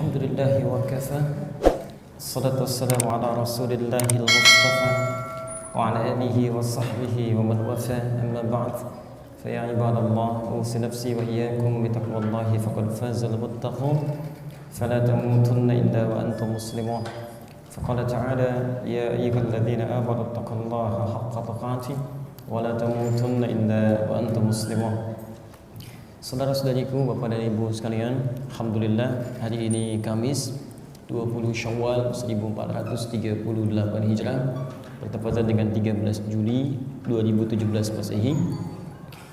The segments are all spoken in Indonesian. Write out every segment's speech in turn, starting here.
Alhamdulillahi wa kafa. Assalatu wassalamu ala rasulillahil mustafa wa ala alihi wa sahbihi wa man wafa, amma ba'd. Fa ya ibadallah, usi nafsi wa iyyakum bi taqwallahi faqad fazal muttaqun. Fala tamutunna illa wa antum muslimun. Faqala ta'ala ya ayyuhalladzina amanu taqullaha haqqa tuqatih wa la tamutunna illa wa antum muslimun. Saudara-saudariku, Bapak dan Ibu sekalian, alhamdulillah hari ini Kamis 20 Syawal 1438 Hijrah bertepatan dengan 13 Juli 2017 Masehi.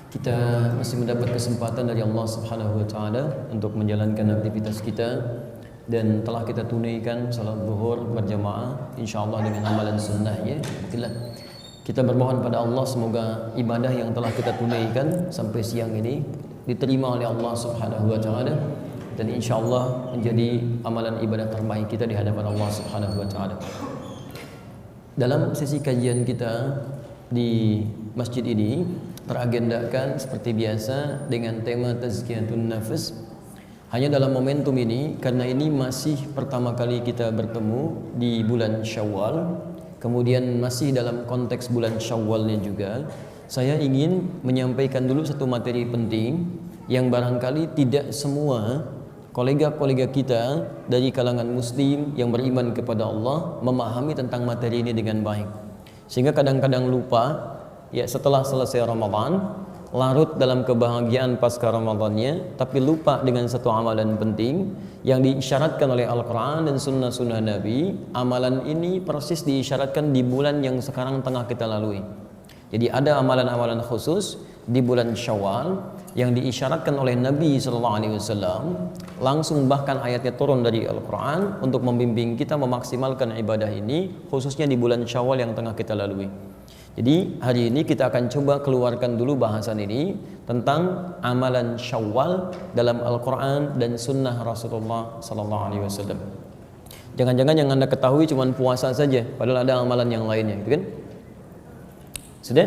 Kita masih mendapat kesempatan dari Allah Subhanahu wa taala untuk menjalankan aktivitas kita dan telah kita tunaikan salat zuhur berjamaah insyaallah dengan amalan sunnahnya. Kita bermohon pada Allah semoga ibadah yang telah kita tunaikan sampai siang ini diterima oleh Allah Subhanahu wa taala dan insyaallah menjadi amalan ibadah terbaik kita di hadapan Allah Subhanahu wa taala. Dalam sesi kajian kita di masjid ini teragendakan seperti biasa dengan tema tazkiyatun nafs. Hanya dalam momentum ini, karena ini masih pertama kali kita bertemu di bulan Syawal, kemudian masih dalam konteks bulan Syawalnya juga, saya ingin menyampaikan dulu satu materi penting yang barangkali tidak semua kolega-kolega kita dari kalangan muslim yang beriman kepada Allah memahami tentang materi ini dengan baik. Sehingga kadang-kadang lupa, ya setelah selesai Ramadan, larut dalam kebahagiaan pasca Ramadannya, tapi lupa dengan satu amalan penting yang diisyaratkan oleh Al-Quran dan sunnah-sunnah Nabi. Amalan ini persis diisyaratkan di bulan yang sekarang tengah kita lalui. Jadi ada amalan-amalan khusus di bulan Syawal yang diisyaratkan oleh Nabi SAW, langsung bahkan ayatnya turun dari Al-Quran untuk membimbing kita memaksimalkan ibadah ini, khususnya di bulan Syawal yang tengah kita lalui. Jadi hari ini kita akan coba keluarkan dulu bahasan ini tentang amalan Syawal dalam Al-Quran dan Sunnah Rasulullah SAW. Jangan-jangan yang Anda ketahui cuma puasa saja, padahal ada amalan yang lainnya, gitu kan? Sudah?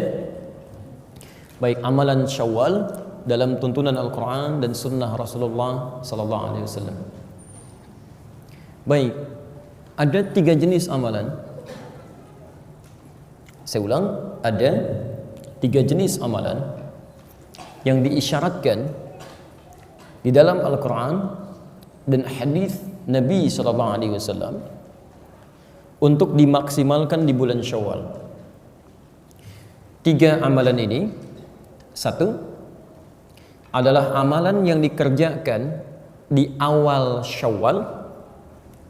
Baik, amalan Syawal dalam tuntunan Al-Quran dan Sunnah Rasulullah SAW. Baik, ada 3 jenis amalan. Saya ulang, ada 3 jenis amalan yang diisyaratkan di dalam Al-Quran dan hadis Nabi SAW untuk dimaksimalkan di bulan Syawal. 3 amalan ini, 1 adalah amalan yang dikerjakan di awal Syawal,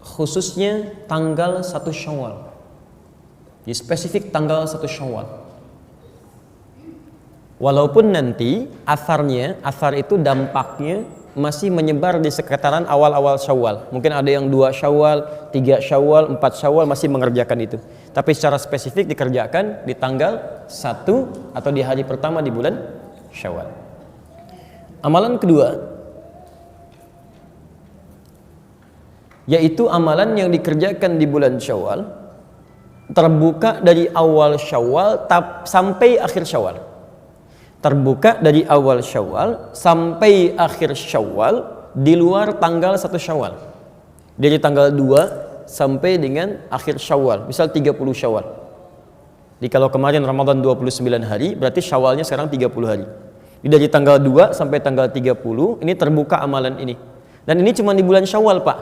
khususnya tanggal 1 Syawal. Di spesifik tanggal 1 Syawal. Walaupun nanti asar itu dampaknya masih menyebar di sekitaran awal-awal Syawal. Mungkin ada yang 2 Syawal, 3 Syawal, 4 Syawal masih mengerjakan itu. Tapi secara spesifik dikerjakan di tanggal 1 atau di hari pertama di bulan Syawal. Amalan kedua, yaitu amalan yang dikerjakan di bulan Syawal, terbuka dari awal Syawal sampai akhir Syawal. Terbuka dari awal Syawal sampai akhir Syawal di luar tanggal 1 Syawal. Dari tanggal 2 sampai dengan akhir Syawal, misal 30 Syawal. Jadi kalau kemarin Ramadan 29 hari, berarti Syawalnya sekarang 30 hari. Jadi dari tanggal 2 sampai tanggal 30 ini terbuka amalan ini. Dan ini cuma di bulan Syawal, Pak.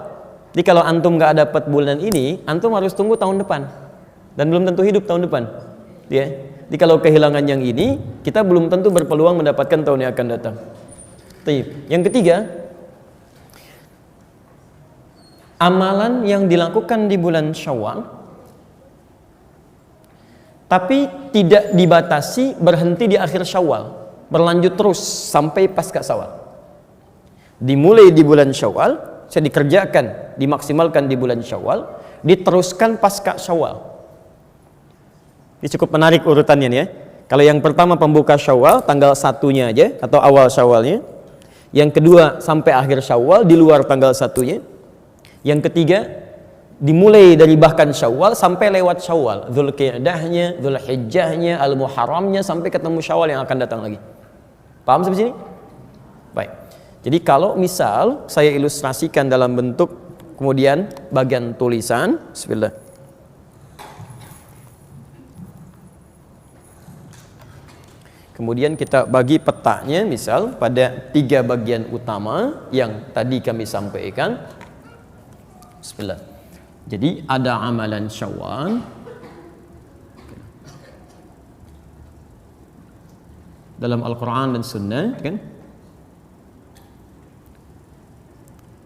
Jadi kalau antum nggak dapat bulan ini, antum harus tunggu tahun depan. Dan belum tentu hidup tahun depan. Ya. Jadi kalau kehilangan yang ini, kita belum tentu berpeluang mendapatkan tahun yang akan datang. Yang ketiga, amalan yang dilakukan di bulan Syawal tapi tidak dibatasi berhenti di akhir Syawal, berlanjut terus sampai pasca Syawal. Dimulai di bulan Syawal, saya dikerjakan, dimaksimalkan di bulan Syawal, diteruskan pasca Syawal. Ini cukup menarik urutannya nih ya. Kalau yang pertama pembuka Syawal, tanggal 1-nya aja atau awal Syawalnya. Yang kedua sampai akhir Syawal di luar tanggal 1-nya. Yang ketiga dimulai dari bahkan Syawal sampai lewat Syawal, Dzulqi'dahnya, Dzulhijjahnya, Al-Muharramnya sampai ketemu Syawal yang akan datang lagi. Paham sampai sini? Baik. Jadi kalau misal saya ilustrasikan dalam bentuk Kemudian bagian tulisan, bismillah. Kemudian kita bagi petanya misal pada 3 bagian utama yang tadi kami sampaikan. Bismillah. Jadi ada amalan Syawal, dalam Al-Quran dan Sunnah, kan?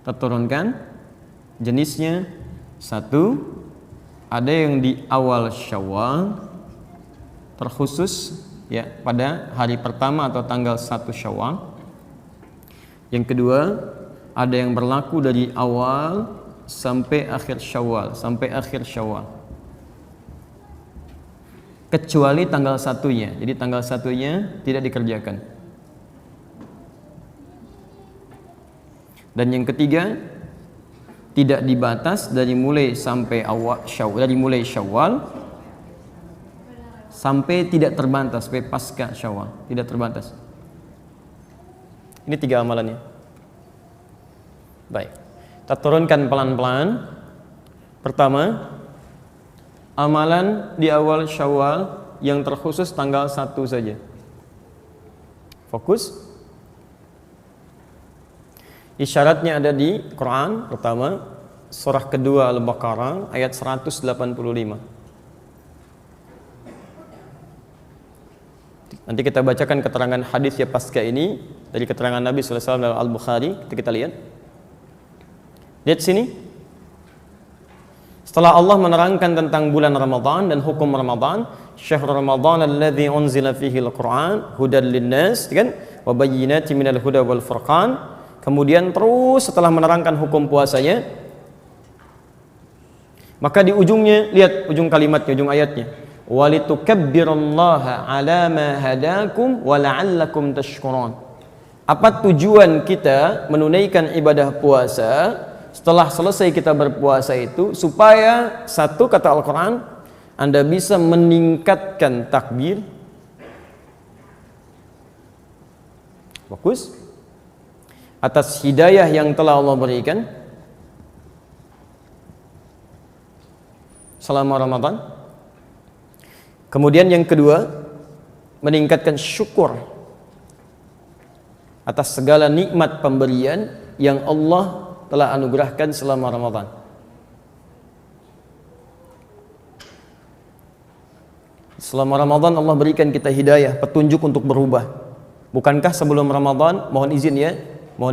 Terturunkan jenisnya 1, ada yang di awal Syawal, terkhusus ya pada hari pertama atau tanggal 1 Syawal. Yang kedua, ada yang berlaku dari awal sampai akhir Syawal, kecuali tanggal 1-nya. Jadi tanggal 1-nya tidak dikerjakan. Dan yang ketiga, tidak dibatas dari mulai sampai awal Syawal, dari mulai Syawal sampai tidak terbatas, sampai pasca Syawal, tidak terbatas. Ini 3 amalannya. Baik, kita turunkan pelan-pelan. Pertama, amalan di awal Syawal yang terkhusus tanggal 1 saja. Fokus. Isyaratnya ada di Quran. Pertama, surah kedua Al-Baqarah ayat 185. Nanti kita bacakan keterangan hadis ya pasca ini dari keterangan Nabi sallallahu alaihi wasallam dalam Al-Bukhari. Kita lihat. Lihat sini. Setelah Allah menerangkan tentang bulan Ramadan dan hukum Ramadan, syahrul Ramadan alladzi unzila fihi al-Qur'an hudan lin-nas, kan? Wa bayyinatin minal huda wal furqan. Kemudian terus setelah menerangkan hukum puasanya, maka di ujungnya, lihat ujung kalimatnya, ujung ayatnya. Walitukabbirullaha ala ma hadakum wa la'allakum tashkurun. Apa tujuan kita menunaikan ibadah puasa? Setelah selesai kita berpuasa itu, supaya satu, kata Al-Quran, Anda bisa meningkatkan takbir. Fokus atas hidayah yang telah Allah berikan selama Ramadan. Kemudian yang kedua, meningkatkan syukur atas segala nikmat pemberian yang Allah telah anugerahkan selama Ramadan. Selama Ramadan Allah berikan kita hidayah, petunjuk untuk berubah. Bukankah sebelum Ramadan, mohon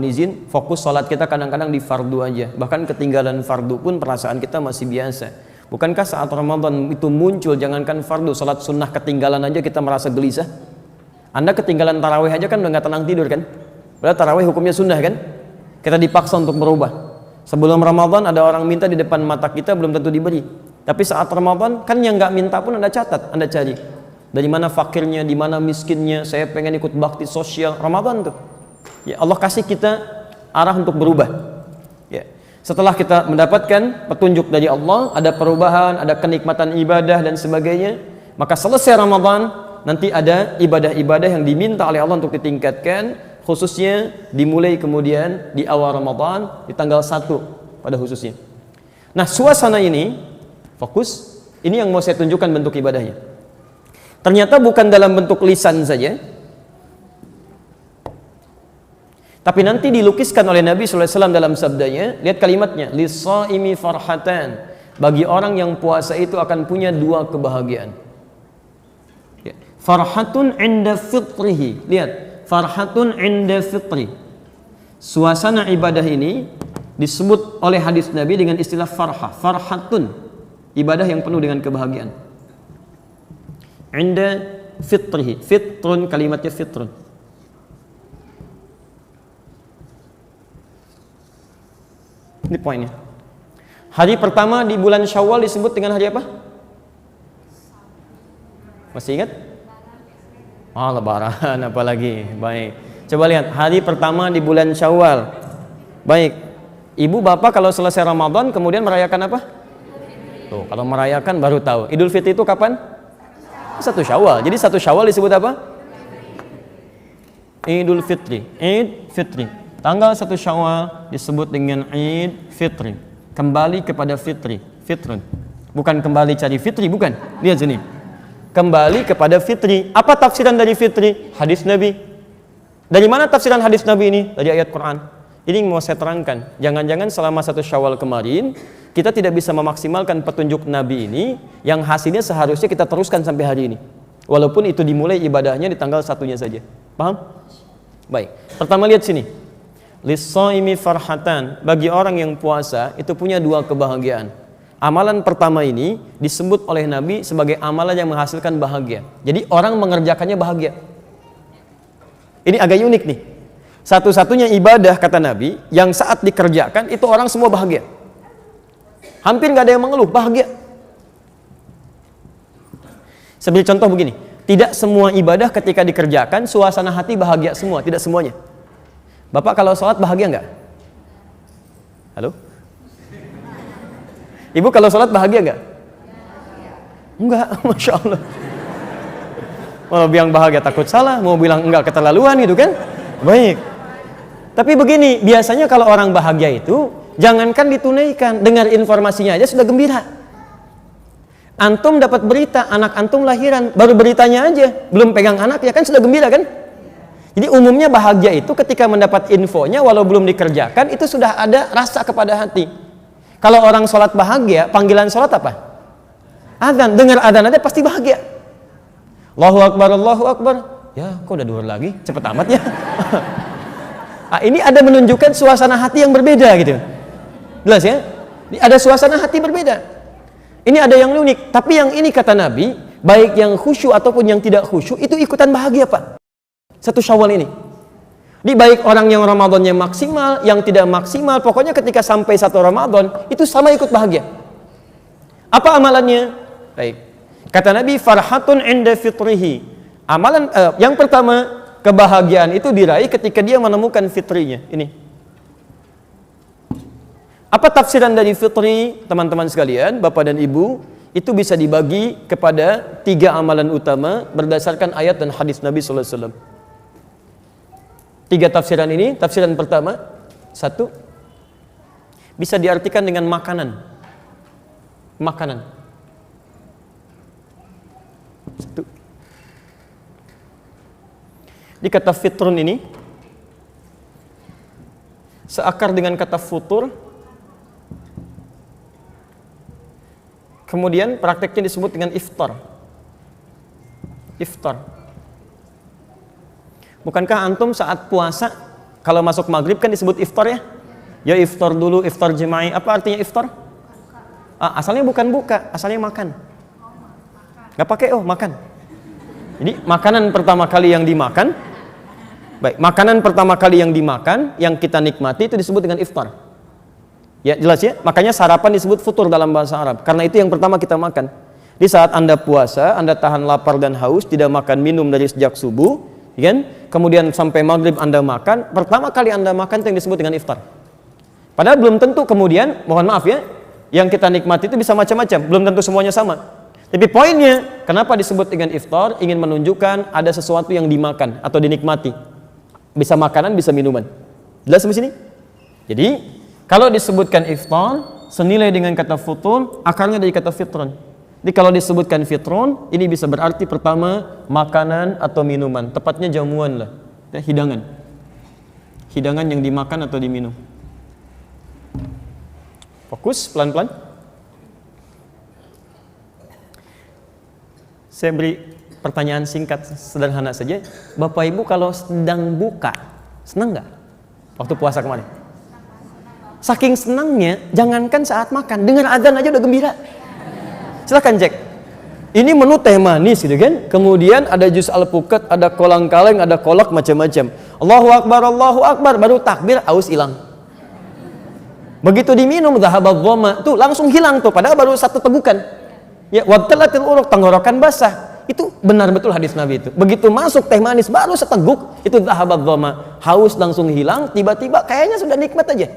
izin, fokus salat kita kadang-kadang di fardu aja. Bahkan ketinggalan fardu pun perasaan kita masih biasa. Bukankah saat Ramadan itu muncul, jangankan fardu, salat sunnah ketinggalan aja kita merasa gelisah? Anda ketinggalan tarawih aja kan udah gak tenang tidur kan? Padahal tarawih hukumnya sunnah kan? Kita dipaksa untuk berubah. Sebelum Ramadan ada orang minta di depan mata kita, belum tentu diberi. Tapi saat Ramadan kan yang nggak minta pun Anda catat, Anda cari. Dari mana fakirnya, di mana miskinnya, saya pengen ikut bakti sosial. Ramadan tuh. Ya, Allah kasih kita arah untuk berubah. Ya. Setelah kita mendapatkan petunjuk dari Allah, ada perubahan, ada kenikmatan ibadah dan sebagainya, maka selesai Ramadan nanti ada ibadah-ibadah yang diminta oleh Allah untuk ditingkatkan, khususnya dimulai kemudian di awal Ramadan di tanggal 1 pada khususnya. Nah, suasana ini fokus, ini yang mau saya tunjukkan bentuk ibadahnya. Ternyata bukan dalam bentuk lisan saja, tapi nanti dilukiskan oleh Nabi sallallahu alaihi wasallam dalam sabdanya. Lihat kalimatnya, lis-shaimi farhatan. Bagi orang yang puasa itu akan punya 2 kebahagiaan. Ya. Farhatun 'inda fitrihi. Lihat, farhatun 'inda fitri. Suasana ibadah ini disebut oleh hadis Nabi dengan istilah farhah. Farhatun, ibadah yang penuh dengan kebahagiaan. 'Inda fitrihi. Fitrun, kalimatnya fitrun. Ini poinnya. Hari pertama di bulan Syawal disebut dengan hari apa? Masih ingat? Lebaran apalagi. Baik. Coba lihat hari pertama di bulan Syawal. Baik. Ibu bapak kalau selesai Ramadan kemudian merayakan apa? Tuh, kalau merayakan baru tahu. Idul Fitri itu kapan? 1 Syawal. Jadi 1 Syawal disebut apa? Idul Fitri. Id Fitri. Tanggal 1 Syawal disebut dengan Id Fitri. Kembali kepada fitrun. Bukan kembali cari fitri, bukan. Lihat sini. Kembali kepada fitri. Apa tafsiran dari fitri? Hadis Nabi. Dari mana tafsiran hadis Nabi ini? Dari ayat Quran. Ini yang mau saya terangkan. Jangan-jangan selama 1 Syawal kemarin kita tidak bisa memaksimalkan petunjuk Nabi ini, yang hasilnya seharusnya kita teruskan sampai hari ini. Walaupun itu dimulai ibadahnya di tanggal 1-nya saja. Paham? Baik. Pertama lihat sini. Lis-shaimi farhatan. Bagi orang yang puasa itu punya 2 kebahagiaan. Amalan pertama ini disebut oleh Nabi sebagai amalan yang menghasilkan bahagia. Jadi orang mengerjakannya bahagia. Ini agak unik nih. Satu-satunya ibadah kata Nabi yang saat dikerjakan itu orang semua bahagia. Hampir nggak ada yang mengeluh, bahagia. Sebagai contoh begini, tidak semua ibadah ketika dikerjakan suasana hati bahagia semua, tidak semuanya. Bapak kalau sholat bahagia nggak? Halo? Ibu kalau sholat bahagia nggak? Enggak, Masya Allah. Mau bilang bahagia takut salah, mau bilang enggak keterlaluan gitu kan? Baik. Tapi begini, biasanya kalau orang bahagia itu jangankan ditunaikan, dengar informasinya aja sudah gembira. Antum dapat berita, anak antum lahiran, baru beritanya aja, belum pegang anak ya kan sudah gembira kan? Jadi umumnya bahagia itu ketika mendapat infonya walau belum dikerjakan itu sudah ada rasa kepada hati. Kalau orang sholat bahagia, panggilan sholat apa? Adzan, dengar adzan aja pasti bahagia. Allahu Akbar, Allahu Akbar. Ya, kok udah 2 lagi? Cepet amat ya. Nah, ini ada menunjukkan suasana hati yang berbeda gitu. Jelas ya? Ada suasana hati berbeda. Ini ada yang unik. Tapi yang ini kata Nabi, baik yang khusyuk ataupun yang tidak khusyuk itu ikutan bahagia Pak. 1 Syawal ini. Di baik orang yang Ramadannya maksimal, yang tidak maksimal, pokoknya ketika sampai 1 Ramadan itu sama ikut bahagia. Apa amalannya? Baik. Kata Nabi, farhatun inda fitrihi. Amalan yang pertama, kebahagiaan itu diraih ketika dia menemukan fitrinya. Ini. Apa tafsiran dari fitri, teman-teman sekalian, Bapak dan Ibu? Itu bisa dibagi kepada 3 amalan utama berdasarkan ayat dan hadis Nabi sallallahu alaihi wasallam. 3 tafsiran ini, tafsiran pertama, 1, bisa diartikan dengan makanan. Makanan. 1. Di kata fitrun ini, seakar dengan kata futur, kemudian prakteknya disebut dengan iftar. Iftar. Bukankah antum saat puasa kalau masuk maghrib kan disebut iftar ya? Ya iftar dulu, iftar jema'i. Apa artinya iftar? Asalnya bukan buka, asalnya makan. Gak pakai makan. Jadi makanan pertama kali yang dimakan, baik, makanan pertama kali yang dimakan, yang kita nikmati itu disebut dengan iftar. Ya jelas ya, makanya sarapan disebut futur dalam bahasa Arab. Karena itu yang pertama kita makan. Di saat Anda puasa, Anda tahan lapar dan haus, tidak makan minum dari sejak subuh, kan? Kemudian sampai maghrib Anda makan, pertama kali Anda makan itu yang disebut dengan iftar. Padahal belum tentu kemudian, mohon maaf ya, yang kita nikmati itu bisa macam-macam, belum tentu semuanya sama. Tapi poinnya, kenapa disebut dengan iftar? Ingin menunjukkan ada sesuatu yang dimakan atau dinikmati. Bisa makanan, bisa minuman. Jelas sampai sini? Jadi, kalau disebutkan iftar, senilai dengan kata futur, akarnya dari kata fitrun. Jadi kalau disebutkan fitrun, ini bisa berarti pertama makanan atau minuman, tepatnya jamuan lah, ya, hidangan. Hidangan yang dimakan atau diminum. Fokus pelan-pelan. Saya beri pertanyaan singkat sederhana saja. Bapak Ibu kalau sedang buka, senang nggak? Waktu puasa kemarin. Saking senangnya, jangankan saat makan, dengar adzan aja udah gembira. Silahkan cek. Ini menu teh manis gitu kan. Kemudian ada jus alpukat, ada kolang kaleng, ada kolak macam-macam. Allahu Akbar, baru takbir, aus hilang. Begitu diminum dhahabadh dhama, tuh langsung hilang tuh, padahal baru 1 tegukan. Ya, wabtalatil uruq, tenggorokan basah. Itu benar betul hadis Nabi itu. Begitu masuk teh manis baru seteguk, itu dhahabadh dhama, haus langsung hilang, tiba-tiba kayaknya sudah nikmat aja.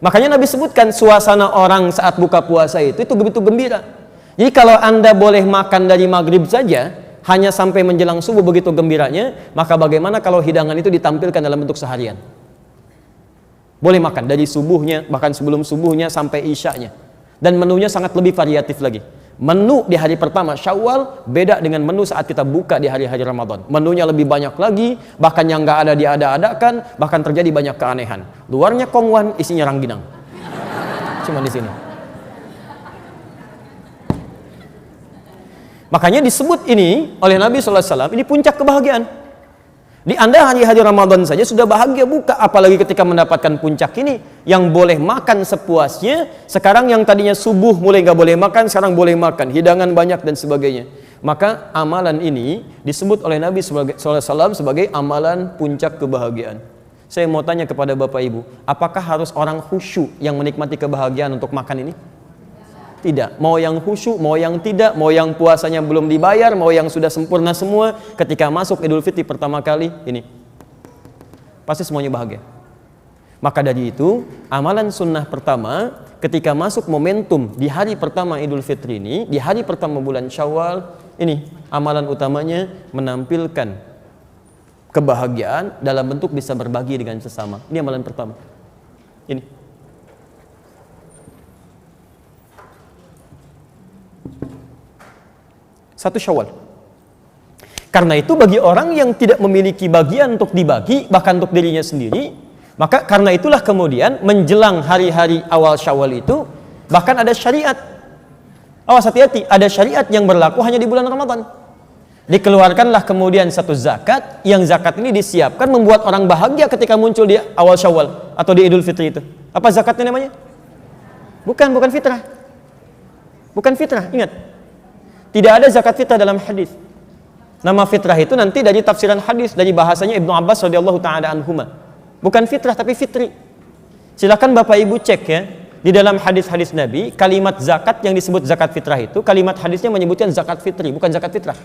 Makanya Nabi sebutkan suasana orang saat buka puasa itu begitu gembira. Jadi kalau Anda boleh makan dari maghrib saja, hanya sampai menjelang subuh begitu gembiranya, maka bagaimana kalau hidangan itu ditampilkan dalam bentuk seharian? Boleh makan dari subuhnya, bahkan sebelum subuhnya sampai isyanya. Dan menunya sangat lebih variatif lagi. Menu di hari pertama Syawal beda dengan menu saat kita buka di hari-hari Ramadan. Menunya lebih banyak lagi, bahkan yang nggak ada diada-adakan, bahkan terjadi banyak keanehan. Luarnya kongwan, isinya rangginang. Cuma di sini. Makanya disebut ini oleh Nabi SAW, ini puncak kebahagiaan. Di Anda hari-hari Ramadan saja sudah bahagia buka, apalagi ketika mendapatkan puncak ini, yang boleh makan sepuasnya. Sekarang yang tadinya subuh mulai nggak boleh makan, sekarang boleh makan, hidangan banyak dan sebagainya. Maka amalan ini disebut oleh Nabi SAW sebagai amalan puncak kebahagiaan. Saya mau tanya kepada Bapak Ibu, apakah harus orang khusyuk yang menikmati kebahagiaan untuk makan ini? Tidak. Mau yang khusyuk, mau yang tidak, mau yang puasanya belum dibayar, mau yang sudah sempurna semua, ketika masuk Idul Fitri pertama kali, ini pasti semuanya bahagia. Maka dari itu, amalan sunnah pertama, ketika masuk momentum di hari pertama Idul Fitri ini, di hari pertama bulan Syawal, ini amalan utamanya menampilkan kebahagiaan dalam bentuk bisa berbagi dengan sesama. Ini amalan pertama. Ini. Satu Syawal. Karena itu bagi orang yang tidak memiliki bagian untuk dibagi, bahkan untuk dirinya sendiri, maka karena itulah kemudian menjelang hari-hari awal Syawal itu, bahkan ada syariat. Awas, hati-hati, ada syariat yang berlaku hanya di bulan Ramadan. Dikeluarkanlah kemudian satu zakat, yang zakat ini disiapkan membuat orang bahagia ketika muncul di awal Syawal atau di Idul Fitri itu. Apa zakatnya namanya? Bukan fitrah. Bukan fitrah, ingat. Tidak ada zakat fitrah dalam hadis. Nama fitrah itu nanti dari tafsiran hadis, dari bahasanya Ibnu Abbas radhiyallahu taala anhuma. Bukan fitrah tapi fitri. Silakan Bapak Ibu cek ya, di dalam hadis-hadis Nabi, kalimat zakat yang disebut zakat fitrah itu, kalimat hadisnya menyebutkan zakat fitri, bukan zakat fitrah.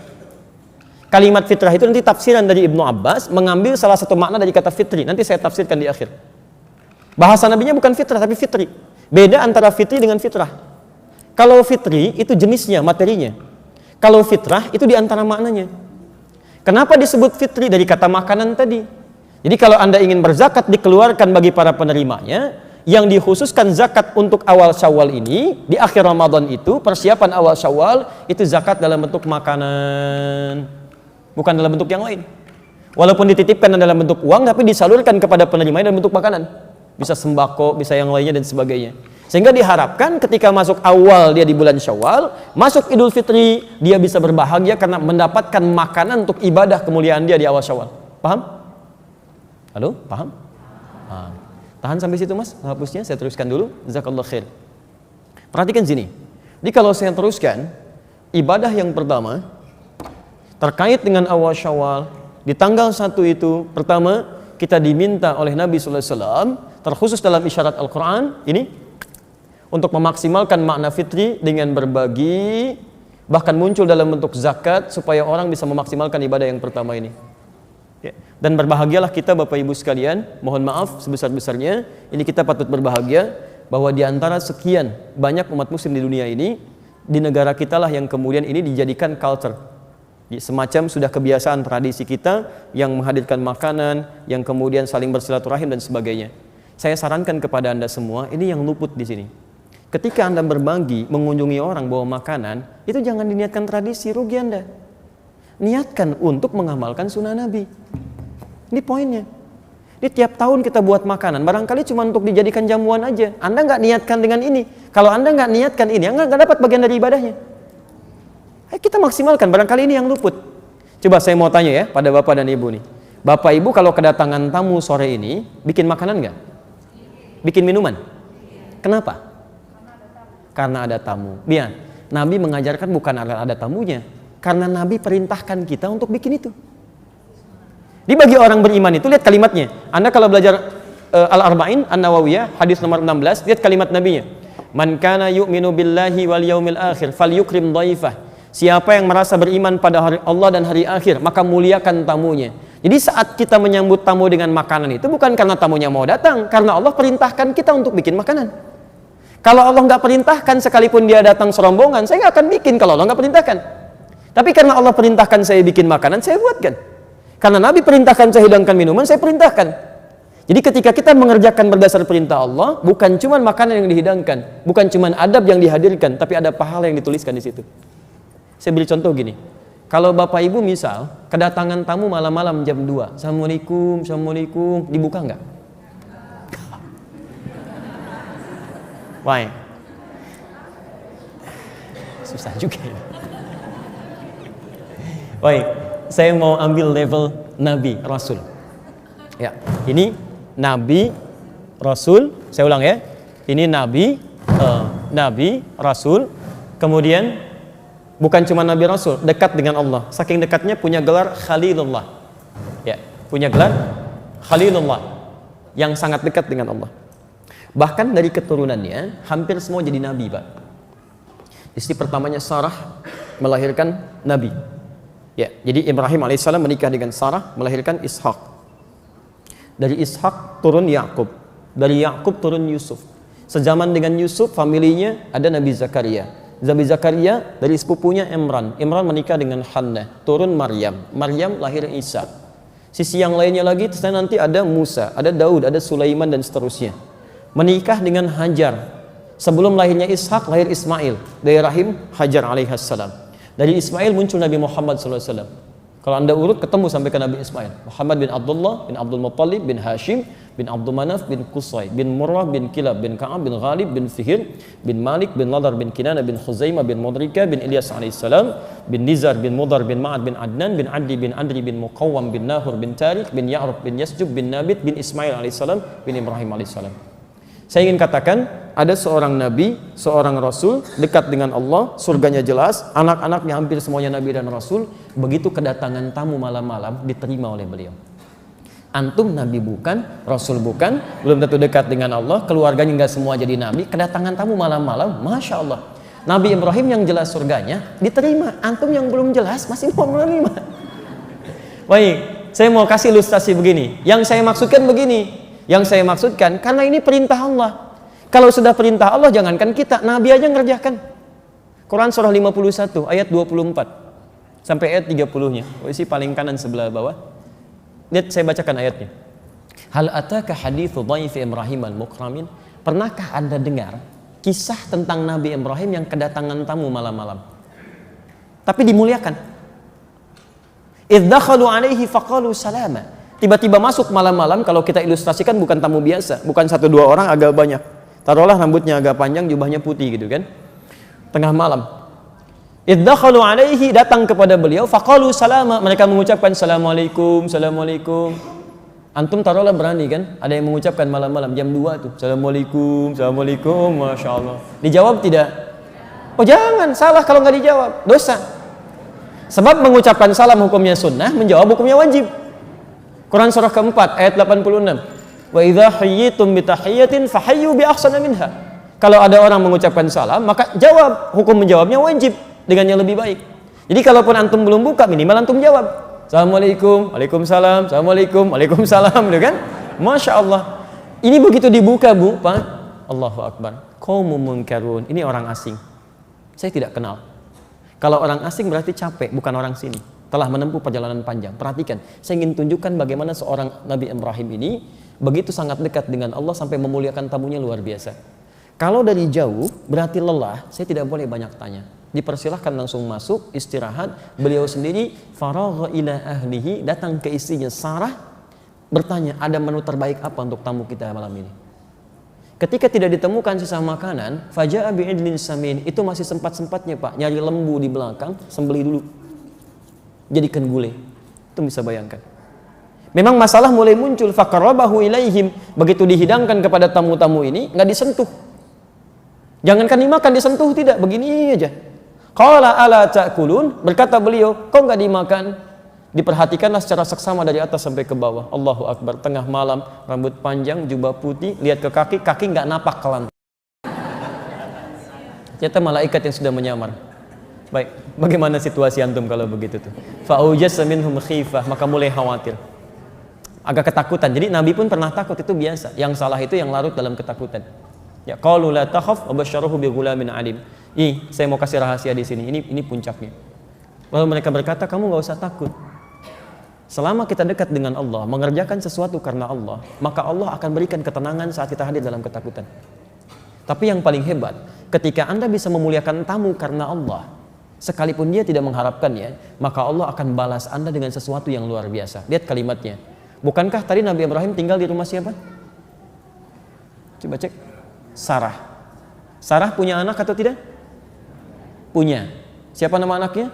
Kalimat fitrah itu nanti tafsiran dari Ibnu Abbas mengambil salah satu makna dari kata fitri. Nanti saya tafsirkan di akhir. Bahasa nabinya bukan fitrah tapi fitri. Beda antara fitri dengan fitrah. Kalau fitri itu jenisnya, materinya. Kalau fitrah itu diantara maknanya. Kenapa disebut fitri? Dari kata makanan tadi. Jadi kalau Anda ingin berzakat dikeluarkan bagi para penerimanya, yang dikhususkan zakat untuk awal Syawal ini, di akhir Ramadan itu, persiapan awal Syawal, itu zakat dalam bentuk makanan. Bukan dalam bentuk yang lain. Walaupun dititipkan dalam bentuk uang, tapi disalurkan kepada penerimanya dalam bentuk makanan. Bisa sembako, bisa yang lainnya dan sebagainya. Sehingga diharapkan ketika masuk awal dia di bulan Syawal, masuk Idul Fitri, dia bisa berbahagia karena mendapatkan makanan untuk ibadah kemuliaan dia di awal Syawal. Paham? Halo? Paham? Paham. Tahan sampai situ Mas, hapusnya saya teruskan dulu. Jazakallahu khair. Perhatikan sini. Jadi kalau saya teruskan, ibadah yang pertama terkait dengan awal Syawal, di tanggal 1 itu, pertama kita diminta oleh Nabi sallallahu alaihi wasallam, terkhusus dalam isyarat Al-Qur'an, ini untuk memaksimalkan makna fitri dengan berbagi, bahkan muncul dalam bentuk zakat supaya orang bisa memaksimalkan ibadah yang pertama ini. Ya. Dan berbahagialah kita Bapak Ibu sekalian, mohon maaf sebesar-besarnya, ini kita patut berbahagia bahwa di antara sekian banyak umat muslim di dunia ini, di negara kita lah yang kemudian ini dijadikan culture. Semacam sudah kebiasaan tradisi kita yang menghadirkan makanan, yang kemudian saling bersilaturahim dan sebagainya. Saya sarankan kepada Anda semua, ini yang luput di sini. Ketika Anda berbagi, mengunjungi orang bawa makanan, itu jangan diniatkan tradisi, rugi Anda. Niatkan untuk mengamalkan sunnah Nabi. Ini poinnya. Ini tiap tahun kita buat makanan, barangkali cuma untuk dijadikan jamuan aja. Anda nggak niatkan dengan ini. Kalau Anda nggak niatkan ini, Anda nggak dapat bagian dari ibadahnya. Kita maksimalkan, barangkali ini yang luput. Coba saya mau tanya ya, pada Bapak dan Ibu nih. Bapak Ibu kalau kedatangan tamu sore ini, bikin makanan nggak? Bikin minuman? Kenapa? Karena ada tamu. Biar Nabi mengajarkan bukan ada tamunya, karena Nabi perintahkan kita untuk bikin itu. Di bagi orang beriman itu lihat kalimatnya. Anda kalau belajar Al-Arba'in An-Nawawiyah hadis nomor 16, lihat kalimat Nabinya. Man kana yu'minu billahi wal yaumil akhir falyukrim dhaifah. Siapa yang merasa beriman pada hari Allah dan hari akhir, maka muliakan tamunya. Jadi saat kita menyambut tamu dengan makanan itu bukan karena tamunya mau datang, karena Allah perintahkan kita untuk bikin makanan. Kalau Allah nggak perintahkan, sekalipun dia datang serombongan, saya nggak akan bikin kalau Allah nggak perintahkan. Tapi karena Allah perintahkan saya bikin makanan, saya buatkan. Karena Nabi perintahkan saya hidangkan minuman, saya perintahkan. Jadi ketika kita mengerjakan berdasar perintah Allah, bukan cuma makanan yang dihidangkan, bukan cuma adab yang dihadirkan, tapi ada pahala yang dituliskan di situ. Saya beri contoh gini. Kalau Bapak Ibu misal kedatangan tamu malam-malam jam 2, Assalamualaikum, Assalamualaikum, dibuka nggak? Why? Susah juga ya. Baik, saya mau ambil level Nabi, Rasul. Ya, ini Nabi, Rasul, saya ulang ya. Ini Nabi, Rasul, kemudian bukan cuma Nabi Rasul, dekat dengan Allah. Saking dekatnya punya gelar Khalilullah. Ya, punya gelar Khalilullah yang sangat dekat dengan Allah. Bahkan dari keturunannya hampir semua jadi nabi, Pak. Istri pertamanya Sarah melahirkan nabi. Ya, jadi Ibrahim alaihissalam menikah dengan Sarah melahirkan Ishak. Dari Ishak turun Yakub, dari Yakub turun Yusuf. Sejaman dengan Yusuf, familinya ada Nabi Zakaria. Nabi Zakaria dari sepupunya Imran. Imran menikah dengan Hannah, turun Maryam. Maryam lahir Isa. Sisi yang lainnya lagi, nanti ada Musa, ada Daud, ada Sulaiman dan seterusnya. Menikah dengan Hajar. Sebelum lahirnya Ishak, lahir Ismail dari rahim Hajar alaihissalam. Dari Ismail muncul Nabi Muhammad SAW. Kalau anda urut ketemu sampai ke Nabi Ismail. Muhammad bin Abdullah bin Abdul Muttalib bin Hashim bin Abdul Manaf bin Qusay bin Murrah bin Kilab bin Ka'ab bin Ghalib bin Fihir bin Malik bin Nadar bin Kinana bin Khuzaimah bin Mudrika bin Ilyas alaihissalam bin Nizar bin Mudar bin Ma'ad bin Adnan bin Adi bin Andri bin Muqawwam bin Nahur bin Tariq bin Ya'ruf bin Yasjub bin Nabit bin Ismail alaihissalam bin Ibrahim alaihissalam. Saya ingin katakan ada seorang nabi, seorang rasul dekat dengan Allah, surganya jelas, anak-anaknya hampir semuanya nabi dan rasul. Begitu kedatangan tamu malam-malam diterima oleh beliau. Antum nabi bukan, rasul bukan, belum tentu dekat dengan Allah, keluarganya nggak semua jadi nabi, kedatangan tamu malam-malam, masya Allah. Nabi Ibrahim yang jelas surganya diterima, antum yang belum jelas masih mau menerima. Baik, saya mau kasih ilustrasi begini. Yang saya maksudkan begini. Yang saya maksudkan, karena ini perintah Allah. Kalau sudah perintah Allah, jangankan kita, Nabi aja ngerjakan. Quran surah 51, ayat 24. Sampai ayat 30-nya. Posisi paling kanan sebelah bawah. Lihat, saya bacakan ayatnya. Hal ataka hadithu dhaifi Ibrahim al-mukramin. Pernahkah Anda dengar kisah tentang Nabi Ibrahim yang kedatangan tamu malam-malam? Tapi dimuliakan. Idh dakhalu alaihi faqalu salama. Tiba-tiba masuk malam-malam, kalau kita ilustrasikan bukan tamu biasa, bukan 1-2 orang, agak banyak. Taruhlah rambutnya agak panjang, jubahnya putih gitu kan. Tengah malam. Iddakhalu alaihi, datang kepada beliau, faqalu salama, mereka mengucapkan assalamualaikum, assalamualaikum. Antum taruhlah berani kan, ada yang mengucapkan malam-malam jam 2 tuh, assalamualaikum, assalamualaikum, masya Allah. Dijawab tidak? Oh jangan, salah kalau nggak dijawab, dosa. Sebab mengucapkan salam hukumnya sunnah, menjawab hukumnya wajib. Quran surah keempat ayat 86. Wa idza hayyitum bi tahiyyatin fahayyu bi ahsana minha. Kalau ada orang mengucapkan salam, maka jawab, hukum menjawabnya wajib dengan yang lebih baik. Jadi kalaupun antum belum buka, minimal antum jawab. Assalamualaikum, waalaikumsalam, assalamualaikum, waalaikumsalam, gitu kan? Masya Allah. Ini begitu dibuka, Bu, Pak. Allahu Akbar. Qaumun munkarun. Ini orang asing. Saya tidak kenal. Kalau orang asing berarti capek, bukan orang sini. Telah menempuh perjalanan panjang. Perhatikan, saya ingin tunjukkan bagaimana seorang Nabi Ibrahim ini begitu sangat dekat dengan Allah sampai memuliakan tamunya luar biasa. Kalau dari jauh berarti lelah, saya tidak boleh banyak tanya. Dipersilahkan langsung masuk, istirahat. Beliau sendiri faragha ila ahlihi, datang ke istrinya Sarah, bertanya, ada menu terbaik apa untuk tamu kita malam ini? Ketika tidak ditemukan sisa makanan, faja'a bi'idlin samin, itu masih sempat-sempatnya Pak, nyari lembu di belakang, sembelih dulu. Jadikan gulai. Itu bisa bayangkan. Memang masalah mulai muncul, faqarrabahu ilaihim, begitu dihidangkan kepada tamu-tamu ini nggak disentuh. Jangankan dimakan, disentuh tidak, begini aja. Qala ala ta'kulun, berkata beliau, kok nggak dimakan? Diperhatikanlah secara seksama dari atas sampai ke bawah. Allahu Akbar, tengah malam, rambut panjang, jubah putih, lihat ke kaki, kaki nggak napak ke lantai. Ternyata malaikat yang sudah menyamar. Baik, bagaimana situasi antum kalau begitu tuh? Fa'ujassa minhum khifah, maka mulai khawatir. Agak ketakutan. Jadi Nabi pun pernah takut, itu biasa. Yang salah itu yang larut dalam ketakutan. Ya, qalu la takhaf wa basyarahu bi ghulamin alim. Saya mau kasih rahasia di sini. Ini puncaknya. Lalu mereka berkata, kamu enggak usah takut. Selama kita dekat dengan Allah, mengerjakan sesuatu karena Allah, maka Allah akan berikan ketenangan saat kita hadir dalam ketakutan. Tapi yang paling hebat, ketika Anda bisa memuliakan tamu karena Allah, sekalipun dia tidak mengharapkannya, maka Allah akan balas Anda dengan sesuatu yang luar biasa. Lihat kalimatnya. Bukankah tadi Nabi Ibrahim tinggal di rumah siapa? Coba cek. Sarah. Sarah punya anak atau tidak? Punya. Siapa nama anaknya?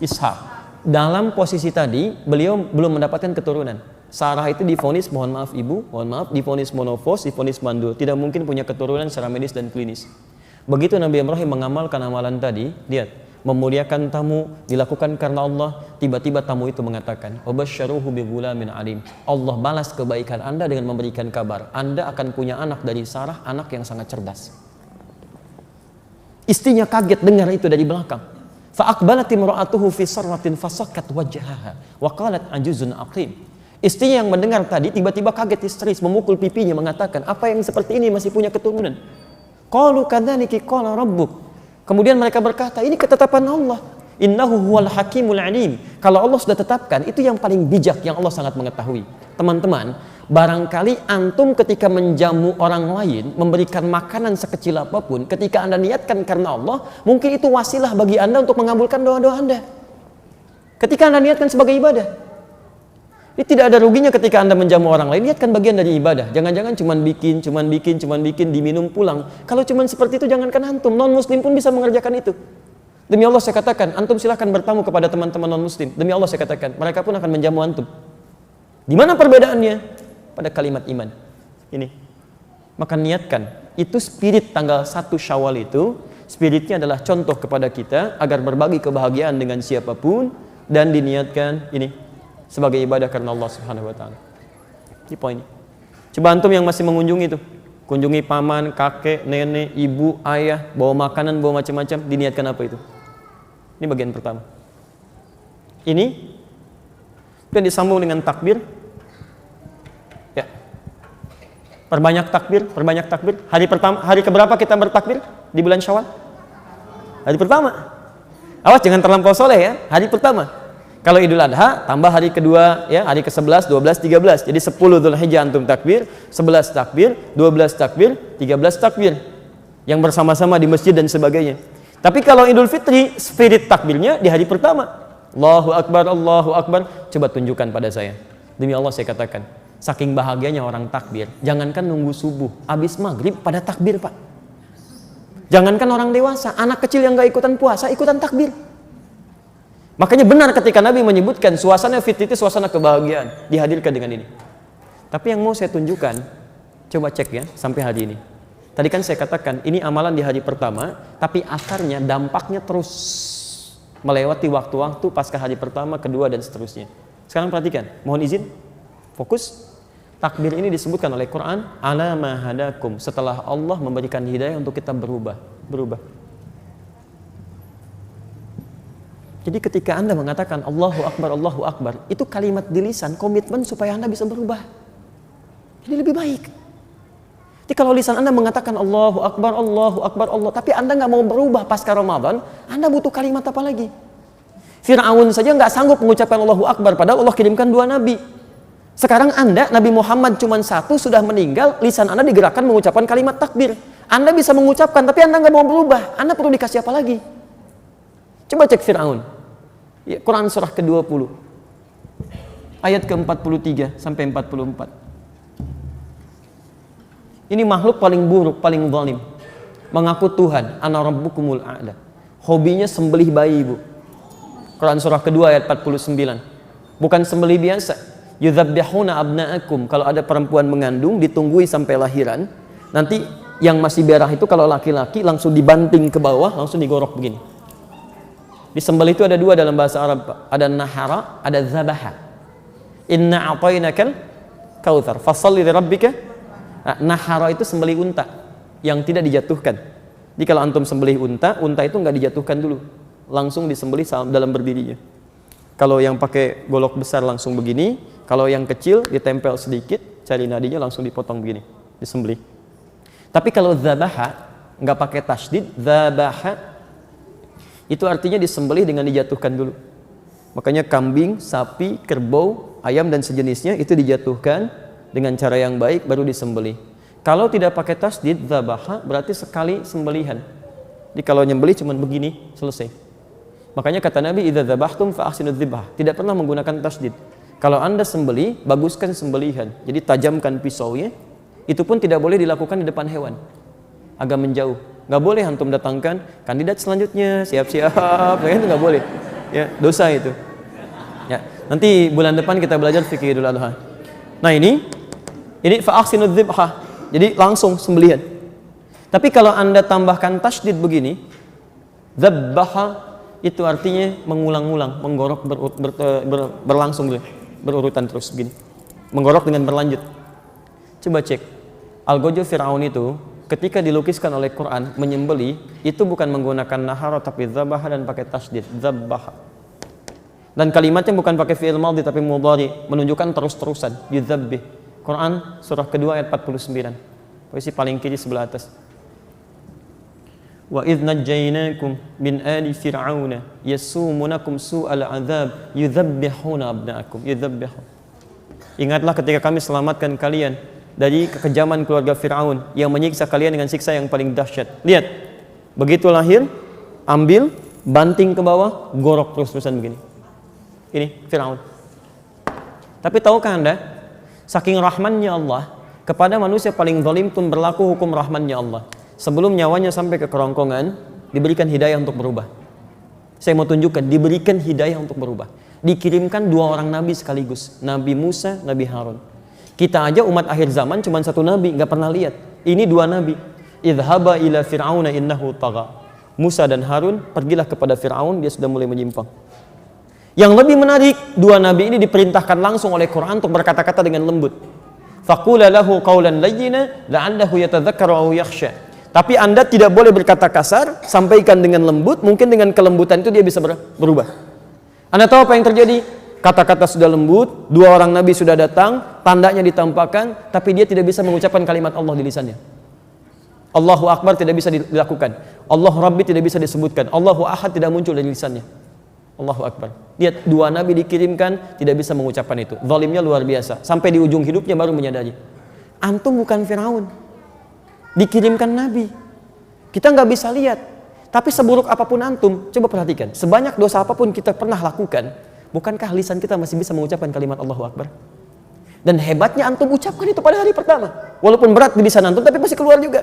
Ishak. Dalam posisi tadi, beliau belum mendapatkan keturunan. Sarah itu divonis, mohon maaf ibu, mohon maaf, divonis monofos, divonis mandul. Tidak mungkin punya keturunan secara medis dan klinis. Begitu Nabi Ibrahim mengamalkan amalan tadi, lihat, memuliakan tamu, dilakukan karena Allah, tiba-tiba tamu itu mengatakan, "Wabasyaruhu bighulamin alim." Allah balas kebaikan Anda dengan memberikan kabar, Anda akan punya anak dari Sarah, anak yang sangat cerdas. Istrinya kaget dengar itu dari belakang. Fa'aqbalat imra'atuhu fi sarratin fasakkat wajhaha wa qalat ajuzun aqim. Istrinya yang mendengar tadi tiba-tiba kaget histeris, memukul pipinya mengatakan, "Apa yang seperti ini masih punya keturunan?" Qalu kadzalika qala rabbuk. Kemudian mereka berkata, ini ketetapan Allah. Innahu huwal hakimul alim. Kalau Allah sudah tetapkan, itu yang paling bijak, yang Allah sangat mengetahui. Teman-teman, barangkali antum ketika menjamu orang lain, memberikan makanan sekecil apapun, ketika Anda niatkan karena Allah, mungkin itu wasilah bagi Anda untuk mengabulkan doa-doa Anda. Ketika Anda niatkan sebagai ibadah. Ini tidak ada ruginya ketika Anda menjamu orang lain, niatkan bagian dari ibadah. Jangan-jangan cuman bikin, diminum pulang. Kalau cuman seperti itu, jangankan antum, non-muslim pun bisa mengerjakan itu. Demi Allah saya katakan, antum silahkan bertamu kepada teman-teman non-muslim. Demi Allah saya katakan, mereka pun akan menjamu antum. Di mana perbedaannya? Pada kalimat iman. Ini. Maka niatkan. Itu spirit tanggal 1 Syawal itu, spiritnya adalah contoh kepada kita agar berbagi kebahagiaan dengan siapapun dan diniatkan ini sebagai ibadah karena Allah Subhanahu wa taala. Ini poinnya. Coba antum yang masih mengunjungi itu, kunjungi paman, kakek, nenek, ibu, ayah, bawa makanan, bawa macam-macam, diniatkan apa itu? Ini bagian pertama. Ini dan disambung dengan takbir. Ya. Perbanyak takbir. Hari pertama, hari keberapa kita bertakbir di bulan Syawal? Hari pertama. Awas jangan terlampau soleh ya. Hari pertama. Kalau Idul Adha tambah hari kedua ya, hari ke-11, 12, 13. Jadi 10 Dzulhijjah antum takbir, 11 takbir, 12 takbir, 13 takbir. Yang bersama-sama di masjid dan sebagainya. Tapi kalau Idul Fitri, spirit takbirnya di hari pertama. Allahu Akbar, Allahu Akbar. Coba tunjukkan pada saya. Demi Allah saya katakan, saking bahagianya orang takbir, jangankan nunggu subuh, habis maghrib pada takbir Pak. Jangankan orang dewasa, anak kecil yang gak ikutan puasa, ikutan takbir. Makanya benar ketika Nabi menyebutkan suasana fitri itu suasana kebahagiaan, dihadirkan dengan ini. Tapi yang mau saya tunjukkan, coba cek ya sampai hari ini. Tadi kan saya katakan ini amalan di hari pertama, tapi akarnya, dampaknya terus melewati waktu-waktu pasca hari pertama, kedua dan seterusnya. Sekarang perhatikan, mohon izin, fokus. Takbir ini disebutkan oleh Quran, ala ma hadakum, setelah Allah memberikan hidayah untuk kita berubah. Jadi ketika Anda mengatakan Allahu Akbar, itu kalimat di lisan, komitmen supaya Anda bisa berubah. Jadi lebih baik. Jadi kalau lisan Anda mengatakan Allahu Akbar, Allah, tapi Anda nggak mau berubah pasca Ramadan, Anda butuh kalimat apa lagi? Fir'aun saja nggak sanggup mengucapkan Allahu Akbar, padahal Allah kirimkan 2 nabi. Sekarang Anda, Nabi Muhammad cuma 1 sudah meninggal, lisan Anda digerakkan mengucapkan kalimat takbir. Anda bisa mengucapkan, tapi Anda nggak mau berubah. Anda perlu dikasih apa lagi? Coba cek Fir'aun. Ya, Quran surah ke-20. Ayat ke-43 sampai 44. Ini makhluk paling buruk, paling zalim. Mengaku Tuhan, ana rabbukumul a'la. Hobinya sembelih bayi, Bu. Quran surah kedua ayat 49. Bukan sembelih biasa. Yudzabbihuna abna'akum. Kalau ada perempuan mengandung, ditunggui sampai lahiran. Nanti yang masih berah itu kalau laki-laki langsung dibanting ke bawah, langsung digorok begini. Di sembelih itu ada 2 dalam bahasa Arab, Pak. Ada nahara, ada zabaha. Inna a'tainakal kautsar, fashalli li rabbika. Nahara itu sembelih unta yang tidak dijatuhkan. Jadi kalau antum sembelih unta itu nggak dijatuhkan dulu, langsung disembelih dalam berdirinya. Kalau yang pakai golok besar langsung begini, kalau yang kecil ditempel sedikit, cari nadinya langsung dipotong begini, disembelih. Tapi kalau zabaha nggak pakai tasydid, zabaha itu artinya disembelih dengan dijatuhkan dulu. Makanya kambing, sapi, kerbau, ayam dan sejenisnya itu dijatuhkan dengan cara yang baik baru disembelih. Kalau tidak pakai tasdid, dzabaha berarti sekali sembelihan. Jadi kalau nyembelih cuma begini, selesai. Makanya kata Nabi, idza dzabahtum fa ahsinu dzibah. Tidak pernah menggunakan tasdid. Kalau Anda sembelih, baguskan sembelihan. Jadi tajamkan pisaunya. Itu pun tidak boleh dilakukan di depan hewan. Agak menjauh. Nggak boleh antum datangkan kandidat selanjutnya, siap-siap. Itu nggak boleh. Ya, dosa itu. Ya, nanti bulan depan kita belajar fikih Idul Adha. Nah ini fa ahsinu dzibha. Jadi langsung sembelihan. Tapi kalau Anda tambahkan tasdid begini, dzabbaha itu artinya mengulang-ulang, menggorok berlangsung berurutan terus begini. Menggorok dengan berlanjut. Coba cek. Algojo Fir'aun itu ketika dilukiskan oleh Quran menyembeli itu bukan menggunakan nahara tapi dzabaha dan pakai tasdid, dzabbaha. Dan kalimatnya bukan pakai fi'il madhi tapi mudhari, menunjukkan terus-terusan, yudzabbih. Quran surah kedua ayat 49. Posisi paling kiri sebelah atas. Wa idz najjaynakum min ali fir'auna yasumunakum su'al 'adzab yudzabbihuna abna'akum. Ingatlah ketika kami selamatkan kalian dari kekejaman keluarga Fir'aun yang menyiksa kalian dengan siksa yang paling dahsyat. Lihat, begitu lahir, ambil, banting ke bawah, gorok terus-terusan begini. Ini Fir'aun. Tapi tahukah Anda, saking rahmannya Allah kepada manusia paling zalim pun berlaku hukum rahmannya Allah. Sebelum nyawanya sampai ke kerongkongan, diberikan hidayah untuk berubah. Saya mau tunjukkan, diberikan hidayah untuk berubah. Dikirimkan 2 orang nabi sekaligus, Nabi Musa, Nabi Harun. Kita aja umat akhir zaman cuma 1 nabi, nggak pernah lihat. Ini 2 nabi. Idhaba ila fir'auna innahu tagha. Musa dan Harun, pergilah kepada Fir'aun, dia sudah mulai menyimpang. Yang lebih menarik, 2 nabi ini diperintahkan langsung oleh Quran untuk berkata-kata dengan lembut. Faqula lahu qawlan layyina la'allahu yatadzakkaru aw yakhsha. Tapi Anda tidak boleh berkata kasar, sampaikan dengan lembut, mungkin dengan kelembutan itu dia bisa berubah. Anda tahu apa yang terjadi? Kata-kata sudah lembut, 2 orang nabi sudah datang, tandanya ditampakkan, tapi dia tidak bisa mengucapkan kalimat Allah di lisannya. Allahu Akbar tidak bisa dilakukan. Allahu Rabbi tidak bisa disebutkan. Allahu Ahad tidak muncul dari lisannya. Allahu Akbar. Lihat, 2 nabi dikirimkan, tidak bisa mengucapkan itu. Zalimnya luar biasa. Sampai di ujung hidupnya baru menyadari. Antum bukan Firaun. Dikirimkan nabi. Kita nggak bisa lihat. Tapi seburuk apapun antum, coba perhatikan. Sebanyak dosa apapun kita pernah lakukan, bukankah lisan kita masih bisa mengucapkan kalimat Allahu Akbar? Dan hebatnya antum ucapkan itu pada hari pertama. Walaupun berat di lisan antum, tapi masih keluar juga.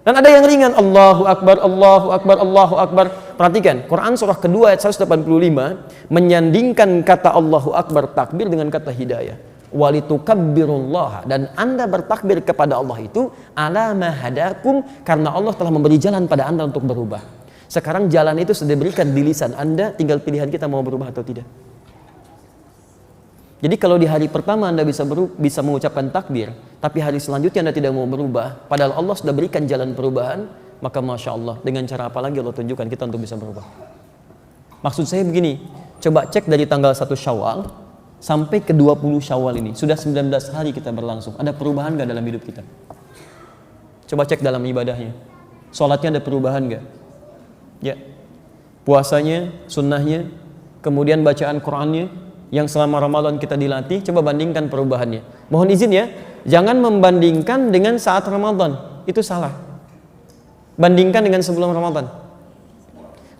Dan ada yang ringan, Allahu Akbar, Allahu Akbar, Allahu Akbar. Perhatikan, Quran surah kedua ayat 185 menyandingkan kata Allahu Akbar takbir dengan kata hidayah. Walitukabbirullah, dan Anda bertakbir kepada Allah itu ala ma hadakum, karena Allah telah memberi jalan pada Anda untuk berubah. Sekarang jalan itu sudah diberikan di lisan Anda, tinggal pilihan kita mau berubah atau tidak. Jadi kalau di hari pertama Anda bisa mengucapkan takbir, tapi hari selanjutnya Anda tidak mau berubah, padahal Allah sudah berikan jalan perubahan, maka Masya Allah, dengan cara apa lagi Allah tunjukkan kita untuk bisa berubah. Maksud saya begini, coba cek dari tanggal 1 Syawal sampai ke 20 Syawal ini, sudah 19 hari kita berlangsung. Ada perubahan gak dalam hidup kita? Coba cek dalam ibadahnya. Sholatnya ada perubahan gak? Ya. Puasanya, sunnahnya, kemudian bacaan Qur'annya, yang selama Ramadan kita dilatih, coba bandingkan perubahannya. Mohon izin ya, jangan membandingkan dengan saat Ramadan. Itu salah. Bandingkan dengan sebelum Ramadan.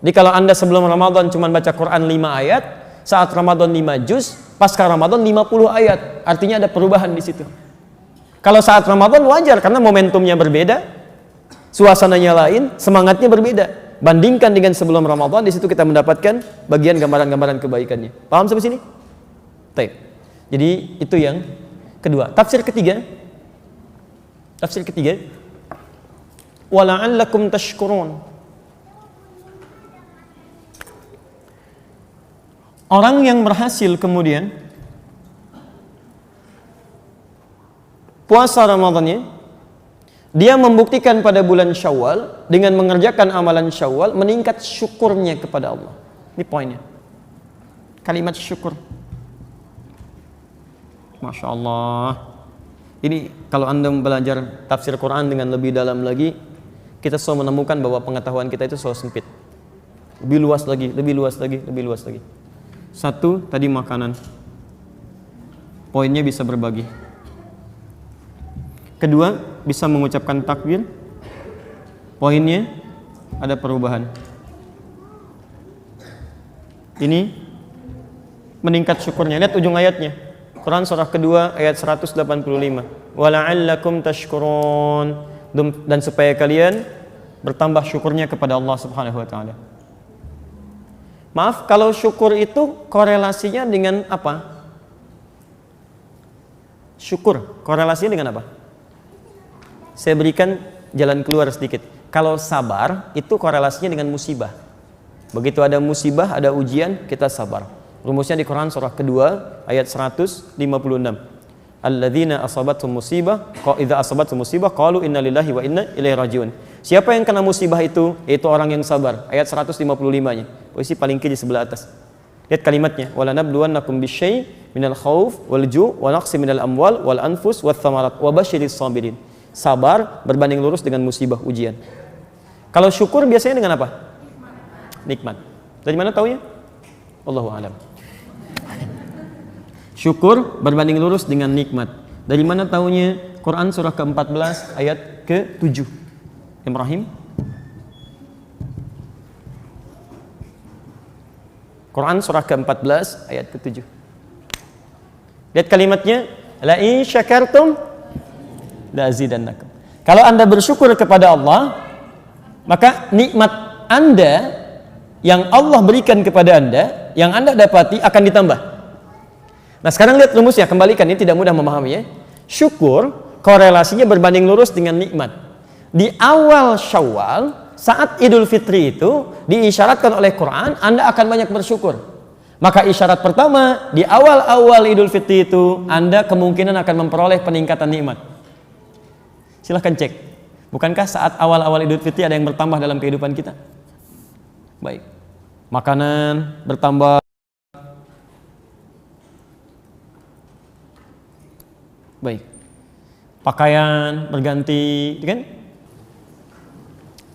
Jadi kalau Anda sebelum Ramadan cuma baca Quran 5 ayat, saat Ramadan 5 juz, pasca Ramadan 50 ayat. Artinya ada perubahan di situ. Kalau saat Ramadan wajar karena momentumnya berbeda, suasananya lain, semangatnya berbeda. Bandingkan dengan sebelum Ramadan, di situ kita mendapatkan bagian gambaran-gambaran kebaikannya. Paham sampai sini? Baik. Jadi itu yang kedua. Tafsir ketiga. Wala'allakum tashkurun. Orang yang berhasil kemudian puasa Ramadannya, dia membuktikan pada bulan Syawal dengan mengerjakan amalan Syawal, meningkat syukurnya kepada Allah. Ini poinnya. Kalimat syukur. Masya Allah. Ini kalau Anda belajar tafsir Quran dengan lebih dalam lagi, kita selalu menemukan bahwa pengetahuan kita itu selalu sempit. Lebih luas lagi, lebih luas lagi, lebih luas lagi. Satu, tadi makanan. Poinnya bisa berbagi. Kedua, bisa mengucapkan takbir. Poinnya ada perubahan. Ini meningkat syukurnya. Lihat ujung ayatnya. Quran surah kedua ayat 185. Wala'allakum tashkurun. Dan supaya kalian bertambah syukurnya kepada Allah Subhanahu wa taala. Maaf, kalau syukur itu korelasinya dengan apa? Syukur, korelasinya dengan apa? Saya berikan jalan keluar sedikit. Kalau sabar, itu korelasinya dengan musibah. Begitu ada musibah, ada ujian, kita sabar. Rumusnya di Quran surah kedua ayat 156. Alladzina asabathum musibah, idza asabathum musibah qalu inna lillahi wa inna ilaihi rajiun. Siapa yang kena musibah itu? Itu orang yang sabar. Ayat 155-nya. Posisi paling kiri sebelah atas. Lihat kalimatnya. Wala nabluwannakum bisyai' minal khauf wal ju' wa naqsi minal amwal wal anfus wath thamarat wa basyiris sabirin. Sabar berbanding lurus dengan musibah ujian. Kalau syukur biasanya dengan apa? Nikmat. Dari mana taunya? Allahu a'lam. Syukur berbanding lurus dengan nikmat. Dari mana taunya? Quran surah ke-14 ayat ke-7. Ibrahim. Quran surah ke-14 ayat ke-7. Lihat kalimatnya, la in syakartum la azidannakum. Kalau Anda bersyukur kepada Allah, maka nikmat Anda yang Allah berikan kepada Anda, yang Anda dapati akan ditambah. Nah, sekarang lihat rumusnya, kembalikan, ini tidak mudah memahami ya. Syukur korelasinya berbanding lurus dengan nikmat. Di awal Syawal, saat Idul Fitri itu diisyaratkan oleh Quran, Anda akan banyak bersyukur. Maka isyarat pertama, di awal-awal Idul Fitri itu Anda kemungkinan akan memperoleh peningkatan nikmat. Silahkan cek. Bukankah saat awal-awal Idul Fitri ada yang bertambah dalam kehidupan kita? Baik. Makanan bertambah. Baik. Pakaian berganti, kan?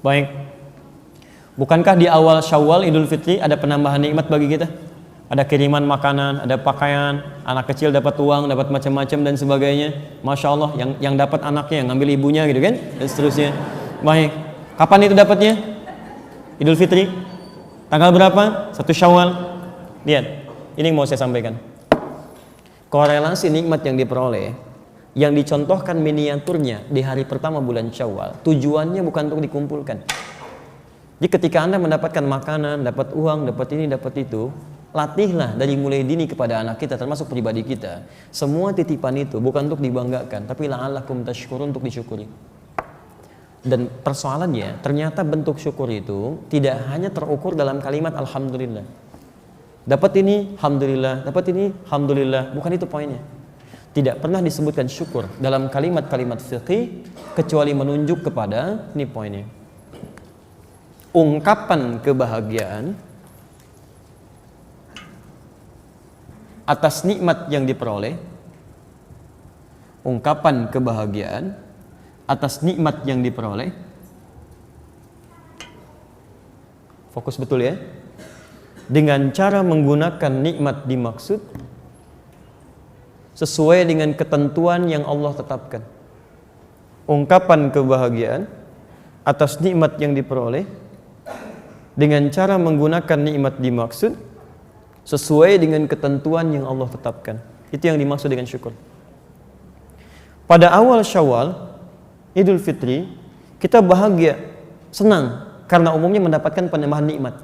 Baik. Bukankah di awal Syawal Idul Fitri ada penambahan nikmat bagi kita? Ada kiriman makanan, ada pakaian, anak kecil dapat uang, dapat macam-macam dan sebagainya. Masya Allah, yang dapat anaknya, yang ngambil ibunya gitu kan, dan seterusnya. Baik. Kapan itu dapatnya? Idul Fitri. Tanggal berapa? 1 Syawal. Lihat, ini yang mau saya sampaikan. Korelasi nikmat yang diperoleh, yang dicontohkan miniaturnya di hari pertama bulan Syawal, tujuannya bukan untuk dikumpulkan. Jadi ketika Anda mendapatkan makanan, dapat uang, dapat ini, dapat itu, latihlah dari mulai dini kepada anak kita, termasuk pribadi kita. Semua titipan itu bukan untuk dibanggakan, tapi la'allakum tashkurun, untuk disyukuri. Dan persoalannya, ternyata bentuk syukur itu tidak hanya terukur dalam kalimat alhamdulillah. Dapat ini, alhamdulillah. Dapat ini, alhamdulillah. Bukan itu poinnya. Tidak pernah disebutkan syukur dalam kalimat-kalimat fiqih kecuali menunjuk kepada, ini poinnya, ungkapan kebahagiaan atas nikmat yang diperoleh, ungkapan kebahagiaan atas nikmat yang diperoleh. Fokus betul ya. Dengan cara menggunakan nikmat dimaksud sesuai dengan ketentuan yang Allah tetapkan. Ungkapan kebahagiaan atas nikmat yang diperoleh dengan cara menggunakan nikmat dimaksud sesuai dengan ketentuan yang Allah tetapkan. Itu yang dimaksud dengan syukur. Pada awal Syawal, Idul Fitri, kita bahagia, senang karena umumnya mendapatkan penambahan nikmat.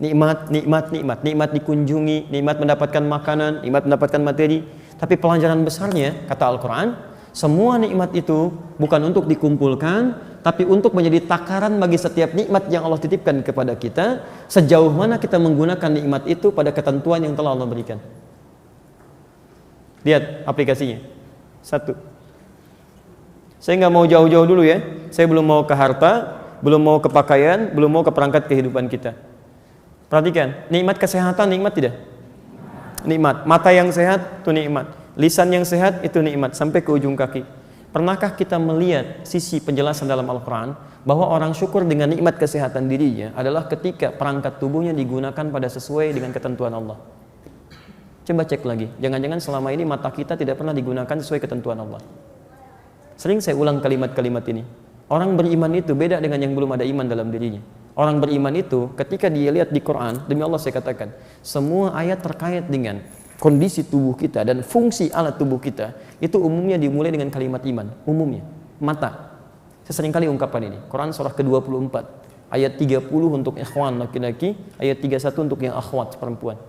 Nikmat dikunjungi, nikmat mendapatkan makanan, nikmat mendapatkan materi. Tapi pelajaran besarnya, kata Al-Quran, semua nikmat itu bukan untuk dikumpulkan, tapi untuk menjadi takaran bagi setiap nikmat yang Allah titipkan kepada kita, sejauh mana kita menggunakan nikmat itu pada ketentuan yang telah Allah berikan. Lihat aplikasinya. 1. Saya nggak mau jauh-jauh dulu ya. Saya belum mau ke harta, belum mau ke pakaian, belum mau ke perangkat kehidupan kita. Perhatikan, nikmat kesehatan, nikmat tidak? Nikmat. Mata yang sehat itu nikmat. Lisan yang sehat itu nikmat sampai ke ujung kaki. Pernahkah kita melihat sisi penjelasan dalam Al-Quran bahwa orang syukur dengan nikmat kesehatan dirinya adalah ketika perangkat tubuhnya digunakan pada sesuai dengan ketentuan Allah? Coba cek lagi. Jangan-jangan selama ini mata kita tidak pernah digunakan sesuai ketentuan Allah. Sering saya ulang kalimat-kalimat ini. Orang beriman itu beda dengan yang belum ada iman dalam dirinya. Orang beriman itu ketika dia lihat di Quran, demi Allah saya katakan, semua ayat terkait dengan kondisi tubuh kita dan fungsi alat tubuh kita, itu umumnya dimulai dengan kalimat iman. Umumnya. Mata. Saya sering kali ungkapkan ini. Quran surah ke-24. Ayat 30 untuk ikhwan laki-laki, ayat 31 untuk yang akhwat perempuan.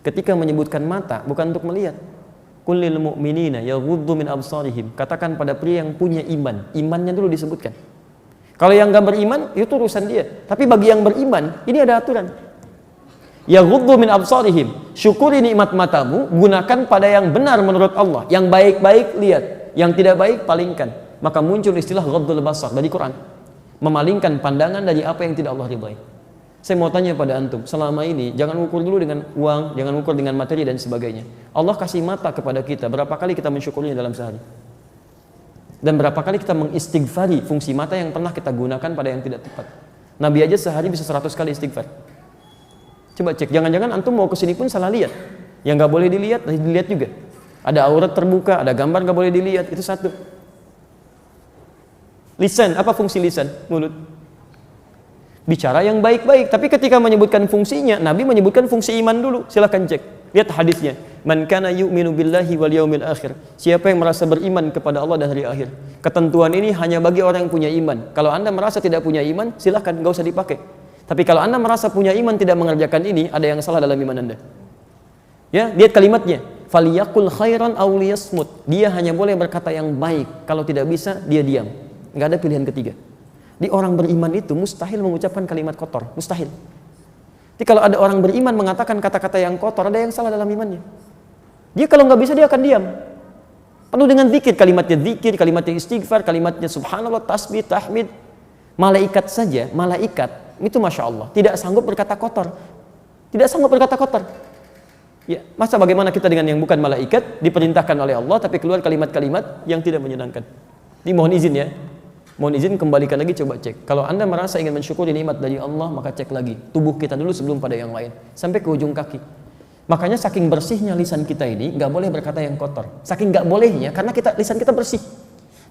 Ketika menyebutkan mata, bukan untuk melihat. Kullil mu'minina yaghuddu min absarihim. Katakan pada pria yang punya iman. Imannya dulu disebutkan. Kalau yang gak beriman, itu urusan dia. Tapi bagi yang beriman, ini ada aturan. Yaghuddu min absarihim. Syukuri nikmat matamu, gunakan pada yang benar menurut Allah. Yang baik-baik lihat, yang tidak baik palingkan. Maka muncul istilah ghaddul basar dari Quran. Memalingkan pandangan dari apa yang tidak Allah ridhai. Saya mau tanya pada antum, selama ini jangan ukur dulu dengan uang, jangan ukur dengan materi dan sebagainya. Allah kasih mata kepada kita, berapa kali kita mensyukurinya dalam sehari? Dan berapa kali kita mengistighfari fungsi mata yang pernah kita gunakan pada yang tidak tepat? Nabi aja sehari bisa 100 kali istighfar. Coba cek, jangan-jangan antum mau kesini pun salah lihat. Yang gak boleh dilihat juga. Ada aurat terbuka, ada gambar gak boleh dilihat, itu satu. Lisan, apa fungsi lisan? Mulut. Bicara yang baik-baik, tapi ketika menyebutkan fungsinya, Nabi menyebutkan fungsi iman dulu. Silakan cek, lihat hadisnya. Man kana yu'minu billahi wal yaumil akhir. Siapa yang merasa beriman kepada Allah dan hari akhir. Ketentuan ini hanya bagi orang yang punya iman. Kalau Anda merasa tidak punya iman, silakan, enggak usah dipakai. Tapi kalau Anda merasa punya iman tidak mengerjakan ini, ada yang salah dalam iman Anda. Ya, lihat kalimatnya. Faliyakul khairan aw liyasmut. Dia hanya boleh berkata yang baik. Kalau tidak bisa, dia diam. Enggak ada pilihan ketiga. Di orang beriman itu mustahil mengucapkan kalimat kotor, mustahil. Jadi kalau ada orang beriman mengatakan kata-kata yang kotor, ada yang salah dalam imannya. Dia kalau nggak bisa dia akan diam. Penuh dengan zikir, kalimatnya istighfar, kalimatnya subhanallah, tasbih, tahmid. Malaikat saja, malaikat itu masya Allah tidak sanggup berkata kotor, tidak sanggup berkata kotor. Ya, masa bagaimana kita dengan yang bukan malaikat diperintahkan oleh Allah tapi keluar kalimat-kalimat yang tidak menyenangkan. Ini mohon izin ya. Mohon izin kembalikan lagi, coba cek. Kalau Anda merasa ingin mensyukuri nikmat dari Allah, maka cek lagi tubuh kita dulu sebelum pada yang lain, sampai ke ujung kaki. Makanya saking bersihnya lisan kita ini, nggak boleh berkata yang kotor. Saking nggak bolehnya, karena lisan kita bersih.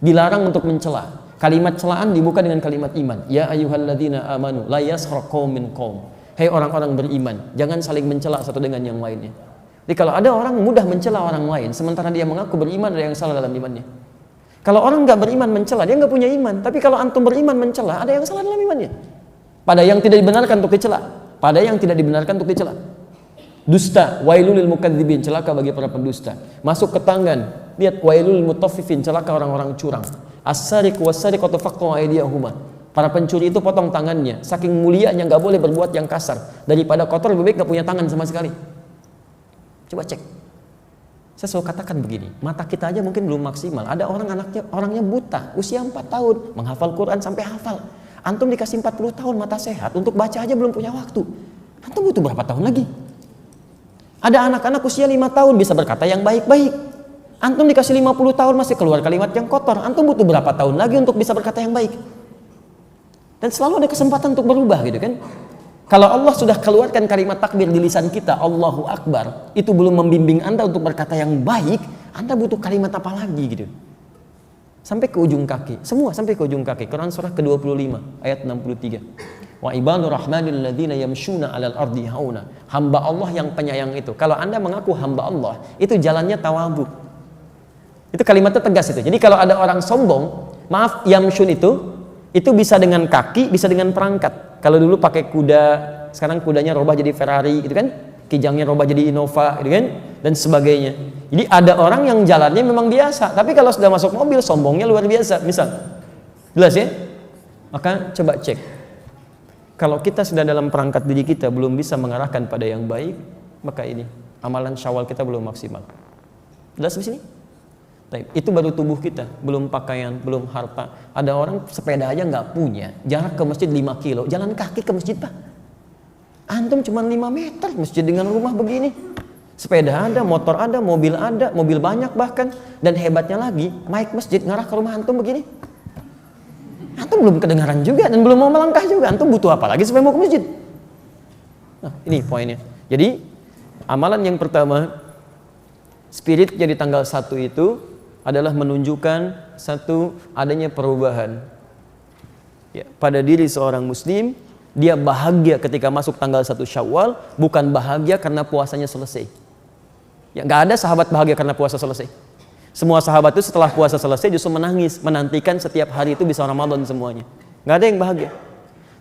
Dilarang untuk mencela. Kalimat celaan dibuka dengan kalimat iman. Ya ayyuhalladzina amanu la yaskhar qaumin qaum. Hei orang-orang beriman, jangan saling mencela satu dengan yang lainnya. Jadi kalau ada orang mudah mencela orang lain, sementara dia mengaku beriman, ada yang salah dalam imannya. Kalau orang nggak beriman mencela, dia nggak punya iman. Tapi kalau antum beriman mencela, ada yang salah dalam imannya. Pada yang tidak dibenarkan untuk dicela, pada yang tidak dibenarkan untuk dicela. Dusta, wailul lil mukadzibin, celaka bagi para pendusta. Masuk ke tangan, lihat wailul lil mutaffifin, celaka orang-orang curang. As-sariqu was-sariqatu faqtu aydiyahuma. Para pencuri itu potong tangannya. Saking mulianya nggak boleh berbuat yang kasar. Daripada kotor lebih baik nggak punya tangan sama sekali. Coba cek. Saya selalu katakan begini, mata kita aja mungkin belum maksimal. Ada orangnya buta, usia 4 tahun, menghafal Quran sampai hafal. Antum dikasih 40 tahun mata sehat, untuk baca aja belum punya waktu. Antum butuh berapa tahun lagi? Ada anak-anak usia 5 tahun bisa berkata yang baik-baik. Antum dikasih 50 tahun masih keluar kalimat yang kotor. Antum butuh berapa tahun lagi untuk bisa berkata yang baik? Dan selalu ada kesempatan untuk berubah gitu kan. Kalau Allah sudah keluarkan kalimat takbir di lisan kita, Allahu Akbar, itu belum membimbing Anda untuk berkata yang baik, Anda butuh kalimat apa lagi gitu. Sampai ke ujung kaki, semua sampai ke ujung kaki. Quran surah ke-25 ayat 63. Wa ibadur rahmanil ladzina yamshuna 'alal ardi hauna. Hamba Allah yang penyayang itu. Kalau Anda mengaku hamba Allah, itu jalannya tawadhu. Itu kalimatnya tegas itu. Jadi kalau ada orang sombong, maaf, yamshun itu bisa dengan kaki, bisa dengan perangkat. Kalau dulu pakai kuda, sekarang kudanya robah jadi Ferrari, itu kan? Kijangnya robah jadi Innova, itu kan? Dan sebagainya. Jadi ada orang yang jalannya memang biasa, tapi kalau sudah masuk mobil, sombongnya luar biasa. Misal, jelas ya? Maka coba cek. Kalau kita sudah dalam perangkat diri kita belum bisa mengarahkan pada yang baik, maka ini amalan Syawal kita belum maksimal. Jelas di sini? Itu baru tubuh kita, belum pakaian, belum harta. Ada orang sepeda aja nggak punya, jarak ke masjid 5 kilo, jalan kaki ke masjid Pak. Antum cuma 5 meter masjid dengan rumah begini. Sepeda ada, motor ada, mobil banyak bahkan. Dan hebatnya lagi, mic masjid ngarah ke rumah antum begini. Antum belum kedengaran juga dan belum mau melangkah juga. Antum butuh apa lagi supaya mau ke masjid? Nah, ini poinnya. Jadi, amalan yang pertama, Spiritnya di tanggal 1 itu adalah menunjukkan satu adanya perubahan ya, pada diri seorang muslim. Dia bahagia ketika masuk tanggal 1 Syawal, bukan bahagia karena puasanya selesai. Ya, nggak ada sahabat bahagia karena puasa selesai. Semua sahabat itu setelah puasa selesai justru menangis, menantikan setiap hari itu bisa Ramadan semuanya. Nggak ada yang bahagia.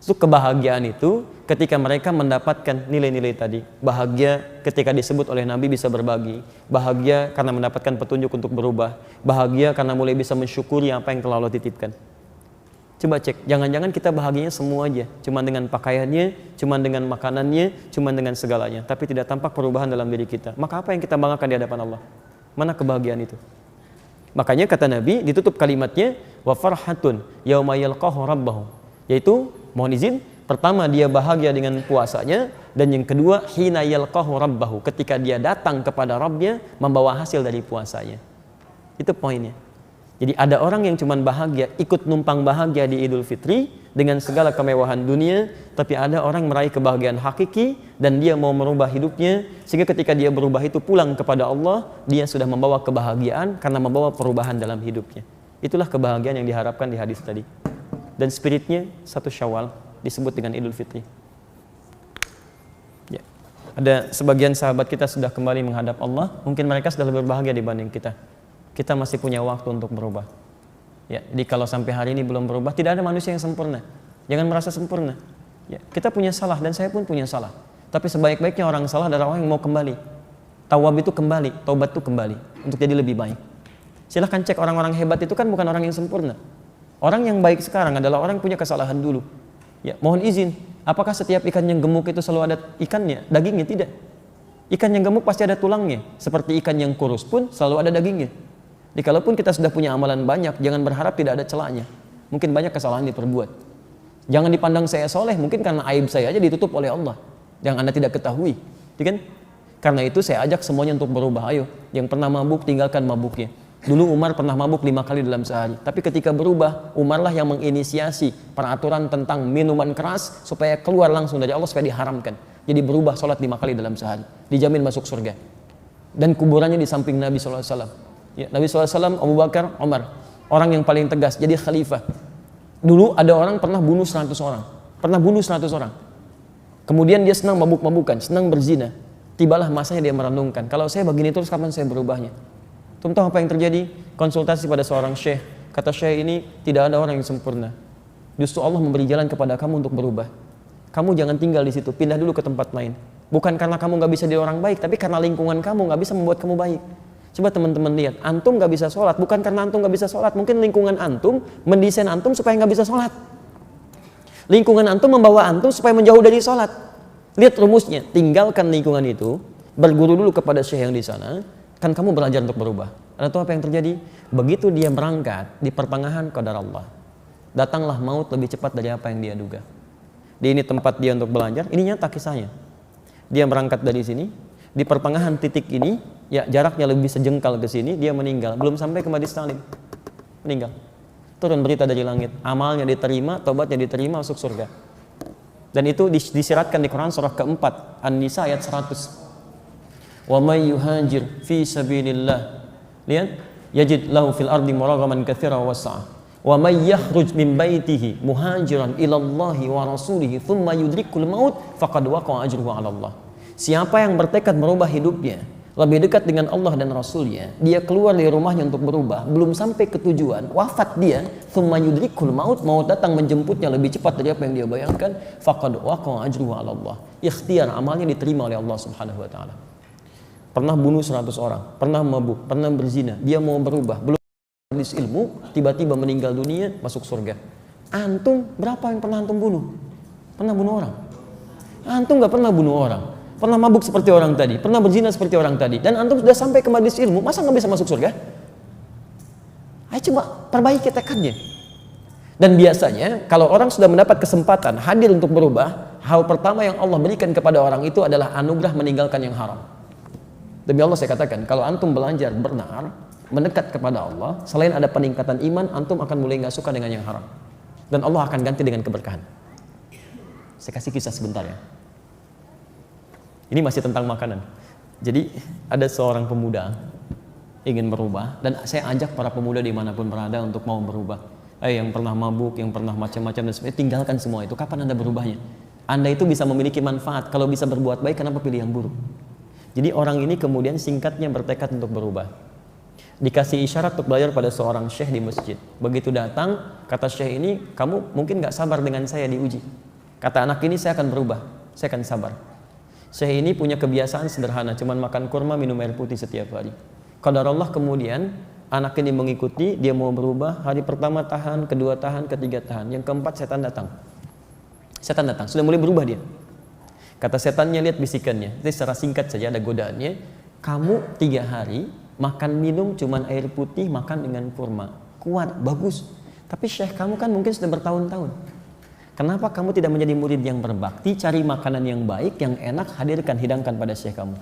So, kebahagiaan itu ketika mereka mendapatkan nilai-nilai tadi. Bahagia ketika disebut oleh Nabi bisa berbagi. Bahagia karena mendapatkan petunjuk untuk berubah. Bahagia karena mulai bisa mensyukuri apa yang telah Allah titipkan. Coba cek, jangan-jangan kita bahagianya semua aja. Cuma dengan pakaiannya, cuma dengan makanannya, cuma dengan segalanya. Tapi tidak tampak perubahan dalam diri kita. Maka apa yang kita banggakan di hadapan Allah? Mana kebahagiaan itu? Makanya kata Nabi, ditutup kalimatnya, wa farhatun yauma yalqahu rabbahu. Yaitu, mohon izin, pertama dia bahagia dengan puasanya, dan yang kedua hina yalqahu rabbahu, ketika dia datang kepada Rabbnya membawa hasil dari puasanya. Itu poinnya. Jadi ada orang yang cuma bahagia, ikut numpang bahagia di Idul Fitri dengan segala kemewahan dunia, tapi ada orang meraih kebahagiaan hakiki dan dia mau merubah hidupnya, sehingga ketika dia berubah itu pulang kepada Allah, dia sudah membawa kebahagiaan karena membawa perubahan dalam hidupnya. Itulah kebahagiaan yang diharapkan di hadis tadi. Dan spiritnya 1 Syawal disebut dengan Idul Fitri. Ya. Ada sebagian sahabat kita sudah kembali menghadap Allah, mungkin mereka sudah lebih berbahagia dibanding kita. Kita masih punya waktu untuk berubah. Ya, jadi kalau sampai hari ini belum berubah, tidak ada manusia yang sempurna. Jangan merasa sempurna. Ya, kita punya salah dan saya pun punya salah. Tapi sebaik-baiknya orang salah adalah orang yang mau kembali. Tawab itu kembali, taubat itu kembali untuk jadi lebih baik. Silahkan cek orang-orang hebat itu kan bukan orang yang sempurna. Orang yang baik sekarang adalah orang yang punya kesalahan dulu. Ya, mohon izin, apakah setiap ikan yang gemuk itu selalu ada ikannya, dagingnya? Tidak. Ikan yang gemuk pasti ada tulangnya. Seperti ikan yang kurus pun selalu ada dagingnya. Jadi kalaupun kita sudah punya amalan banyak, jangan berharap tidak ada celahnya. Mungkin banyak kesalahan diperbuat. Jangan dipandang saya soleh, mungkin karena aib saya aja ditutup oleh Allah yang Anda tidak ketahui. Kan? Karena itu saya ajak semuanya untuk berubah. Ayo, yang pernah mabuk tinggalkan mabuknya. Dulu Umar pernah mabuk 5 kali dalam sehari. Tapi ketika berubah, Umarlah yang menginisiasi peraturan tentang minuman keras supaya keluar langsung dari Allah, supaya diharamkan. Jadi berubah, sholat 5 kali dalam sehari, dijamin masuk surga. Dan kuburannya di samping Nabi SAW. Ya, Nabi SAW, Abu Bakar, Umar, orang yang paling tegas, jadi khalifah. Dulu ada orang pernah bunuh 100 orang. Kemudian dia senang mabuk-mabukan, senang berzina. Tibalah masanya dia merenungkan, kalau saya begini terus kapan saya berubahnya? Tahu apa yang terjadi? Konsultasi pada seorang syekh. Kata syekh ini, tidak ada orang yang sempurna. Justru Allah memberi jalan kepada kamu untuk berubah. Kamu jangan tinggal di situ, pindah dulu ke tempat lain. Bukan karena kamu gak bisa jadi orang baik, tapi karena lingkungan kamu gak bisa membuat kamu baik. Coba teman-teman lihat, antum gak bisa sholat, bukan karena antum gak bisa sholat, mungkin lingkungan antum mendesain antum supaya gak bisa sholat. Lingkungan antum membawa antum supaya menjauh dari sholat. Lihat rumusnya, tinggalkan lingkungan itu, berguru dulu kepada syekh yang di sana, kan kamu belajar untuk berubah. Ada tahu apa yang terjadi? Begitu dia berangkat di pertengahan qadar Allah, datanglah maut lebih cepat dari apa yang dia duga. Di ini tempat dia untuk belajar, ini nyata kisahnya. Dia berangkat dari sini, di pertengahan titik ini, ya jaraknya lebih sejengkal ke sini, dia meninggal. Belum sampai ke Majlis Ta'lim, meninggal. Turun berita dari langit, amalnya diterima, tobatnya diterima, masuk surga. Dan itu disiratkan di Quran surah keempat, An-Nisa ayat 100. Wa may yuhajir fi sabilillah, lihat, yajid lahu fil ardi muragaman katsira wa was'a. Wa may yakhruj min baitihi muhajiran ila Allahi wa rasulihi thumma yudrikul maut faqad waqa'a ajruhu 'ala Allah. Siapa yang bertekad merubah hidupnya lebih dekat dengan Allah dan Rasulnya, dia keluar dari rumahnya untuk berubah, belum sampai ke tujuan, wafat dia, thumma yudrikul maut, maut datang menjemputnya lebih cepat dari apa yang dia bayangkan, faqad waqa'a ajruhu 'ala Allah. Ikhtiar, amalnya diterima oleh Allah Subhanahu wa taala. Pernah bunuh 100 orang, pernah mabuk, pernah berzina, dia mau berubah, belum habis ilmu, tiba-tiba meninggal dunia, masuk surga. Antum berapa yang pernah antum bunuh? Pernah bunuh orang? Antum gak pernah bunuh orang. Pernah mabuk seperti orang tadi, pernah berzina seperti orang tadi, dan antum sudah sampai ke majelis ilmu, masa nggak bisa masuk surga? Ayo coba perbaiki tekadnya. Dan biasanya kalau orang sudah mendapat kesempatan hadir untuk berubah, hal pertama yang Allah berikan kepada orang itu adalah anugerah meninggalkan yang haram. Demi Allah saya katakan, kalau antum belajar benar, mendekat kepada Allah, selain ada peningkatan iman, antum akan mulai nggak suka dengan yang haram, dan Allah akan ganti dengan keberkahan. Saya kasih kisah sebentar ya. Ini masih tentang makanan. Jadi ada seorang pemuda ingin berubah, dan saya ajak para pemuda dimanapun berada untuk mau berubah. Yang pernah mabuk, yang pernah macam-macam dan sebagainya, tinggalkan semua itu. Kapan Anda berubahnya? Anda itu bisa memiliki manfaat. Kalau bisa berbuat baik, kenapa pilih yang buruk? Jadi orang ini kemudian singkatnya bertekad untuk berubah. Dikasih isyarat untuk belajar pada seorang syekh di masjid. Begitu datang, kata syekh ini, kamu mungkin gak sabar dengan saya diuji. Kata anak ini, saya akan berubah, saya akan sabar. Syekh ini punya kebiasaan sederhana, cuman makan kurma, minum air putih setiap hari. Qadarullah kemudian anak ini mengikuti, dia mau berubah. Hari pertama tahan, kedua tahan, ketiga tahan, yang keempat setan datang. Setan datang, sudah mulai berubah dia. Kata setannya, lihat bisikannya, itu secara singkat saja ada godaannya. Kamu 3 hari makan minum cuman air putih, makan dengan kurma, kuat, bagus. Tapi syekh kamu kan mungkin sudah bertahun-tahun. Kenapa kamu tidak menjadi murid yang berbakti, cari makanan yang baik, yang enak, hadirkan, hidangkan pada syekh kamu.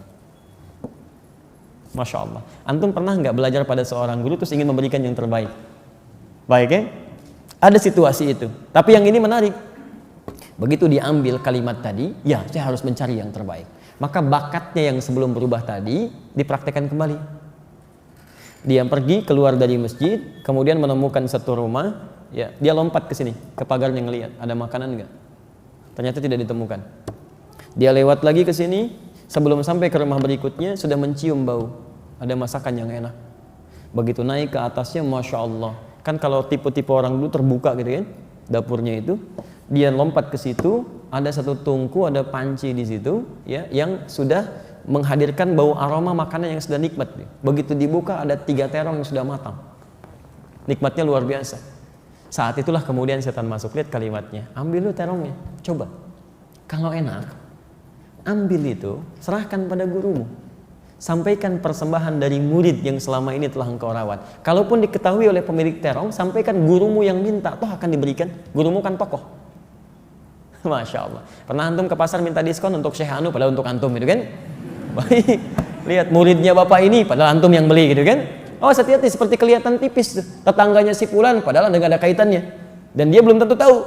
Masya Allah. Antum pernah nggak belajar pada seorang guru terus ingin memberikan yang terbaik? Baik ya? Ada situasi itu. Tapi yang ini menarik. Begitu diambil kalimat tadi, ya saya harus mencari yang terbaik. Maka bakatnya yang sebelum berubah tadi dipraktekkan kembali. Dia pergi keluar dari masjid, kemudian menemukan satu rumah. Ya, dia lompat ke sini, ke pagarnya ngelihat ada makanan enggak. Ternyata tidak ditemukan. Dia lewat lagi ke sini, sebelum sampai ke rumah berikutnya sudah mencium bau ada masakan yang enak. Begitu naik ke atasnya, masya Allah. Kan kalau tipe-tipe orang dulu terbuka gitu kan, dapurnya itu. Dia lompat ke situ, ada satu tungku, ada panci di situ, ya, yang sudah menghadirkan bau aroma makanan yang sudah nikmat. Begitu dibuka ada 3 terong yang sudah matang. Nikmatnya luar biasa. Saat itulah kemudian setan masuk. Lihat kalimatnya, ambil lu terongnya, coba. Kalau enak, ambil itu, serahkan pada gurumu. Sampaikan persembahan dari murid yang selama ini telah engkau rawat. Kalaupun diketahui oleh pemilik terong, sampaikan gurumu yang minta, toh akan diberikan. Gurumu kan tokoh. Masya Allah. Pernah antum ke pasar minta diskon untuk Syekh Anu, padahal untuk antum gitu kan? Baik. Lihat muridnya bapak ini, padahal antum yang beli gitu kan? Oh, hati-hati, seperti kelihatan tipis tuh. Tetangganya si fulan, padahal tidak ada kaitannya. Dan dia belum tentu tahu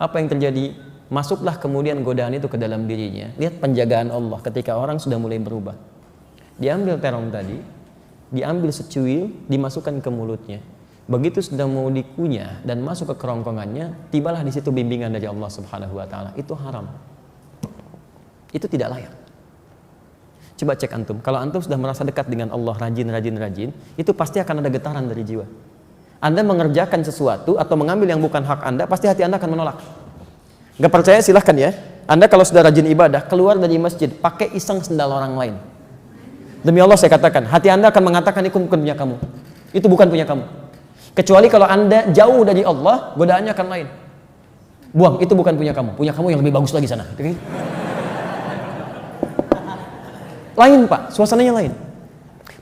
apa yang terjadi. Masuklah kemudian godaan itu ke dalam dirinya. Lihat penjagaan Allah ketika orang sudah mulai berubah. Diambil terong tadi, diambil secuil, dimasukkan ke mulutnya. Begitu sudah mau dikunyah dan masuk ke kerongkongannya, tibalah di situ bimbingan dari Allah Subhanahu wa taala. Itu haram. Itu tidak layak. Coba cek antum, kalau antum sudah merasa dekat dengan Allah, rajin, itu pasti akan ada getaran dari jiwa. Anda mengerjakan sesuatu atau mengambil yang bukan hak Anda, pasti hati Anda akan menolak. Gak percaya silahkan ya. Anda kalau sudah rajin ibadah, keluar dari masjid, pakai iseng sendal orang lain. Demi Allah saya katakan, hati Anda akan mengatakan itu bukan punya kamu. Itu bukan punya kamu. Kecuali kalau Anda jauh dari Allah, godaannya akan lain. Buang, itu bukan punya kamu. Punya kamu yang lebih bagus lagi sana. Lain pak, suasananya lain.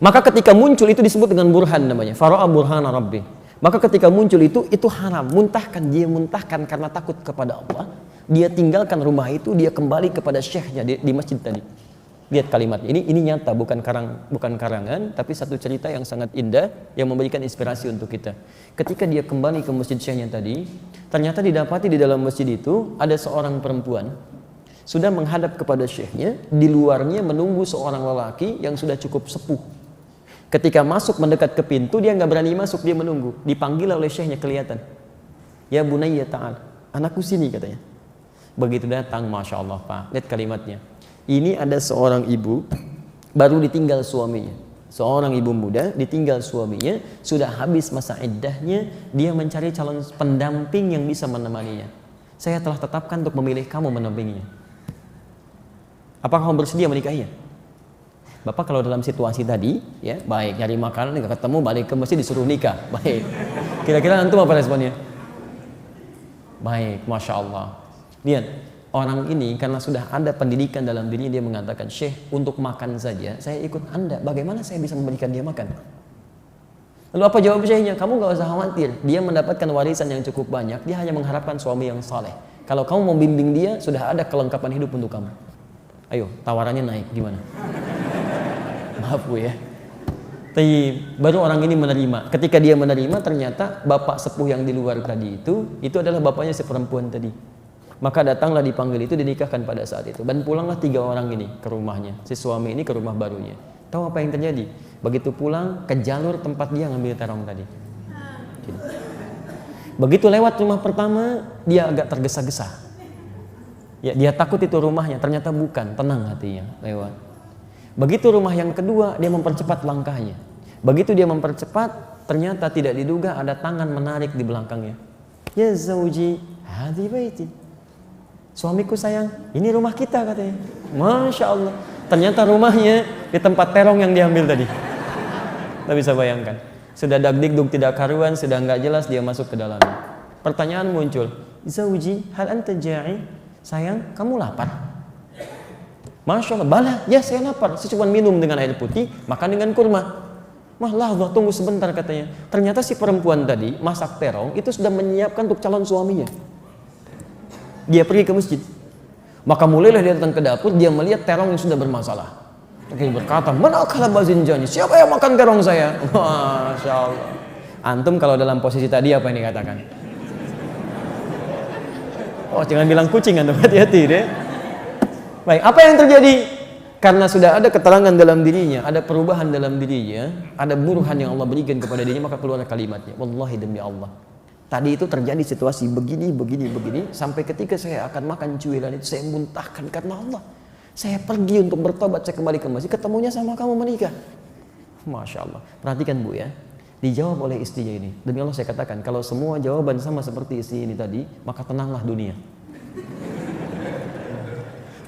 Maka ketika muncul itu disebut dengan burhan namanya, fara'a burhana rabbi. Maka ketika muncul itu haram. Dia muntahkan karena takut kepada Allah. Dia tinggalkan rumah itu, dia kembali kepada syekhnya di masjid tadi. Lihat kalimatnya, ini nyata, bukan karangan, tapi satu cerita yang sangat indah yang memberikan inspirasi untuk kita. Ketika dia kembali ke masjid syekhnya tadi, ternyata didapati di dalam masjid itu ada seorang perempuan sudah menghadap kepada syekhnya, di luarnya menunggu seorang lelaki yang sudah cukup sepuh. Ketika masuk mendekat ke pintu, dia nggak berani masuk, dia menunggu. Dipanggil oleh syekhnya, kelihatan. Ya bunayya ta'al, anakku sini katanya. Begitu datang, masya Allah pak, lihat kalimatnya. Ini ada seorang ibu baru ditinggal suaminya. Seorang ibu muda ditinggal suaminya, sudah habis masa iddahnya, dia mencari calon pendamping yang bisa menemaninya. Saya telah tetapkan untuk memilih kamu mendampinginya. Apakah kamu bersedia menikahinya? Bapak kalau dalam situasi tadi, ya baik, nyari makanan nggak ketemu, balik ke masjid disuruh nikah, baik. Kira-kira antum apa responnya? Baik, masya Allah. Lihat, orang ini karena sudah ada pendidikan dalam diri, dia mengatakan, Syekh, untuk makan saja saya ikut Anda. Bagaimana saya bisa memberikan dia makan? Lalu apa jawab Syekhnya? Kamu gak usah khawatir. Dia mendapatkan warisan yang cukup banyak. Dia hanya mengharapkan suami yang saleh. Kalau kamu mau bimbing dia, sudah ada kelengkapan hidup untuk kamu. Ayo, tawarannya naik, gimana? Maaf Bu ya. Tapi baru orang ini menerima. Ketika dia menerima, ternyata bapak sepuh yang di luar tadi itu adalah bapaknya si perempuan tadi. Maka datanglah dipanggil itu, dinikahkan pada saat itu. Dan pulanglah 3 orang ini ke rumahnya. Si suami ini ke rumah barunya. Tahu apa yang terjadi? Begitu pulang ke jalur tempat dia ngambil terong tadi. Begitu lewat rumah pertama, dia agak tergesa-gesa. Ya, dia takut itu rumahnya, ternyata bukan, tenang hatinya lewat. Begitu rumah yang kedua, dia mempercepat langkahnya. Begitu dia mempercepat, ternyata tidak diduga ada tangan menarik di belakangnya. Ya zauji, hadhi baiti. Suamiku sayang, ini rumah kita katanya. Masya Allah. Ternyata rumahnya di tempat terong yang diambil tadi. Kita bisa bayangkan. Sudah dagdikduk tidak karuan, sudah nggak jelas dia masuk ke dalamnya. Pertanyaan muncul, zauji, hal anta ja'i? Sayang, kamu lapar? Masya Allah, bala, ya saya lapar. Saya cuma minum dengan air putih, makan dengan kurma. Lahzah, tunggu sebentar katanya. Ternyata si perempuan tadi masak terong itu sudah menyiapkan untuk calon suaminya. Dia pergi ke masjid. Maka mulailah dia datang ke dapur, dia melihat terong yang sudah bermasalah. Dia berkata, "Man akala bazinjani?" Siapa yang makan terong saya? Masya Allah. Antum kalau dalam posisi tadi apa yang dikatakan? Oh, jangan bilang kucing antum, hati-hati deh. Baik, apa yang terjadi? Karena sudah ada keterangan dalam dirinya, ada perubahan dalam dirinya, ada burhan yang Allah berikan kepada dirinya, maka keluar kalimatnya, wallahi demi Allah. Tadi itu terjadi situasi begini, sampai ketika saya akan makan cuilan itu, saya muntahkan karena Allah. Saya pergi untuk bertobat, saya kembali ke masjid, ketemunya sama kamu menikah. Masya Allah. Perhatikan Bu ya, dijawab oleh istrinya ini. Demi Allah saya katakan, kalau semua jawaban sama seperti istri ini tadi, maka tenanglah dunia.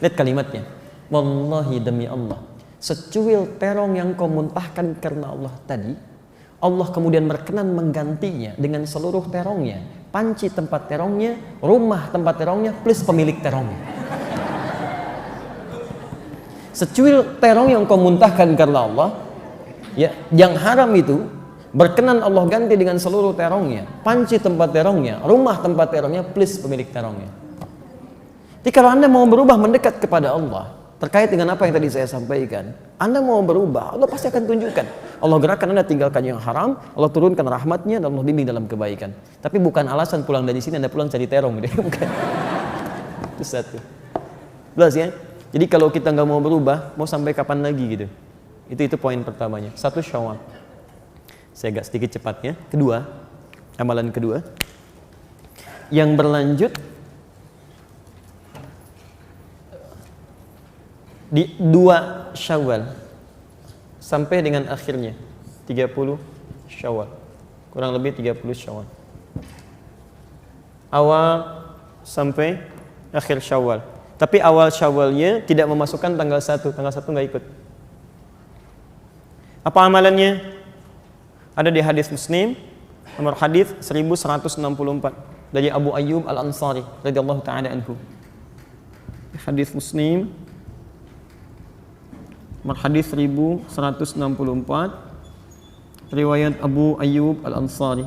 Lihat kalimatnya. Wallahi demi Allah, secuil terong yang kau muntahkan karena Allah tadi, Allah kemudian berkenan menggantinya dengan seluruh terongnya, panci tempat terongnya, rumah tempat terongnya, plus pemilik terongnya. Secuil terong yang kau muntahkan karena Allah, ya, yang haram itu berkenan Allah ganti dengan seluruh terongnya, panci tempat terongnya, rumah tempat terongnya, plus pemilik terongnya. Jadi kalau Anda mau berubah mendekat kepada Allah terkait dengan apa yang tadi saya sampaikan, Anda mau berubah, Allah pasti akan tunjukkan. Allah gerakkan Anda tinggalkan yang haram, Allah turunkan rahmatnya, dan Allah bimbing dalam kebaikan. Tapi bukan alasan pulang dari sini Anda pulang cari terong, bukan. Itu satu. Jelas ya? Jadi kalau kita nggak mau berubah, mau sampai kapan lagi gitu? Itu poin pertamanya. 1 Syawal. Saya agak sedikit cepat ya. Kedua, amalan kedua yang berlanjut di 2 Syawal sampai dengan akhirnya 30 Syawal, kurang lebih 30 Syawal, awal sampai akhir Syawal. Tapi awal Syawalnya tidak memasukkan tanggal 1 nggak ikut. Apa amalannya? Ada di hadis Muslim nomor hadis 1164 dari Abu Ayyub Al-Ansari radhiyallahu taala anhu. Hadis Muslim hadis 1164 riwayat Abu Ayyub Al-Ansari.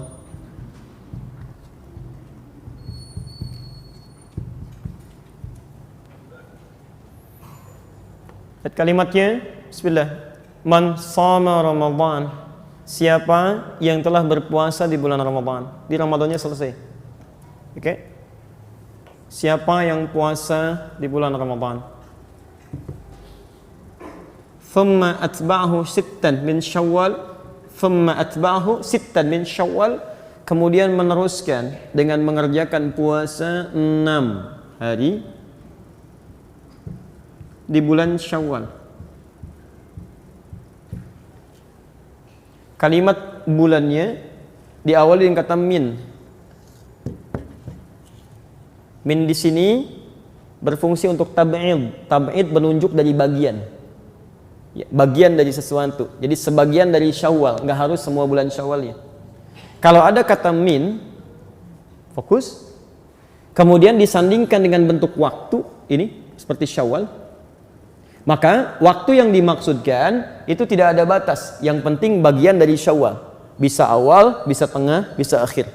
Lihat kalimatnya, bismillah. Man shama Ramadan, siapa yang telah berpuasa di bulan Ramadan, di Ramadannya selesai. Oke? Siapa yang puasa di bulan Ramadan, thumma atba'ahu sittan min Syawal, kemudian meneruskan dengan mengerjakan puasa 6 hari di bulan Syawal. Kalimat bulannya diawali dengan kata min. Min di sini berfungsi untuk tab'id. Tab'id menunjuk dari bagian. Ya, bagian dari sesuatu. Jadi sebagian dari Syawal, nggak harus semua bulan Syawalnya. Kalau ada kata min, fokus, kemudian disandingkan dengan bentuk waktu ini seperti Syawal, maka waktu yang dimaksudkan itu tidak ada batas. Yang penting bagian dari Syawal, bisa awal, bisa tengah, bisa akhir.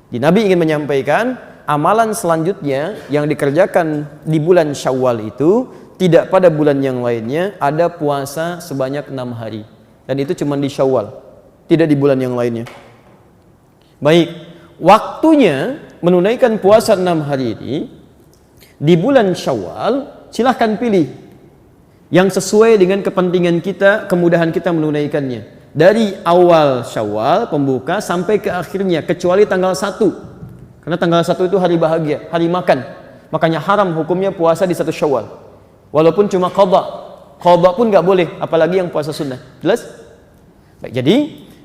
Di Nabi ingin menyampaikan amalan selanjutnya yang dikerjakan di bulan Syawal itu tidak pada bulan yang lainnya, ada puasa sebanyak 6 hari. Dan itu cuma di Syawal, tidak di bulan yang lainnya. Baik, waktunya menunaikan puasa 6 hari ini Di bulan Syawal silahkan pilih yang sesuai dengan kepentingan kita, kemudahan kita menunaikannya. Dari awal Syawal pembuka sampai ke akhirnya, kecuali tanggal 1. Karena tanggal 1 itu hari bahagia, hari makan. Makanya haram hukumnya puasa di 1 Syawal. Walaupun cuma qadha. Qadha pun nggak boleh, apalagi yang puasa sunnah. Jelas? Baik, jadi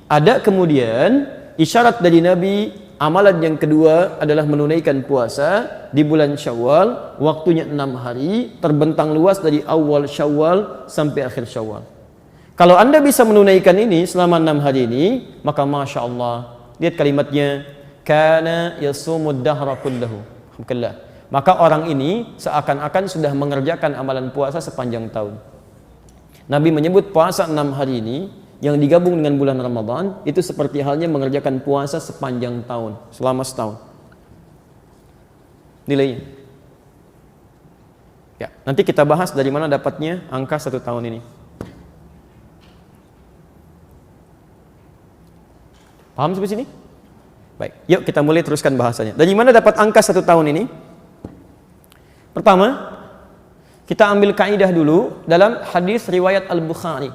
ada kemudian isyarat dari Nabi, amalan yang kedua adalah menunaikan puasa di bulan Syawal, waktunya 6 hari, terbentang luas dari awal Syawal sampai akhir Syawal. Kalau Anda bisa menunaikan ini selama 6 hari ini, maka Masya Allah, lihat kalimatnya, kana yasumud dahra kullahu. Alhamdulillah. Maka orang ini seakan-akan sudah mengerjakan amalan puasa sepanjang tahun. Nabi menyebut puasa 6 hari ini yang digabung dengan bulan Ramadan itu seperti halnya mengerjakan puasa sepanjang tahun, selama setahun. Nilainya. Ya, nanti kita bahas dari mana dapatnya angka 1 tahun ini. Paham sampai sini? Baik, yuk kita mulai teruskan bahasanya. Dari mana dapat angka 1 tahun ini? Pertama, kita ambil kaidah dulu dalam hadis riwayat Al-Bukhari.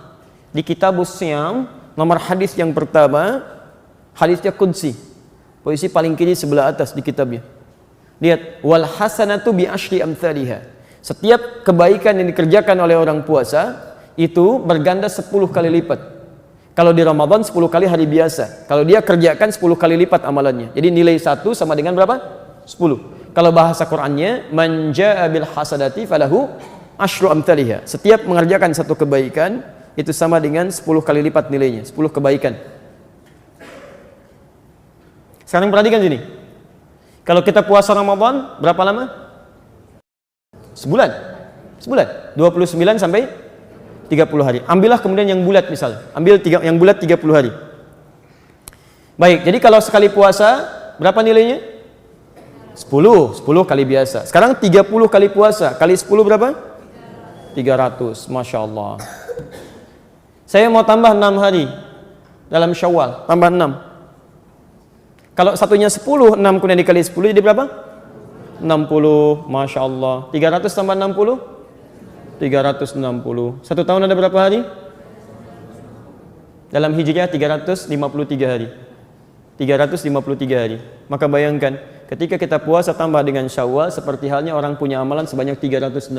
Di Kitabus Siyam, nomor hadis yang pertama, hadisnya qudsi. Posisi paling kiri sebelah atas di kitabnya. Lihat, wal hasanatu bi asyri amsalihha. Setiap kebaikan yang dikerjakan oleh orang puasa itu berganda 10 kali lipat. Kalau di Ramadan 10 kali hari biasa. Kalau dia kerjakan 10 kali lipat amalannya. Jadi nilai 1 sama dengan berapa? 10. Kalau bahasa Qur'annya, man jaa bil hasadati falahu asyru amsalihha. Setiap mengerjakan satu kebaikan itu sama dengan 10 kali lipat nilainya, 10 kebaikan. Sekarang perhatikan sini. Kalau kita puasa Ramadan berapa lama? Sebulan. 29 sampai 30 hari. Ambillah kemudian yang bulat misal. Ambil yang bulat 30 hari. Baik, jadi kalau sekali puasa berapa nilainya? 10 kali biasa. Sekarang 30 kali puasa. Kali 10 berapa? 300. Masya Allah. Saya mau tambah 6 hari dalam Syawal. Tambah 6. Kalau satunya 10, 6 kemudian dikali 10 jadi berapa? 60. Masya Allah. 300 tambah 60? 360. 1 tahun ada berapa hari? Dalam Hijriah 353 hari. 353 hari. Maka bayangkan, ketika kita puasa tambah dengan Syawal, seperti halnya orang punya amalan sebanyak 360.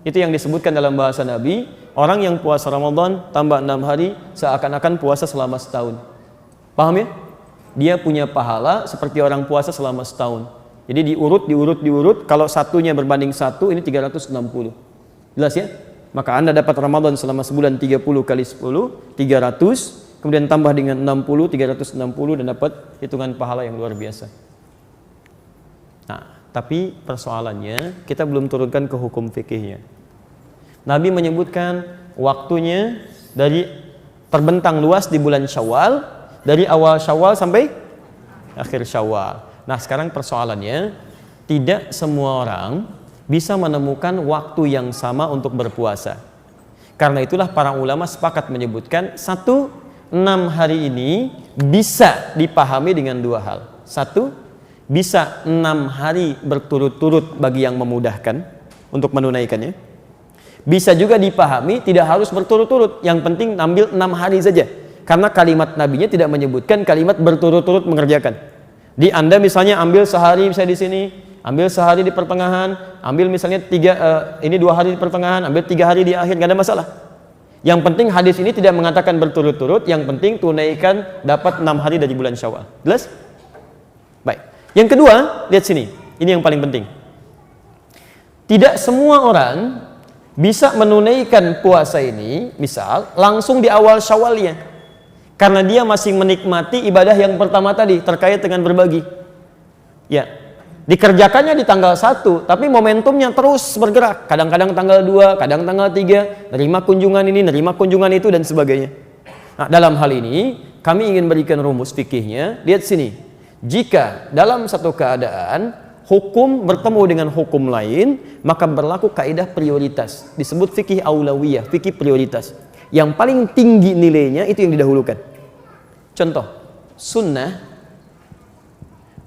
Itu yang disebutkan dalam bahasa Nabi, orang yang puasa Ramadan tambah 6 hari seakan-akan puasa selama setahun. Paham ya? Dia punya pahala seperti orang puasa selama setahun. Jadi diurut, kalau satunya berbanding 1, ini 360. Jelas ya? Maka Anda dapat Ramadan selama sebulan 30 kali 10, 300, kemudian tambah dengan 60, 360 dan dapat hitungan pahala yang luar biasa. Nah, tapi persoalannya kita belum turunkan ke hukum fikihnya. Nabi menyebutkan waktunya dari terbentang luas di bulan Syawal, dari awal Syawal sampai akhir Syawal. Nah, sekarang persoalannya, tidak semua orang bisa menemukan waktu yang sama untuk berpuasa. Karena itulah para ulama sepakat menyebutkan 6 hari ini bisa dipahami dengan 2 hal. 1, bisa 6 hari berturut-turut bagi yang memudahkan untuk menunaikannya. Bisa juga dipahami tidak harus berturut-turut, yang penting ambil 6 hari saja. Karena kalimat nabinya tidak menyebutkan kalimat berturut-turut mengerjakan. Di Anda misalnya ambil sehari misalnya di sini, ambil sehari di pertengahan, ambil misalnya 2 hari di pertengahan, ambil 3 hari di akhir, nggak ada masalah. Yang penting hadis ini tidak mengatakan berturut-turut, yang penting tunaikan dapat 6 hari dari bulan Syawal. Jelas? Baik. Yang kedua, lihat sini. Ini yang paling penting. Tidak semua orang bisa menunaikan puasa ini, misal langsung di awal Syawalnya. Karena dia masih menikmati ibadah yang pertama tadi terkait dengan berbagi. Ya, dikerjakannya di tanggal 1, tapi momentumnya terus bergerak. Kadang-kadang tanggal 2, kadang tanggal 3, nerima kunjungan ini, nerima kunjungan itu dan sebagainya. Nah, dalam hal ini kami ingin berikan rumus fikihnya. Lihat sini. Jika dalam satu keadaan hukum bertemu dengan hukum lain, maka berlaku kaidah prioritas. Disebut fikih aulawiyah, fikih prioritas. Yang paling tinggi nilainya itu yang didahulukan. Contoh, sunnah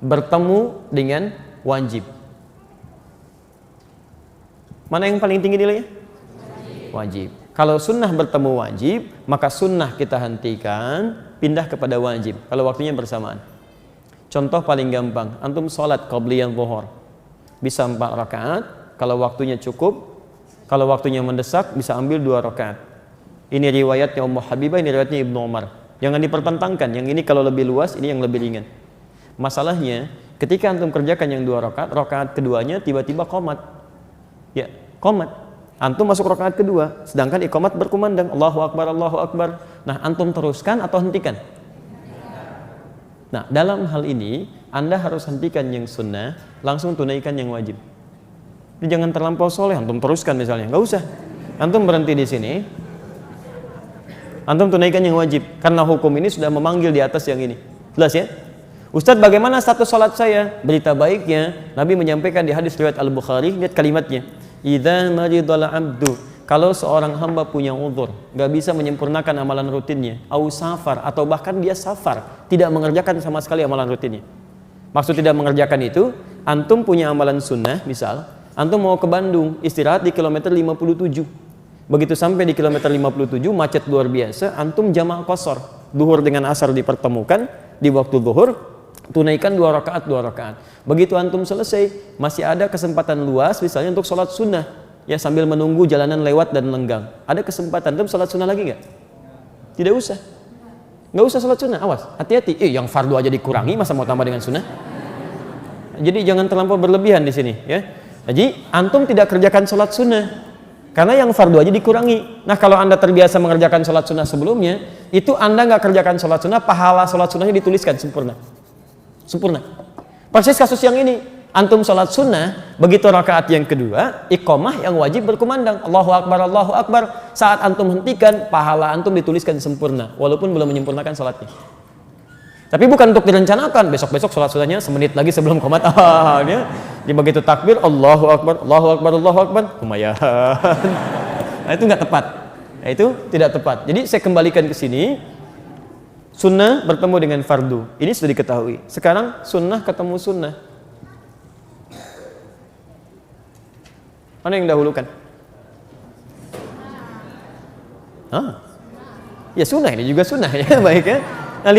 bertemu dengan Wajib. Mana yang paling tinggi nilainya? Wajib. Kalau sunnah bertemu wajib, maka sunnah kita hentikan, pindah kepada wajib kalau waktunya bersamaan. Contoh paling gampang, antum sholat qabliyah zuhur bisa 4 rakaat, kalau waktunya cukup, kalau waktunya mendesak bisa ambil 2 rakaat. Ini riwayatnya Ummu Habibah, ini riwayatnya Ibnu Umar. Jangan dipertentangkan, yang ini kalau lebih luas, ini yang lebih ringan. Masalahnya, ketika antum kerjakan yang 2 rakaat, rakaat keduanya tiba-tiba qomat. Ya, qomat. Antum masuk rakaat kedua, sedangkan iqamat berkumandang, Allahu Akbar, Allahu Akbar. Nah, antum teruskan atau hentikan? Nah, dalam hal ini, Anda harus hentikan yang sunnah, langsung tunaikan yang wajib. Jadi jangan terlampau soleh, antum teruskan misalnya, nggak usah. Antum berhenti di sini, antum tunaikan yang wajib, karena hukum ini sudah memanggil di atas yang ini. Jelas ya? Ustadz, bagaimana status salat saya? Berita baiknya, Nabi menyampaikan di hadis riwayat Al-Bukhari, lihat kalimatnya. Idza maridal abdu, kalau seorang hamba punya uzur, nggak bisa menyempurnakan amalan rutinnya, au safar, atau bahkan dia safar, tidak mengerjakan sama sekali amalan rutinnya. Maksud tidak mengerjakan itu, antum punya amalan sunnah, misal, antum mau ke Bandung, istirahat di kilometer 57. Begitu sampai di kilometer 57, macet luar biasa, antum jamaah qashar, zuhur dengan asar dipertemukan di waktu zuhur, tunaikan 2 rakaat 2 rakaat. Begitu antum selesai, masih ada kesempatan luas misalnya untuk sholat sunnah, ya sambil menunggu jalanan lewat dan lenggang. Ada kesempatan, antum sholat sunnah lagi nggak? Tidak usah, nggak usah sholat sunnah. Awas, hati-hati. Yang fardu aja dikurangi, masa mau tambah dengan sunnah? Jadi jangan terlampau berlebihan di sini, ya. Jadi antum tidak kerjakan sholat sunnah, karena yang fardu aja dikurangi. Nah, kalau anda terbiasa mengerjakan sholat sunnah sebelumnya, itu anda nggak kerjakan sholat sunnah, pahala sholat sunnahnya dituliskan sempurna. Sempurna. Persis kasus yang ini, antum sholat sunnah, begitu rakaat yang kedua, iqamah yang wajib berkumandang, Allahu Akbar, Allahu Akbar. Saat antum hentikan, pahala antum dituliskan sempurna, walaupun belum menyempurnakan sholatnya. Tapi bukan untuk direncanakan, besok-besok sholat sunnahnya semenit lagi sebelum qomat. Dia begitu takbir, Allahu Akbar, Allahu Akbar, Allahu Akbar, lumayan. Nah, itu nggak tepat. Nah, itu tidak tepat. Jadi saya kembalikan ke sini. Sunnah bertemu dengan fardu, ini sudah diketahui. Sekarang sunnah ketemu sunnah, mana yang dahulukan? Ya sunnah, ini juga sunnah ya. Baik ya. Nah,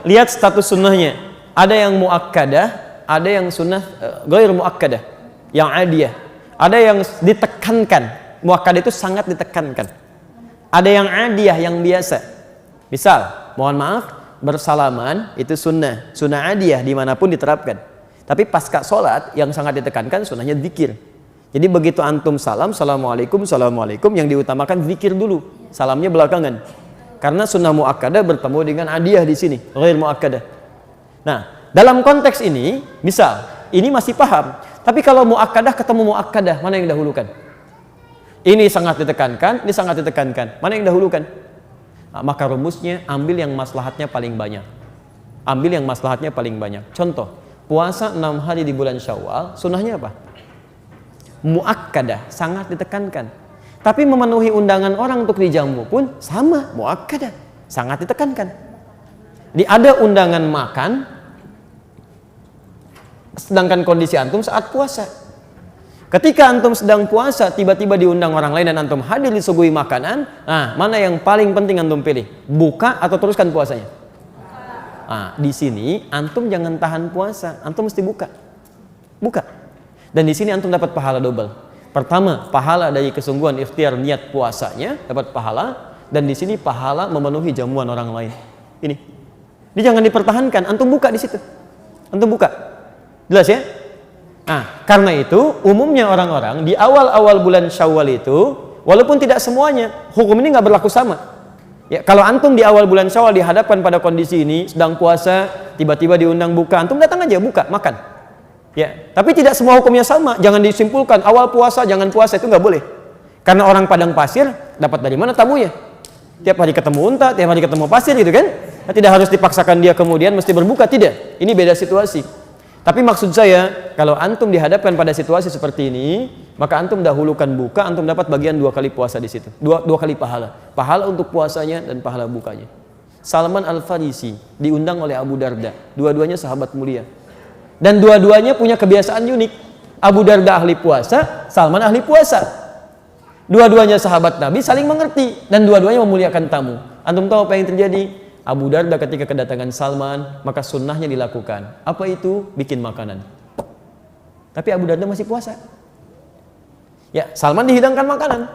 lihat status sunnahnya. Ada yang muakkadah, ada yang sunnah ghair muakkadah, yang adiyah. Ada yang ditekankan, muakkadah itu sangat ditekankan. Ada yang adiyah, yang biasa. Misal, mohon maaf, bersalaman itu sunnah adiyah dimanapun diterapkan. Tapi pasca sholat yang sangat ditekankan sunnahnya zikir. Jadi begitu antum salam, assalamualaikum, assalamualaikum, yang diutamakan zikir dulu, salamnya belakangan. Karena sunnah muakkadah bertemu dengan adiyah di sini, ghair muakkadah. Nah, dalam konteks ini, misal ini masih paham. Tapi kalau muakkadah ketemu muakkadah, mana yang dahulukan? Ini sangat ditekankan, ini sangat ditekankan. Mana yang dahulukan? Maka rumusnya ambil yang maslahatnya paling banyak. Ambil yang maslahatnya paling banyak. Contoh, puasa 6 hari di bulan Syawal, sunnahnya apa? Muakkadah, sangat ditekankan. Tapi memenuhi undangan orang untuk dijamu pun sama, muakkadah, sangat ditekankan. Ada undangan makan, sedangkan kondisi antum saat puasa. Ketika antum sedang puasa, tiba-tiba diundang orang lain dan antum hadir disuguhi makanan, nah, mana yang paling penting antum pilih? Buka atau teruskan puasanya? Nah, di sini antum jangan tahan puasa, antum mesti buka. Buka. Dan di sini antum dapat pahala double. Pertama, pahala dari kesungguhan ikhtiar niat puasanya, dapat pahala, dan di sini pahala memenuhi jamuan orang lain. Ini jangan dipertahankan, antum buka di situ. Antum buka. Jelas ya? Nah, karena itu umumnya orang-orang di awal-awal bulan Syawal itu, walaupun tidak semuanya, hukum ini nggak berlaku sama. Ya, kalau antum di awal bulan Syawal dihadapkan pada kondisi ini, sedang puasa, tiba-tiba diundang buka, antum datang aja buka, makan. Ya, tapi tidak semua hukumnya sama. Jangan disimpulkan awal puasa jangan puasa, itu nggak boleh. Karena orang padang pasir dapat dari mana tamunya? Tiap hari ketemu unta, tiap hari ketemu pasir gitu kan? Nah, tidak harus dipaksakan dia kemudian mesti berbuka, tidak. Ini beda situasi. Tapi maksud saya, kalau antum dihadapkan pada situasi seperti ini, maka antum dahulukan buka, antum dapat bagian 2 kali puasa di situ. Dua kali pahala. Pahala untuk puasanya dan pahala bukanya. Salman Al-Farisi diundang oleh Abu Darda. Dua-duanya sahabat mulia. Dan dua-duanya punya kebiasaan unik. Abu Darda ahli puasa, Salman ahli puasa. Dua-duanya sahabat Nabi, saling mengerti, dan dua-duanya memuliakan tamu. Antum tahu apa yang terjadi? Abu Darda ketika kedatangan Salman, maka sunnahnya dilakukan. Apa itu? Bikin makanan. Tapi Abu Darda masih puasa. Ya, Salman dihidangkan makanan.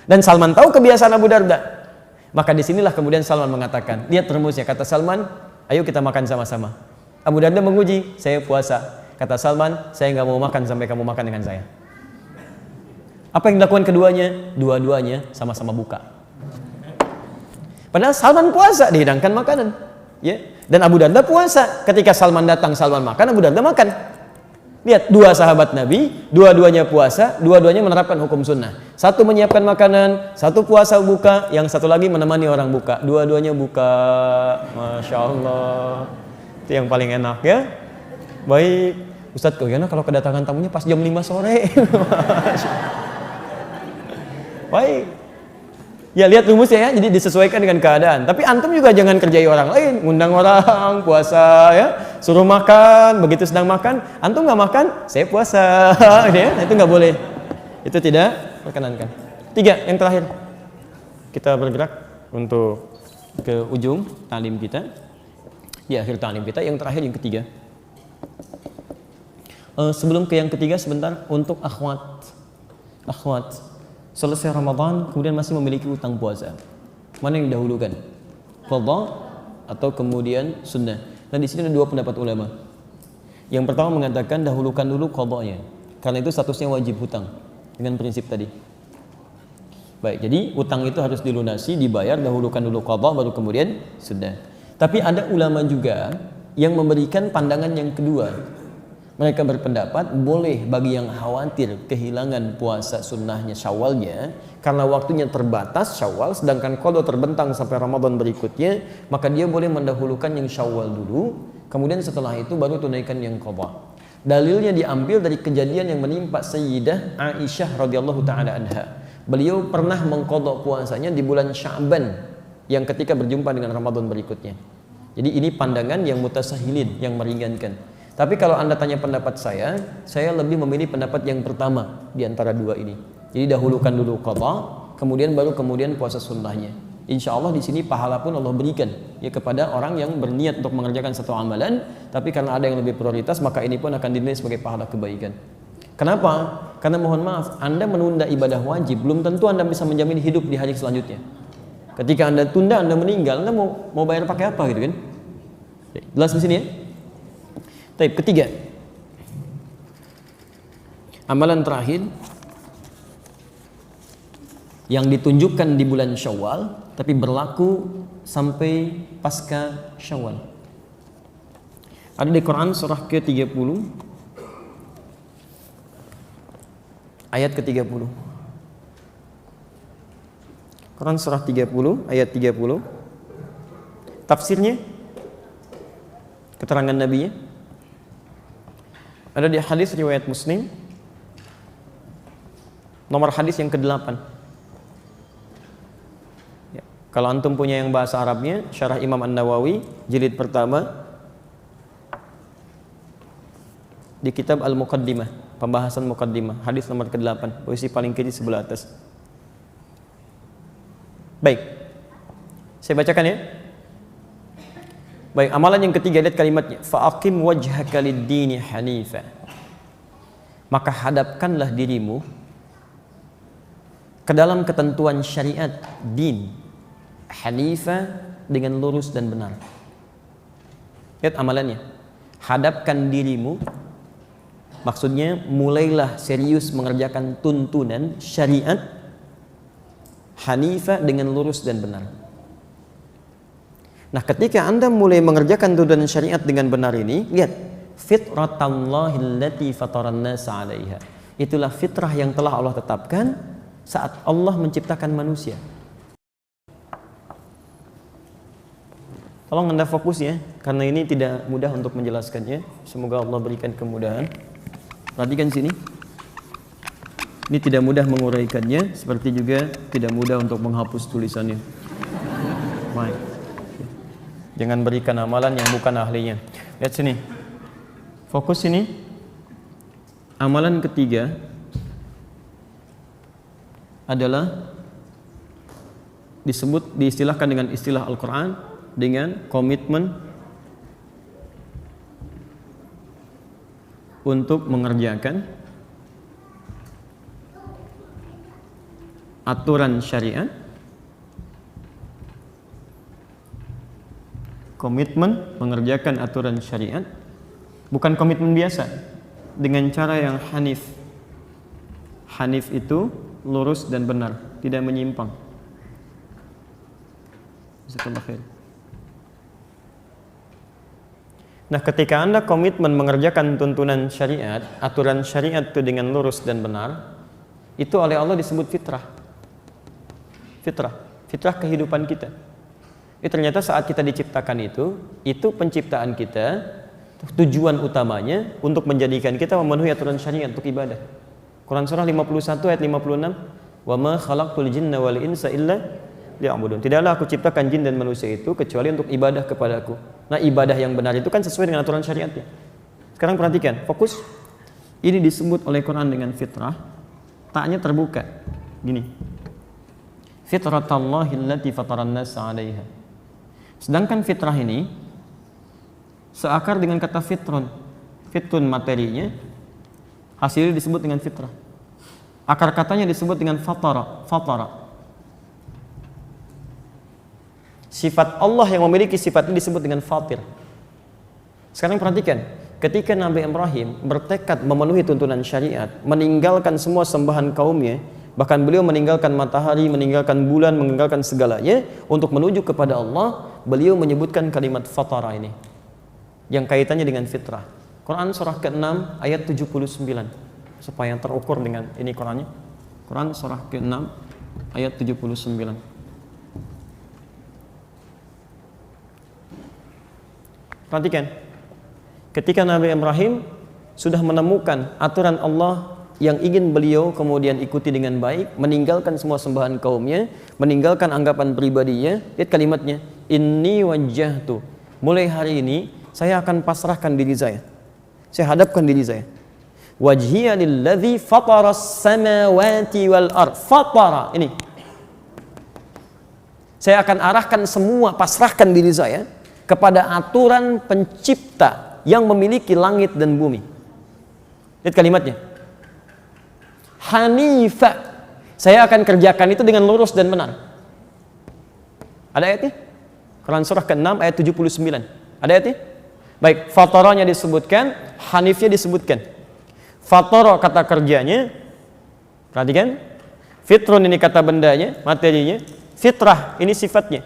Dan Salman tahu kebiasaan Abu Darda. Maka disinilah kemudian Salman mengatakan, lihat rumusnya, kata Salman, ayo kita makan sama-sama. Abu Darda menguji, saya puasa. Kata Salman, saya nggak mau makan sampai kamu makan dengan saya. Apa yang dilakukan keduanya? Dua-duanya sama-sama buka. Padahal Salman puasa, dihidangkan makanan. Ya. Dan Abu Darda puasa. Ketika Salman datang, Salman makan, Abu Darda makan. Lihat, dua sahabat Nabi, dua-duanya puasa, dua-duanya menerapkan hukum sunnah. Satu menyiapkan makanan, satu puasa buka, yang satu lagi menemani orang buka. Dua-duanya buka. Masya Allah. Itu yang paling enak ya. Baik, Ustadz Koyana kalau kedatangan tamunya pas jam 5 sore. Baik. Ya lihat rumusnya ya, jadi disesuaikan dengan keadaan. Tapi antum juga jangan kerjai orang lain, ngundang orang puasa ya, suruh makan, begitu sedang makan, antum nggak makan, saya puasa, ya, itu nggak boleh. Itu tidak perkenankan. 3, yang terakhir. Kita bergerak untuk ke ujung talim kita. Di akhir talim kita, yang terakhir yang ketiga. Sebelum ke yang ketiga sebentar untuk akhwat. Selesai Ramadan kemudian masih memiliki utang puasa. Mana yang didahulukan? Qadha atau kemudian sunnah? Dan di sini ada dua pendapat ulama. Yang pertama mengatakan dahulukan dulu qadhanya. Karena itu statusnya wajib hutang dengan prinsip tadi. Baik, jadi utang itu harus dilunasi, dibayar, dahulukan dulu qadha baru kemudian sunnah. Tapi ada ulama juga yang memberikan pandangan yang kedua. Mereka berpendapat boleh bagi yang khawatir kehilangan puasa sunnahnya Syawalnya karena waktunya terbatas Syawal, sedangkan qadha terbentang sampai Ramadan berikutnya, maka dia boleh mendahulukan yang Syawal dulu, kemudian setelah itu baru tunaikan yang qadha. Dalilnya diambil dari kejadian yang menimpa Sayyidah Aisyah radhiyallahu taala anha. Beliau pernah mengqadha puasanya di bulan Sya'ban yang ketika berjumpa dengan Ramadan berikutnya. Jadi ini pandangan yang mutasahilin, yang meringankan. Tapi kalau Anda tanya pendapat saya lebih memilih pendapat yang pertama di antara dua ini. Jadi dahulukan dulu qadha, kemudian puasa sunnahnya. Insya Allah di sini pahala pun Allah berikan ya kepada orang yang berniat untuk mengerjakan satu amalan, tapi karena ada yang lebih prioritas maka ini pun akan dinilai sebagai pahala kebaikan. Kenapa? Karena mohon maaf, Anda menunda ibadah wajib belum tentu Anda bisa menjamin hidup di hari selanjutnya. Ketika Anda tunda, Anda meninggal, Anda mau bayar pakai apa gitu kan? Jelas di sini ya? Baik, ketiga. Amalan terakhir yang ditunjukkan di bulan Syawal tapi berlaku sampai pasca Syawal. Ada di Quran surah ke-30 ayat ke-30. Quran surah 30 ayat 30. Tafsirnya, keterangan Nabi-nya ada di hadis riwayat Muslim, nomor hadis yang ke-8. Ya, kalau antum punya yang bahasa Arabnya, Syarah Imam An-Nawawi jilid pertama di kitab Al-Muqaddimah, pembahasan Muqaddimah, hadis nomor ke-8, posisi paling kiri sebelah atas. Baik, saya bacakan ya. Baik, amalan yang ketiga, lihat kalimatnya, fa'aqim wajhaka lid-dini hanifa. Maka hadapkanlah dirimu ke dalam ketentuan syariat din hanifa dengan lurus dan benar. Lihat amalannya. Hadapkan dirimu, maksudnya mulailah serius mengerjakan tuntunan syariat hanifa dengan lurus dan benar. Nah, ketika Anda mulai mengerjakan tuntunan syariat dengan benar ini, lihat, fitratallahi allati fataran nasa 'alaiha. Itulah fitrah yang telah Allah tetapkan saat Allah menciptakan manusia. Tolong Anda fokus ya, karena ini tidak mudah untuk menjelaskannya. Semoga Allah berikan kemudahan. Perhatikan sini. Ini tidak mudah menguraikannya, seperti juga tidak mudah untuk menghapus tulisannya. Baik. Jangan berikan amalan yang bukan ahlinya. Lihat sini. Fokus ini. Amalan ketiga adalah diistilahkan dengan istilah Al-Quran dengan komitmen untuk mengerjakan aturan syariat, komitmen mengerjakan aturan syariat, bukan komitmen biasa, dengan cara yang hanif. Hanif itu lurus dan benar, tidak menyimpang. Jazakallahu khair. Nah, ketika Anda komitmen mengerjakan tuntunan syariat, aturan syariat itu dengan lurus dan benar, itu oleh Allah disebut fitrah. Fitrah kehidupan kita. Ternyata saat kita diciptakan itu penciptaan kita, tujuan utamanya untuk menjadikan kita memenuhi aturan syariat untuk ibadah. Quran surah 51 ayat 56, "Wa ma khalaqtul jinna wal insa illa liya'budun." Tidaklah aku ciptakan jin dan manusia itu kecuali untuk ibadah kepadaku. Nah, ibadah yang benar itu kan sesuai dengan aturan syariatnya. Sekarang perhatikan, fokus. Ini disebut oleh Quran dengan fitrah. Taknya terbuka. Gini. Fitratallahi allati fataran nas 'alaiha. Sedangkan fitrah ini seakar dengan kata fitrun. Fitrun materinya, hasilnya disebut dengan fitrah. Akar katanya disebut dengan fatara. Sifat Allah yang memiliki sifat ini disebut dengan fatir. Sekarang perhatikan, ketika Nabi Ibrahim bertekad memenuhi tuntunan syariat, meninggalkan semua sembahan kaumnya, bahkan beliau meninggalkan matahari, meninggalkan bulan, meninggalkan segalanya untuk menuju kepada Allah, beliau menyebutkan kalimat fatara ini yang kaitannya dengan fitrah. Quran surah ke-6 ayat 79, supaya terukur dengan ini Qurannya. Quran surah ke-6 ayat 79. Perhatikan, ketika Nabi Ibrahim sudah menemukan aturan Allah yang ingin beliau kemudian ikuti dengan baik, meninggalkan semua sembahan kaumnya, meninggalkan anggapan pribadinya, lihat kalimatnya, inni wajjahtu, mulai hari ini saya akan pasrahkan diri saya hadapkan diri saya, wajhiya lilladzi fataras samawati wal ard. Fatara ini, saya akan arahkan semua, pasrahkan diri saya kepada aturan pencipta yang memiliki langit dan bumi. Lihat kalimatnya, Hanifa, saya akan kerjakan itu dengan lurus dan benar. Ada ayatnya? Quran surah ke-6 ayat 79. Ada ayatnya? Baik, fataranya disebutkan, hanifnya disebutkan. Fatara kata kerjanya, perhatikan. Fitrun ini kata bendanya, materinya. Fitrah ini sifatnya.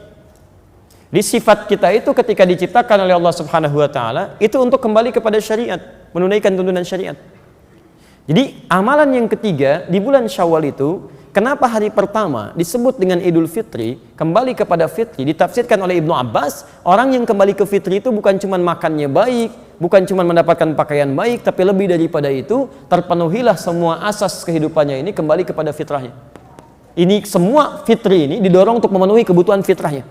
Di sifat kita itu ketika diciptakan oleh Allah Subhanahu wa taala itu untuk kembali kepada syariat, menunaikan tuntunan syariat. Jadi amalan yang ketiga di bulan Syawal itu, kenapa hari pertama disebut dengan Idul Fitri, kembali kepada fitri, ditafsirkan oleh Ibnu Abbas, orang yang kembali ke fitri itu bukan cuma makannya baik, bukan cuma mendapatkan pakaian baik, tapi lebih daripada itu, terpenuhilah semua asas kehidupannya ini kembali kepada fitrahnya. Ini semua fitri ini didorong untuk memenuhi kebutuhan fitrahnya,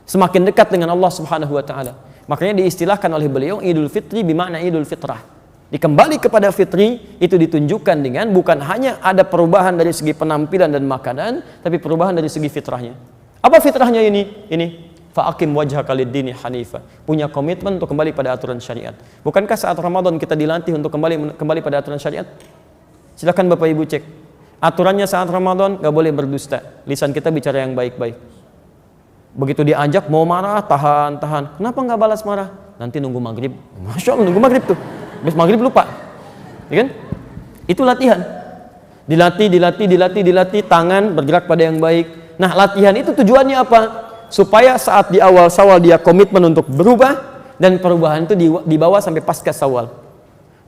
semakin dekat dengan Allah Subhanahu wa taala. Makanya diistilahkan oleh beliau Idul Fitri bermakna Idul Fitrah. Dikembali kepada fitri itu ditunjukkan dengan bukan hanya ada perubahan dari segi penampilan dan makanan, tapi perubahan dari segi fitrahnya. Apa fitrahnya ini? Ini fa'aqim wajhaka lid-dini hanifa. Punya komitmen untuk kembali pada aturan syariat. Bukankah saat Ramadan kita dilatih untuk kembali pada aturan syariat? Silakan Bapak Ibu cek. Aturannya saat Ramadan nggak boleh berdusta. Lisan kita bicara yang baik-baik. Begitu diajak mau marah, tahan. Kenapa nggak balas marah? Nanti nunggu maghrib. Masya Allah, nunggu maghrib tuh. Habis maghrib lupa, ya kan? Itu latihan. Dilatih, tangan bergerak pada yang baik. Nah, latihan itu tujuannya apa? Supaya saat di awal Syawal dia komitmen untuk berubah, dan perubahan itu dibawa sampai pasca Syawal.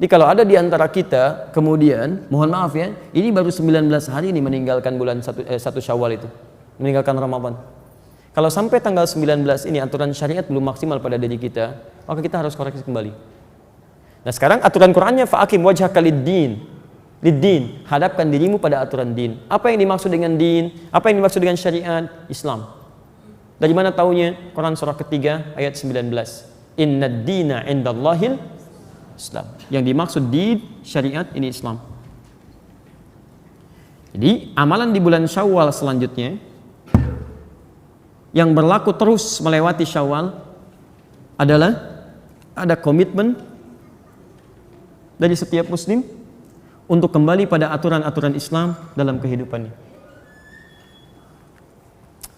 Jadi kalau ada di antara kita, kemudian, mohon maaf ya, ini baru 19 hari ini meninggalkan bulan 1 Syawal itu, meninggalkan Ramadan. Kalau sampai tanggal 19 ini aturan syariat belum maksimal pada diri kita, maka kita harus koreksi kembali. Nah sekarang aturan Qurannya fa'aqim wajhaka lid-din, hadapkan dirimu pada aturan din. Apa yang dimaksud dengan din? Apa yang dimaksud dengan syariat? Islam. Dari mana taunya? Quran surah ketiga ayat 19. Innad dina indallahil Islam. Yang dimaksud di syariat ini Islam. Jadi amalan di bulan Syawal selanjutnya yang berlaku terus melewati Syawal adalah ada komitmen dari setiap muslim untuk kembali pada aturan-aturan Islam dalam kehidupannya.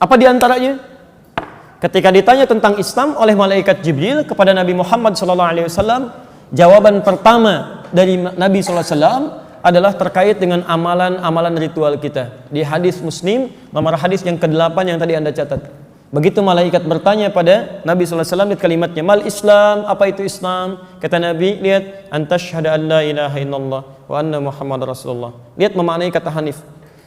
Apa di antaranya? Ketika ditanya tentang Islam oleh malaikat Jibril kepada Nabi Muhammad SAW, jawaban pertama dari Nabi SAW adalah terkait dengan amalan-amalan ritual kita. Di hadis Muslim, nomor hadis yang ke-8 yang tadi Anda catat. Begitu malaikat bertanya pada Nabi SAW, lihat kalimatnya, mal Islam, apa itu Islam? Kata Nabi, lihat, antasyhadu an la ilaha illallah wa anna Muhammad Rasulullah. Lihat memaknai kata Hanif.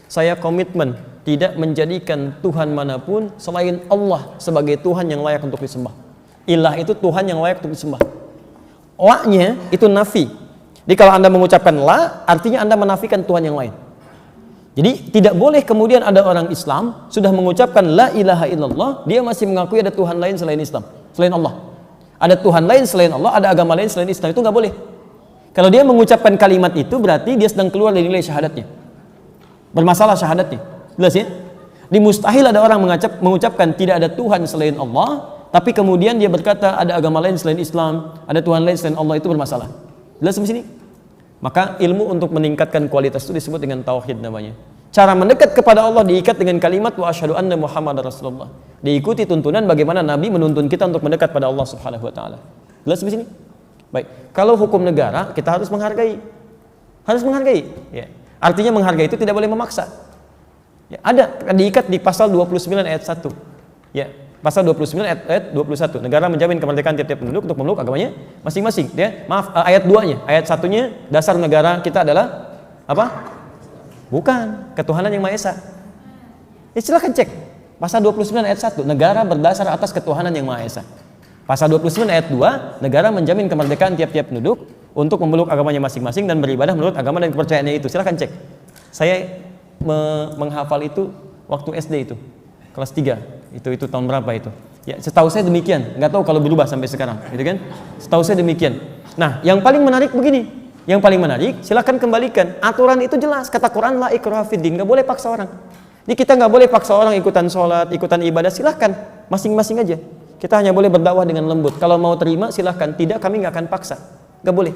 Saya komitmen tidak menjadikan Tuhan manapun selain Allah sebagai Tuhan yang layak untuk disembah. Ilah itu Tuhan yang layak untuk disembah. La-nya itu nafi. Jadi kalau Anda mengucapkan la, artinya Anda menafikan Tuhan yang lain. Jadi tidak boleh kemudian ada orang Islam sudah mengucapkan la ilaha illallah, dia masih mengakui ada Tuhan lain selain Islam, selain Allah. Ada Tuhan lain selain Allah, ada agama lain selain Islam, itu nggak boleh. Kalau dia mengucapkan kalimat itu berarti dia sedang keluar dari nilai syahadatnya. Bermasalah syahadatnya. Jelas ya? Di mustahil ada orang mengucapkan tidak ada Tuhan selain Allah, tapi kemudian dia berkata ada agama lain selain Islam, ada Tuhan lain selain Allah, itu bermasalah. Jelas di sini? Maka ilmu untuk meningkatkan kualitas itu disebut dengan tauhid namanya. Cara mendekat kepada Allah diikat dengan kalimat wa asyhadu anna Muhammadar Rasulullah. Diikuti tuntunan bagaimana Nabi menuntun kita untuk mendekat pada Allah Subhanahu wa taala. Jelas di sini? Baik. Kalau hukum negara kita harus menghargai. Harus menghargai, ya. Artinya menghargai itu tidak boleh memaksa. Ya, ada diikat di pasal 29 ayat 1. Ya, pasal 29 ayat 21. Negara menjamin kemerdekaan tiap-tiap penduduk untuk memeluk agamanya masing-masing. Ya, maaf, ayat 2-nya. Ayat 1-nya dasar negara kita adalah apa? Bukan ketuhanan yang Maha Esa. Ya, silakan cek. Pasal 29 ayat 1, negara berdasar atas ketuhanan yang Maha Esa. Pasal 29 ayat 2, negara menjamin kemerdekaan tiap-tiap penduduk untuk memeluk agamanya masing-masing dan beribadah menurut agama dan kepercayaannya itu. Silakan cek. Saya menghafal itu waktu SD itu. Kelas 3. Itu tahun berapa itu? Ya, setahu saya demikian. Enggak tahu kalau berubah sampai sekarang, gitu kan? Setahu saya demikian. Nah, yang paling menarik begini. Yang paling menarik, silakan kembalikan. Aturan itu jelas. Kata Quran la ikraha fid din, enggak boleh paksa orang. Jadi kita enggak boleh paksa orang ikutan sholat, ikutan ibadah, silakan. Masing-masing aja. Kita hanya boleh berdakwah dengan lembut. Kalau mau terima silakan, tidak kami enggak akan paksa. Enggak boleh.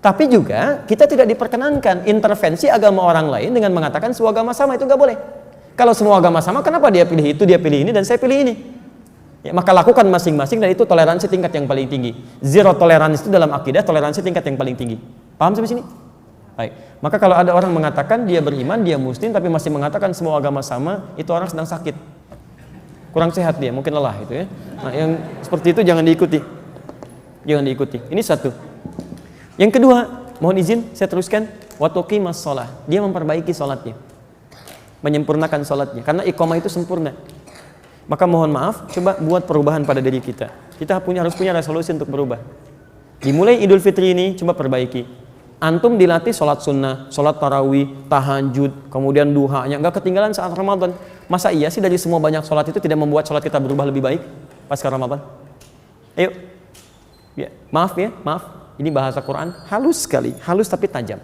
Tapi juga kita tidak diperkenankan intervensi agama orang lain dengan mengatakan semua agama sama, itu enggak boleh. Kalau semua agama sama, kenapa dia pilih itu, dia pilih ini, dan saya pilih ini? Ya, maka lakukan masing-masing, dan itu toleransi tingkat yang paling tinggi. Zero tolerance itu dalam akidah toleransi tingkat yang paling tinggi. Paham sampai sini? Baik. Maka kalau ada orang mengatakan dia beriman, dia muslim, tapi masih mengatakan semua agama sama, itu orang sedang sakit. Kurang sehat dia, mungkin lelah itu ya. Nah, yang seperti itu jangan diikuti. Jangan diikuti. Ini satu. Yang kedua, mohon izin saya teruskan, wa tuqimas shalah. Dia memperbaiki salatnya. Menyempurnakan salatnya karena iqamah itu sempurna. Maka mohon maaf, coba buat perubahan pada diri kita. Kita harus punya resolusi untuk berubah. Dimulai Idul Fitri ini coba perbaiki. Antum dilatih salat sunnah, salat tarawih, tahajud, kemudian duhanya enggak ketinggalan saat Ramadan. Masa iya sih dari semua banyak salat itu tidak membuat salat kita berubah lebih baik pasca Ramadan? Ayo. Ya, maaf ya, maaf. Ini bahasa Quran halus sekali, halus tapi tajam.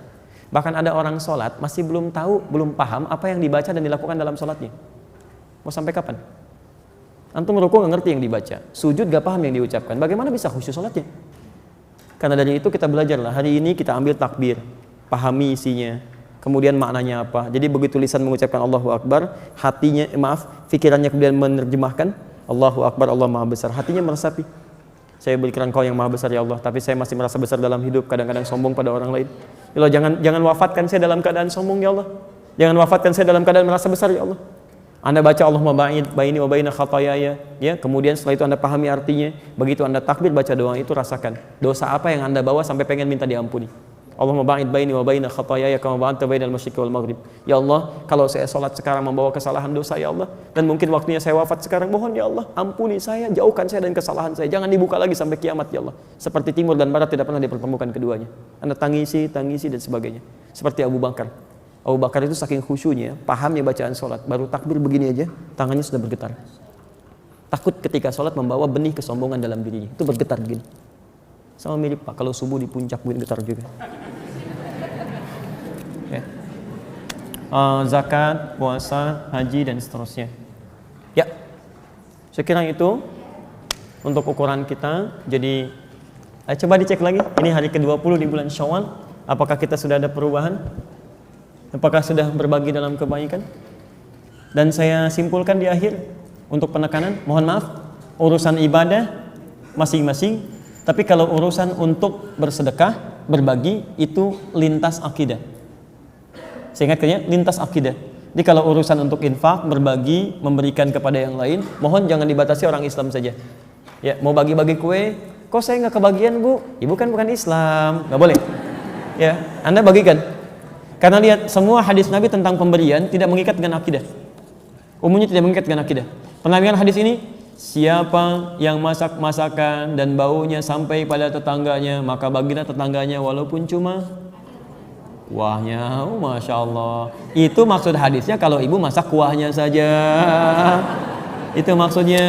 Bahkan ada orang sholat masih belum tahu, belum paham apa yang dibaca dan dilakukan dalam sholatnya. Mau sampai kapan? Antum rukuk nggak ngerti yang dibaca, sujud gak paham yang diucapkan. Bagaimana bisa khusyuk sholatnya? Karena dari itu kita belajarlah. Hari ini kita ambil takbir, pahami isinya, kemudian maknanya apa. Jadi begitu lisan mengucapkan Allahu Akbar, hatinya, pikirannya kemudian menerjemahkan Allahu Akbar, Allah Maha Besar. Hatinya meresapi. Saya berikan Engkau yang Maha Besar ya Allah, tapi saya masih merasa besar dalam hidup, kadang-kadang sombong pada orang lain. Ya Allah, jangan wafatkan saya dalam keadaan sombong ya Allah. Jangan wafatkan saya dalam keadaan merasa besar ya Allah. Anda baca Allahumma ba'id baini wa baina khataayaya, ya, kemudian setelah itu Anda pahami artinya, begitu Anda takbir baca doa itu rasakan dosa apa yang Anda bawa sampai pengen minta diampuni. Allahumma ba'id baini wa baina khataayaya kama ba'adta bainal masyriqi wal maghrib. Ya Allah, kalau saya salat sekarang membawa kesalahan dosa ya Allah, dan mungkin waktunya saya wafat sekarang, mohon ya Allah, ampuni saya, jauhkan saya dari kesalahan saya. Jangan dibuka lagi sampai kiamat ya Allah. Seperti timur dan barat tidak pernah dipertemukan keduanya. Anda tangisi dan sebagainya. Seperti Abu Bakar. Abu Bakar itu saking khusyunya, pahamnya bacaan salat, baru takbir begini aja, tangannya sudah bergetar. Takut ketika salat membawa benih kesombongan dalam dirinya. Itu bergetar begini. Sama mirip Pak, kalau subuh di puncak bikin getar juga. Ya. Zakat, puasa, haji dan seterusnya. Ya, saya kira itu untuk ukuran kita. Jadi coba dicek lagi. Ini hari ke-20 di bulan Syawal. Apakah kita sudah ada perubahan? Apakah sudah berbagi dalam kebaikan? Dan saya simpulkan di akhir untuk penekanan. Mohon maaf, urusan ibadah masing-masing. Tapi kalau urusan untuk bersedekah, berbagi itu lintas akidah. Saya ingatkannya lintas akidah. Jadi kalau urusan untuk infak, berbagi, memberikan kepada yang lain, mohon jangan dibatasi orang Islam saja. Ya, mau bagi-bagi kue, kok saya nggak kebagian Bu? Ibu kan bukan Islam, nggak boleh. Ya, Anda bagikan. Karena lihat semua hadis Nabi tentang pemberian tidak mengikat dengan akidah. Umumnya tidak mengikat dengan akidah. Pernah dengar hadis ini? Siapa yang masak masakan dan baunya sampai pada tetangganya, maka bagilah tetangganya walaupun cuma kuahnya. Oh, Masya Allah. Itu maksud hadisnya kalau ibu masak kuahnya saja. Itu maksudnya.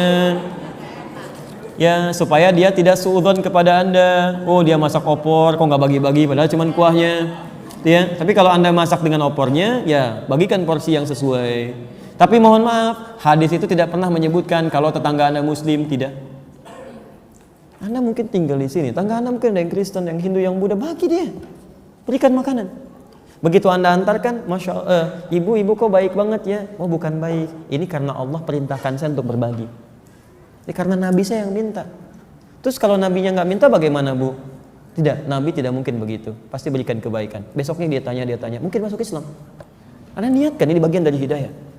Ya, supaya dia tidak suudzon kepada Anda. Oh, dia masak opor, kok nggak bagi-bagi padahal cuma kuahnya. Ya, tapi kalau Anda masak dengan opornya, ya bagikan porsi yang sesuai. Tapi mohon maaf, hadis itu tidak pernah menyebutkan kalau tetangga Anda Muslim, tidak. Anda mungkin tinggal di sini, tetangga Anda mungkin ada yang Kristen, yang Hindu, yang Buddha, bagi dia. Berikan makanan. Begitu Anda antarkan, Masya Allah, ibu kok baik banget ya. Oh, bukan baik, ini karena Allah perintahkan saya untuk berbagi. Ini karena Nabi saya yang minta. Terus kalau Nabinya nggak minta bagaimana Bu? Tidak, Nabi tidak mungkin begitu. Pasti berikan kebaikan. Besoknya dia tanya, mungkin masuk Islam. Anda niatkan, ini bagian dari hidayah.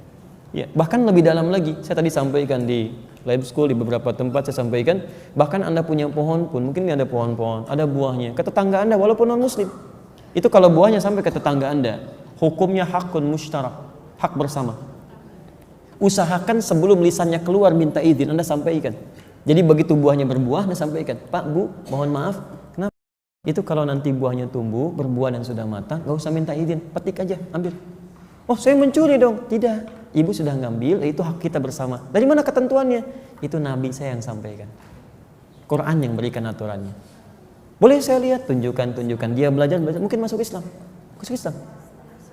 Ya, bahkan lebih dalam lagi, saya tadi sampaikan di live school, di beberapa tempat saya sampaikan, bahkan Anda punya pohon pun, mungkin ada pohon-pohon, ada buahnya, ke tetangga Anda walaupun non-muslim. Itu kalau buahnya sampai ke tetangga Anda, hukumnya hakun musytarak, hak bersama. Usahakan sebelum lisannya keluar minta izin, Anda sampaikan. Jadi begitu buahnya berbuah, Anda sampaikan, Pak, Bu, mohon maaf, kenapa? Itu kalau nanti buahnya tumbuh, berbuah dan sudah matang, gak usah minta izin, petik aja, ambil. Oh, saya mencuri dong. Tidak, ibu sudah ngambil, itu hak kita bersama. Dari mana ketentuannya? Itu Nabi saya yang sampaikan. Quran yang berikan aturannya. Boleh saya lihat, tunjukkan. Dia belajar, mungkin masuk Islam. Masuk Islam.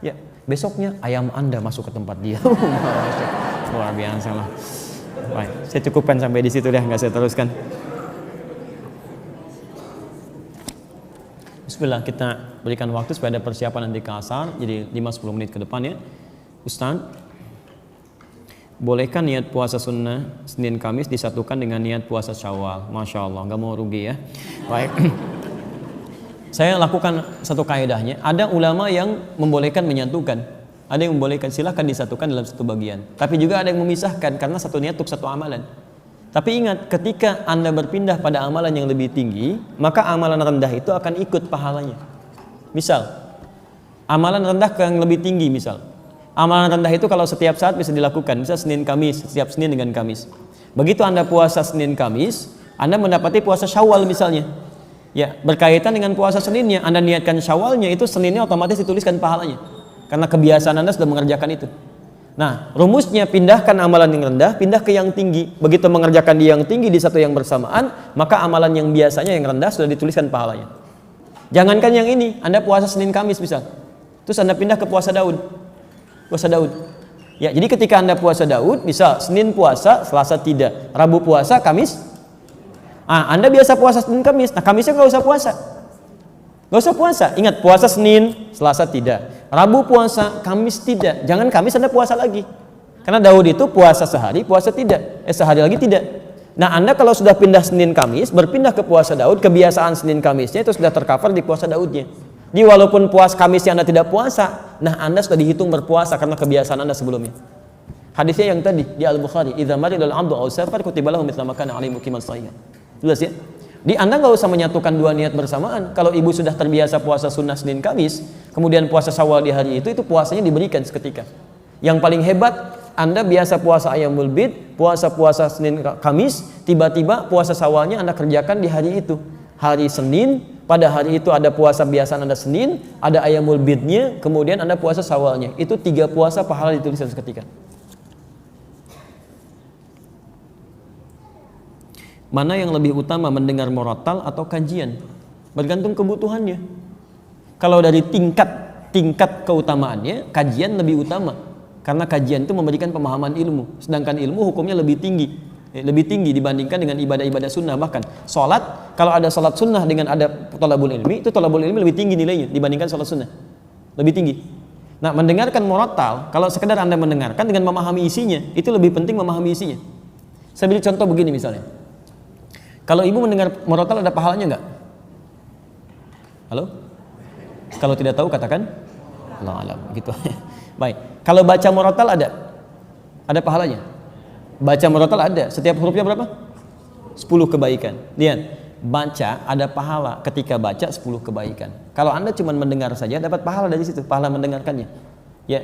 Ya, besoknya ayam Anda masuk ke tempat dia. Luar biasa lah. Baik, saya cukupkan sampai di situ deh, nggak saya teruskan. Bismillah, kita berikan waktu supaya ada persiapan nanti ke asar. Jadi 5-10 menit ke depan ya. Ustaz, bolehkah niat puasa sunnah Senin Kamis disatukan dengan niat puasa Syawal? Masya Allah, nggak mau rugi ya. Baik. Saya lakukan satu kaidahnya. Ada ulama yang membolehkan menyatukan. Ada yang membolehkan, silahkan disatukan dalam satu bagian. Tapi juga ada yang memisahkan karena satu niat untuk satu amalan. Tapi ingat, ketika Anda berpindah pada amalan yang lebih tinggi, maka amalan rendah itu akan ikut pahalanya. Misal, amalan rendah ke yang lebih tinggi misal. Amalan rendah itu kalau setiap saat bisa dilakukan, misal Senin Kamis, setiap Senin dengan Kamis. Begitu Anda puasa Senin Kamis, Anda mendapati puasa Syawal misalnya. Ya, berkaitan dengan puasa Seninnya, Anda niatkan Syawalnya, itu Seninnya otomatis dituliskan pahalanya. Karena kebiasaan Anda sudah mengerjakan itu. Nah, rumusnya pindahkan amalan yang rendah, pindah ke yang tinggi. Begitu mengerjakan di yang tinggi di satu yang bersamaan, maka amalan yang biasanya yang rendah sudah dituliskan pahalanya. Jangankan yang ini, Anda puasa Senin Kamis misal. Terus Anda pindah ke puasa Daud. Puasa Daud. Ya, jadi ketika Anda puasa Daud, bisa Senin puasa, Selasa tidak. Rabu puasa, Kamis. Anda biasa puasa Senin Kamis. Nah, Kamisnya nggak usah puasa. Nggak usah puasa. Ingat, puasa Senin, Selasa tidak. Rabu puasa, Kamis tidak. Jangan Kamis Anda puasa lagi. Karena Daud itu puasa sehari, puasa tidak. Sehari lagi tidak. Nah, Anda kalau sudah pindah Senin Kamis, berpindah ke puasa Daud, kebiasaan Senin Kamisnya itu sudah tercover di puasa Daudnya. Jadi walaupun puasa Kamisnya Anda tidak puasa, nah Anda sudah dihitung berpuasa karena kebiasaan Anda sebelumnya. Hadisnya yang tadi di Al-Bukhari, "Idza maridal 'abdu aw safar kutiba lahu mithla ma kana 'alaihi muqiman shahihan." Jelas ya? Di Anda nggak usah menyatukan dua niat bersamaan. Kalau ibu sudah terbiasa puasa sunnah Senin Kamis, kemudian puasa Syawal di hari itu puasanya diberikan seketika. Yang paling hebat, Anda biasa puasa Ayyamul Bid, puasa Senin Kamis, tiba-tiba puasa Syawalnya Anda kerjakan di hari itu. Hari Senin, pada hari itu ada puasa biasa Anda Senin, ada Ayyamul Bidnya, kemudian Anda puasa Syawalnya. Itu 3 puasa pahala dituliskan seketika. Mana yang lebih utama, mendengar murattal atau kajian? Bergantung kebutuhannya. Kalau dari tingkat keutamaannya, kajian lebih utama. Karena kajian itu memberikan pemahaman ilmu. Sedangkan ilmu hukumnya lebih tinggi dibandingkan dengan ibadah-ibadah sunnah. Bahkan sholat, kalau ada sholat sunnah dengan ada thalabul ilmi, itu thalabul ilmi lebih tinggi nilainya dibandingkan sholat sunnah. Lebih tinggi. Nah, mendengarkan murattal, kalau sekedar Anda mendengarkan dengan memahami isinya, itu lebih penting memahami isinya. Saya beri contoh begini misalnya. Kalau ibu mendengar murattal ada pahalanya enggak? Halo? Kalau tidak tahu katakan Allah alam gitu. Baik. Kalau baca murattal ada pahalanya. Baca murattal ada. Setiap hurufnya berapa? 10 kebaikan. Lihat, baca ada pahala ketika baca 10 kebaikan. Kalau Anda cuma mendengar saja dapat pahala dari situ, pahala mendengarkannya. Ya.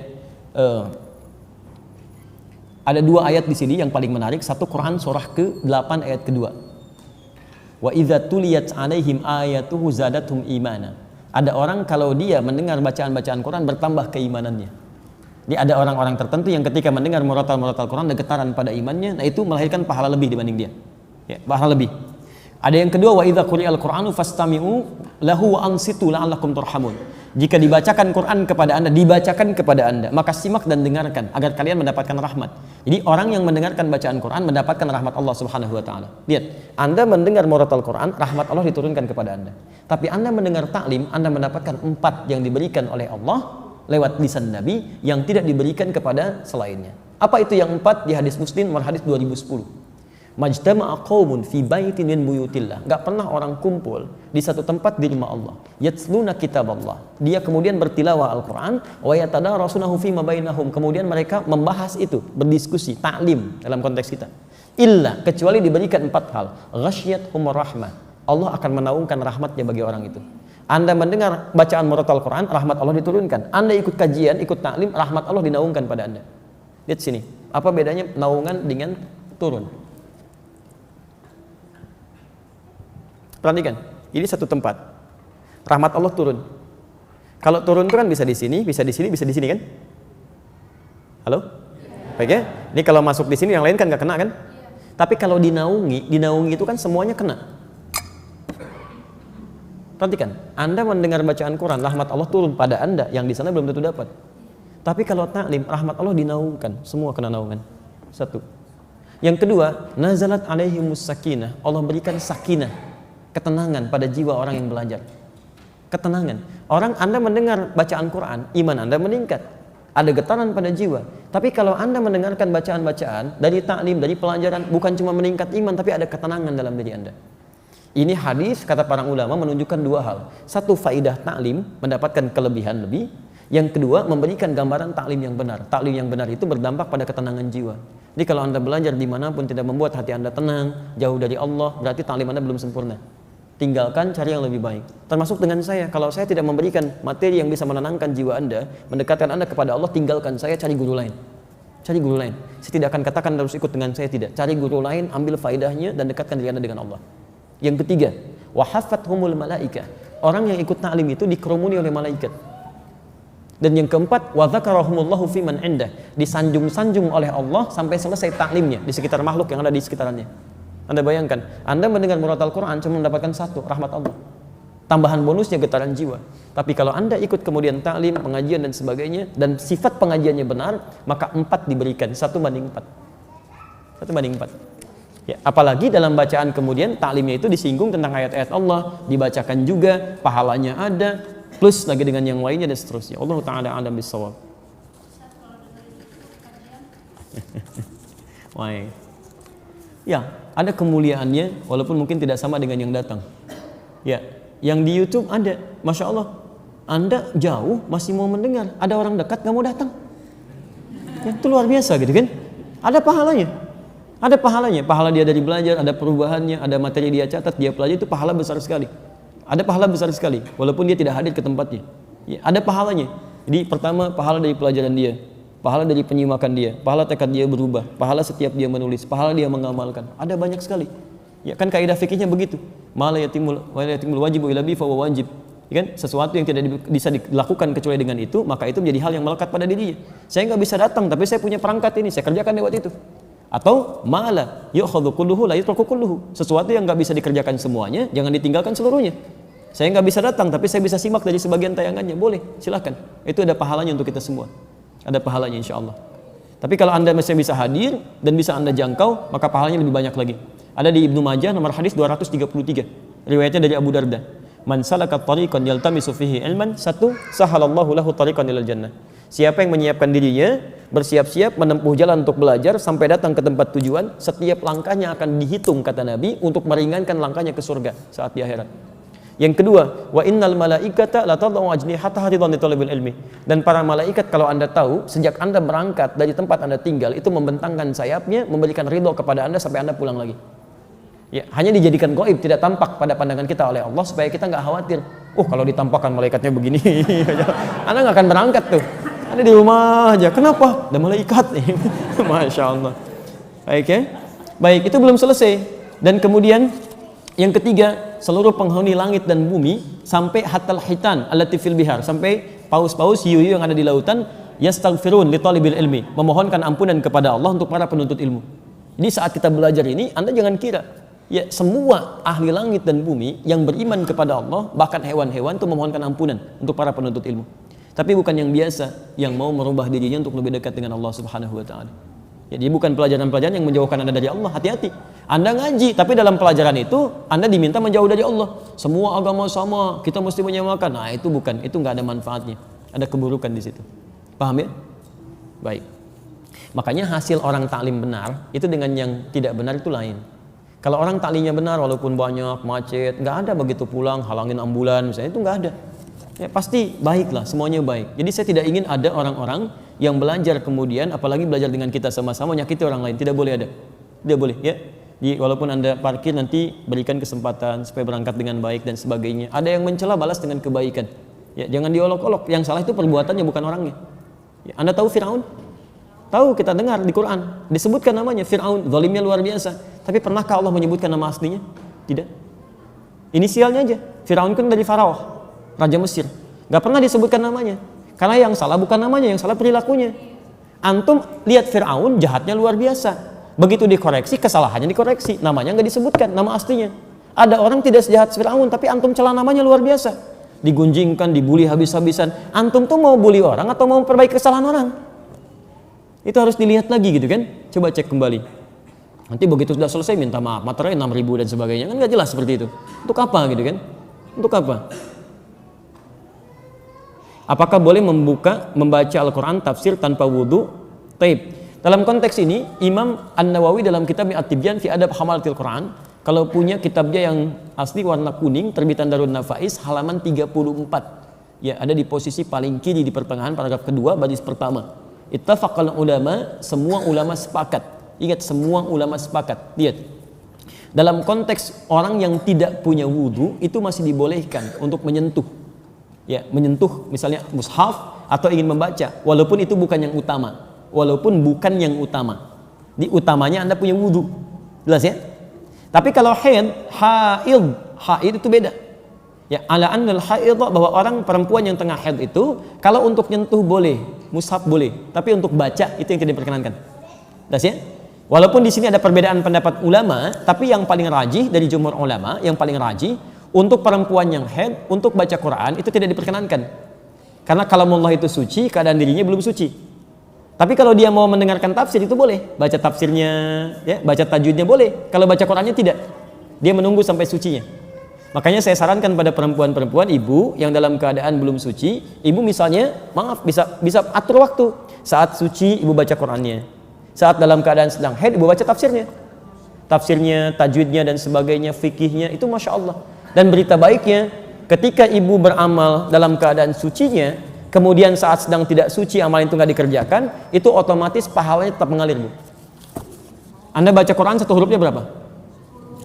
Ada 2 ayat di sini yang paling menarik. Satu Quran surah ke-8 ayat kedua. Wa idza tuliyat 'alaihim ayatuhu zadatuhum imana. Ada orang kalau dia mendengar bacaan-bacaan Quran bertambah keimanannya. Jadi ada orang-orang tertentu yang ketika mendengar murattal Quran ada getaran pada imannya, nah itu melahirkan pahala lebih dibanding dia. Ya, pahala lebih. Ada yang kedua, wa idza quri'al Qur'anu fastami'u lahu wa ansitu la'allakum turhamun. Jika dibacakan Quran kepada Anda, maka simak dan dengarkan agar kalian mendapatkan rahmat. Jadi orang yang mendengarkan bacaan Quran mendapatkan rahmat Allah Subhanahu wa taala. Lihat, Anda mendengar murattal Quran, rahmat Allah diturunkan kepada Anda. Tapi Anda mendengar taklim, Anda mendapatkan 4 yang diberikan oleh Allah lewat lisan Nabi yang tidak diberikan kepada selainnya. Apa itu yang 4 di hadis Muslim nomor hadis 2010? Majtama'a qaumun fi baitin min buyutillah. Enggak pernah orang kumpul di satu tempat di rumah Allah. Yatsluna kitaballah. Dia kemudian bertilawah Al-Qur'an wa yatadarasunahu fi ma bainahum. Kemudian mereka membahas itu, berdiskusi, taklim dalam konteks kita. Illa, kecuali diberikan 4 hal. Ghasyiyatuhumur rahmah. Allah akan menaungkan rahmatnya bagi orang itu. Anda mendengar bacaan murattal Quran, rahmat Allah diturunkan. Anda ikut kajian, ikut taklim, rahmat Allah dinaungkan pada Anda. Lihat sini, apa bedanya naungan dengan turun? Perhatikan, ini satu tempat. Rahmat Allah turun. Kalau turun itu kan bisa di sini, bisa di sini, bisa di sini kan? Halo? Baik ya? Ini kalau masuk di sini yang lain kan nggak kena kan? Tapi kalau dinaungi itu kan semuanya kena. Perhatikan, Anda mendengar bacaan Quran, rahmat Allah turun pada Anda yang di sana belum tentu dapat. Tapi kalau taklim, rahmat Allah dinaungkan, semua kena naungan. Satu. Yang kedua, nazalat alaihimus sakinah. Allah berikan sakinah, ketenangan pada jiwa orang yang belajar. Ketenangan. Orang Anda mendengar bacaan Quran, iman Anda meningkat. Ada getaran pada jiwa. Tapi kalau Anda mendengarkan bacaan-bacaan dari taklim, dari pelajaran, bukan cuma meningkat iman, tapi ada ketenangan dalam diri Anda. Ini hadis kata para ulama menunjukkan 2 hal. Satu, faidah taklim, mendapatkan kelebihan lebih. Yang kedua, memberikan gambaran taklim yang benar. Taklim yang benar itu berdampak pada ketenangan jiwa. Jadi kalau Anda belajar dimanapun tidak membuat hati Anda tenang, jauh dari Allah, berarti taklim Anda belum sempurna. Tinggalkan, cari yang lebih baik. Termasuk dengan saya, kalau saya tidak memberikan materi yang bisa menenangkan jiwa Anda, mendekatkan Anda kepada Allah, tinggalkan saya, cari guru lain. Cari guru lain. Saya tidak akan katakan harus ikut dengan saya, tidak. Cari guru lain, ambil faidahnya dan dekatkan diri Anda dengan Allah. Yang ketiga, wahafathumul malaika. Orang yang ikut taklim itu dikerumuni oleh malaikat. Dan yang keempat, wa dzakarahumullahu fi man indah. Disanjung-sanjung oleh Allah sampai selesai taklimnya di sekitar makhluk yang ada di sekitarannya. Anda bayangkan, Anda mendengar murattal Quran cuma mendapatkan 1, rahmat Allah. Tambahan bonusnya getaran jiwa. Tapi kalau Anda ikut kemudian taklim, pengajian dan sebagainya, dan sifat pengajiannya benar, maka 4 diberikan, 1 banding 4. 1 banding 4. Ya, apalagi dalam bacaan kemudian taklimnya itu disinggung tentang ayat-ayat Allah, dibacakan juga, pahalanya ada, plus lagi dengan yang lainnya dan seterusnya. Allah Ta'ala a'lam bissawab. Wah. Ya, ada kemuliaannya walaupun mungkin tidak sama dengan yang datang. Ya, yang di YouTube ada, Masya Allah, Anda jauh masih mau mendengar, ada orang dekat nggak mau datang. Ya, itu luar biasa gitu kan? Ada pahalanya. Ada pahalanya, pahala dia dari belajar, ada perubahannya, ada materi dia catat, dia pelajari, itu pahala besar sekali. Ada pahala besar sekali, walaupun dia tidak hadir ke tempatnya. Ya, ada pahalanya. Jadi pertama, pahala dari pelajaran dia, pahala dari penyimakan dia, pahala tekad dia berubah, pahala setiap dia menulis, pahala dia mengamalkan. Ada banyak sekali. Ya kan kaidah fikihnya begitu. Ma la yatimul wajibu illa bi fa huwa wajib. Ya kan, sesuatu yang tidak bisa dilakukan kecuali dengan itu, maka itu menjadi hal yang melekat pada dirinya. Saya nggak bisa datang, tapi saya punya perangkat ini, saya kerjakan lewat itu. Atau mala yu'khadhu kulluhu la yutraku kulluhu. Sesuatu yang nggak bisa dikerjakan semuanya, jangan ditinggalkan seluruhnya. Saya nggak bisa datang, tapi saya bisa simak dari sebagian tayangannya. Boleh, silakan. Itu ada pahalanya untuk kita semua. Ada pahalanya insya Allah. Tapi kalau Anda masih bisa hadir dan bisa Anda jangkau, maka pahalanya lebih banyak lagi. Ada di Ibnu Majah nomor hadis 233. Riwayatnya dari Abu Darda. Man salaka tariqan yaltamisu fihi ilman, satu, sahalallahu lahu tariqan ilal jannah. Siapa yang menyiapkan dirinya, bersiap-siap menempuh jalan untuk belajar sampai datang ke tempat tujuan, setiap langkahnya akan dihitung kata Nabi untuk meringankan langkahnya ke surga saat di akhirat. Yang kedua, wa innal malaikata la tad'u ajnihataha ridwan li talabil ilmi. Dan para malaikat kalau Anda tahu, sejak Anda berangkat dari tempat Anda tinggal itu membentangkan sayapnya, memberikan ridho kepada Anda sampai Anda pulang lagi. Ya, hanya dijadikan gaib, tidak tampak pada pandangan kita oleh Allah supaya kita nggak khawatir. Kalau ditampakkan malaikatnya begini, Anda nggak akan berangkat tuh. Anda di rumah aja. Kenapa? Ada malaikat. Masya Allah. Baik ya. Baik, itu belum selesai. Dan kemudian yang ketiga, seluruh penghuni langit dan bumi sampai hatal hitan allati fil bihar, sampai paus-paus hiu-hiu yang ada di lautan, yastaghfirun li talibil ilmi, memohonkan ampunan kepada Allah untuk para penuntut ilmu. Jadi saat kita belajar ini, Anda jangan kira ya semua ahli langit dan bumi yang beriman kepada Allah, bahkan hewan-hewan itu memohonkan ampunan untuk para penuntut ilmu. Tapi bukan yang biasa yang mau merubah dirinya untuk lebih dekat dengan Allah Subhanahu wa taala. Jadi bukan pelajaran-pelajaran yang menjauhkan Anda dari Allah. Hati-hati. Anda ngaji, tapi dalam pelajaran itu Anda diminta menjauh dari Allah. Semua agama sama, kita mesti menyamakan. Nah, itu bukan, itu nggak ada manfaatnya. Ada keburukan di situ. Paham ya? Baik. Makanya hasil orang taklim benar itu dengan yang tidak benar itu lain. Kalau orang taklimnya benar walaupun banyak macet, nggak ada begitu pulang halangin ambulan misalnya, itu nggak ada. Ya pasti baik lah, semuanya baik. Jadi saya tidak ingin ada orang-orang yang belajar kemudian, apalagi belajar dengan kita sama-sama menyakiti orang lain. Tidak boleh ada. Tidak boleh ya. Jadi walaupun Anda parkir nanti berikan kesempatan supaya berangkat dengan baik dan sebagainya. Ada yang mencela, balas dengan kebaikan. Ya jangan diolok-olok. Yang salah itu perbuatannya bukan orangnya. Ya, Anda tahu Firaun? Tahu, kita dengar di Quran disebutkan namanya Firaun, zalimnya luar biasa. Tapi pernahkah Allah menyebutkan nama aslinya? Tidak. Inisialnya aja. Firaun kan dari Faraoh, Raja Mesir. Gak pernah disebutkan namanya. Karena yang salah bukan namanya, yang salah perilakunya. Antum lihat Fir'aun jahatnya luar biasa. Begitu dikoreksi, kesalahannya dikoreksi. Namanya gak disebutkan, nama aslinya. Ada orang tidak sejahat Fir'aun, tapi antum celah namanya luar biasa. Digunjingkan, dibully habis-habisan. Antum tuh mau bully orang atau mau memperbaiki kesalahan orang? Itu harus dilihat lagi gitu kan. Coba cek kembali. Nanti begitu sudah selesai minta maaf, materai 6.000 dan sebagainya. Kan gak jelas seperti itu. Untuk apa gitu kan? Untuk apa? Apakah boleh membaca Al-Quran tafsir tanpa wudhu? Taib. Dalam konteks ini, Imam An-Nawawi dalam kitab At-Tibyan fi Adab Hamalatil Quran, kalau punya kitabnya yang asli warna kuning, terbitan Darun Nafais, halaman 34. Ya, ada di posisi paling kiri di pertengahan paragraf kedua, baris pertama. Ittafaqal ulama, semua ulama sepakat. Ingat, semua ulama sepakat. Lihat. Dalam konteks orang yang tidak punya wudhu, itu masih dibolehkan untuk menyentuh. Ya, menyentuh misalnya mushaf atau ingin membaca, walaupun itu bukan yang utama. Walaupun bukan yang utama. Di utamanya Anda punya wudhu. Jelas ya? Tapi kalau haid itu beda. Ya, ala annal haid, bahwa orang perempuan yang tengah haid itu kalau untuk nyentuh boleh, mushaf boleh, tapi untuk baca itu yang tidak diperkenankan. Jelas ya? Walaupun di sini ada perbedaan pendapat ulama, tapi yang paling rajih dari jumhur ulama, yang paling rajih untuk perempuan yang haid, untuk baca Quran itu tidak diperkenankan. Karena kalamullah itu suci, keadaan dirinya belum suci. Tapi kalau dia mau mendengarkan tafsir itu boleh. Baca tafsirnya, ya, baca tajwidnya boleh. Kalau baca Qurannya tidak. Dia menunggu sampai sucinya. Makanya saya sarankan pada perempuan-perempuan, ibu yang dalam keadaan belum suci, ibu misalnya, bisa atur waktu. Saat suci, ibu baca Qurannya. Saat dalam keadaan sedang haid, ibu baca tafsirnya. Tafsirnya, tajwidnya dan sebagainya, fikihnya, itu Masya Allah. Dan berita baiknya, ketika ibu beramal dalam keadaan sucinya, kemudian saat sedang tidak suci amal itu nggak dikerjakan, itu otomatis pahalanya tetap mengalir, Bu. Anda baca Quran satu hurufnya berapa?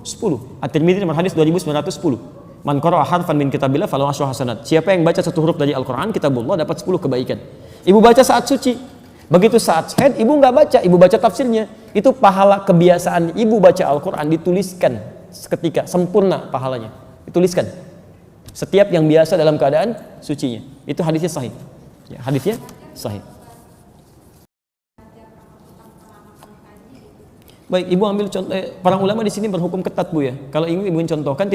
10. At-Tirmidzi nomor hadis 2910. Man qara'a harfan min kitabillah falahu asyru hasanat. Siapa yang baca satu huruf dari Al-Quran, kitabullah, dapat 10 kebaikan. Ibu baca saat suci. Begitu saat haid, ibu nggak baca, ibu baca tafsirnya. Itu pahala kebiasaan ibu baca Al-Quran dituliskan seketika, sempurna pahalanya. Dituliskan. Setiap yang biasa dalam keadaan sucinya. Itu hadisnya sahih. Ya, hadisnya sahih. Baik, ibu ambil contoh. Para ulama di sini berhukum ketat, Bu ya. Kalau ingin ibu contohkan,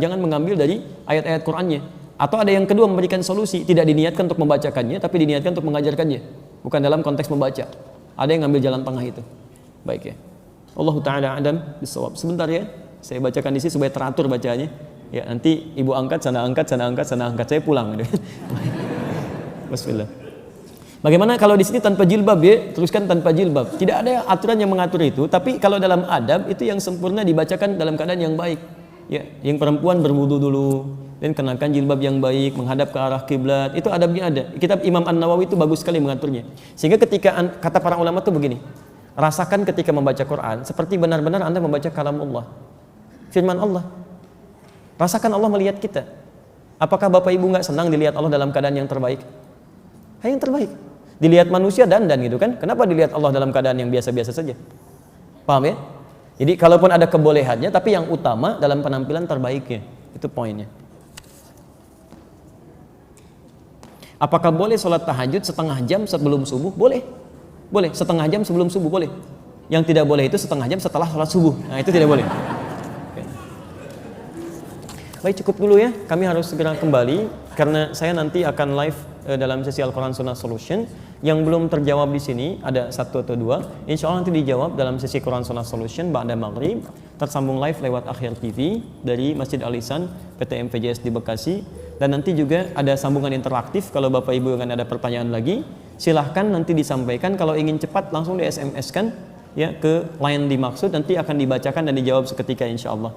jangan mengambil dari ayat-ayat Qur'annya. Atau ada yang kedua, memberikan solusi, tidak diniatkan untuk membacakannya, tapi diniatkan untuk mengajarkannya, bukan dalam konteks membaca. Ada yang ngambil jalan tengah itu. Baik ya. Allah Ta'ala adam bisawab. Sebentar ya, saya bacakan di sini supaya teratur bacanya. Ya, nanti ibu angkat, sana angkat, sana angkat, sana angkat. Saya pulang. Bismillah. Bagaimana kalau di sini tanpa jilbab ya? Teruskan tanpa jilbab. Tidak ada aturan yang mengatur itu, tapi kalau dalam adab itu yang sempurna dibacakan dalam keadaan yang baik. Ya, yang perempuan berwudu dulu dan kenakan jilbab yang baik, menghadap ke arah kiblat. Itu adabnya ada. Kitab Imam An-Nawawi itu bagus sekali mengaturnya. Sehingga ketika kata para ulama itu begini, rasakan ketika membaca Quran seperti benar-benar Anda membaca kalam Allah, firman Allah. Rasakan Allah melihat kita. Apakah Bapak Ibu nggak senang dilihat Allah dalam keadaan yang terbaik? Yang terbaik. Dilihat manusia dandan gitu kan? Kenapa dilihat Allah dalam keadaan yang biasa-biasa saja? Paham ya? Jadi kalaupun ada kebolehannya, tapi yang utama dalam penampilan terbaiknya. Itu poinnya. Apakah boleh sholat tahajud setengah jam sebelum subuh? Boleh. Boleh. Setengah jam sebelum subuh boleh. Yang tidak boleh itu setengah jam setelah sholat subuh. Nah itu tidak boleh. Oke. Baik, cukup dulu ya. Kami harus segera kembali karena saya nanti akan live dalam sesi Al-Quran Sunnah Solution. Yang belum terjawab di sini ada 1 atau 2. Insya Allah nanti dijawab dalam sesi Quran Sunnah Solution ba'da maghrib. Tersambung live lewat Akhir TV dari Masjid Al-Ihsan PT MPJS di Bekasi. Dan nanti juga ada sambungan interaktif. Kalau Bapak Ibu akan ada pertanyaan lagi, silahkan nanti disampaikan. Kalau ingin cepat langsung di SMS kan ya ke line dimaksud, nanti akan dibacakan dan dijawab seketika insya Allah.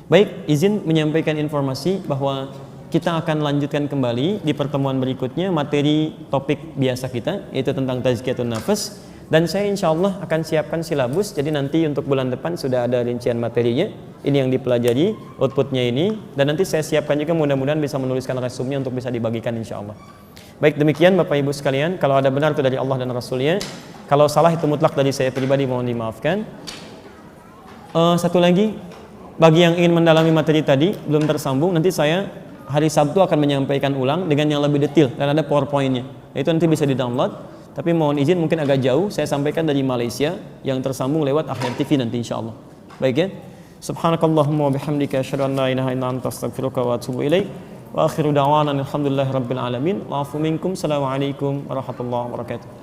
Baik, izin menyampaikan informasi bahwa kita akan lanjutkan kembali di pertemuan berikutnya materi topik biasa kita, yaitu tentang tazkiyatun nafas. Dan saya insya Allah akan siapkan silabus, jadi nanti untuk bulan depan sudah ada rincian materinya. Ini yang dipelajari, outputnya ini. Dan nanti saya siapkan juga mudah-mudahan bisa menuliskan resumnya untuk bisa dibagikan insya Allah. Baik, demikian Bapak Ibu sekalian. Kalau ada benar itu dari Allah dan Rasulnya. Kalau salah itu mutlak dari saya pribadi, mohon dimaafkan. Satu lagi, bagi yang ingin mendalami materi tadi, belum tersambung, nanti saya hari Sabtu akan menyampaikan ulang dengan yang lebih detail dan ada PowerPoint-nya. Itu nanti bisa di-download. Tapi mohon izin mungkin agak jauh, saya sampaikan dari Malaysia yang tersambung lewat Akhir TV nanti insyaallah. Baik ya. Subhanakallahumma wa bihamdika asyhadu an la ilaha illa anta astaghfiruka wa atubu ilaik. Wa akhiru da'wana alhamdulillahirabbil alamin. Wa afu minkum. Assalamualaikum warahmatullahi wabarakatuh.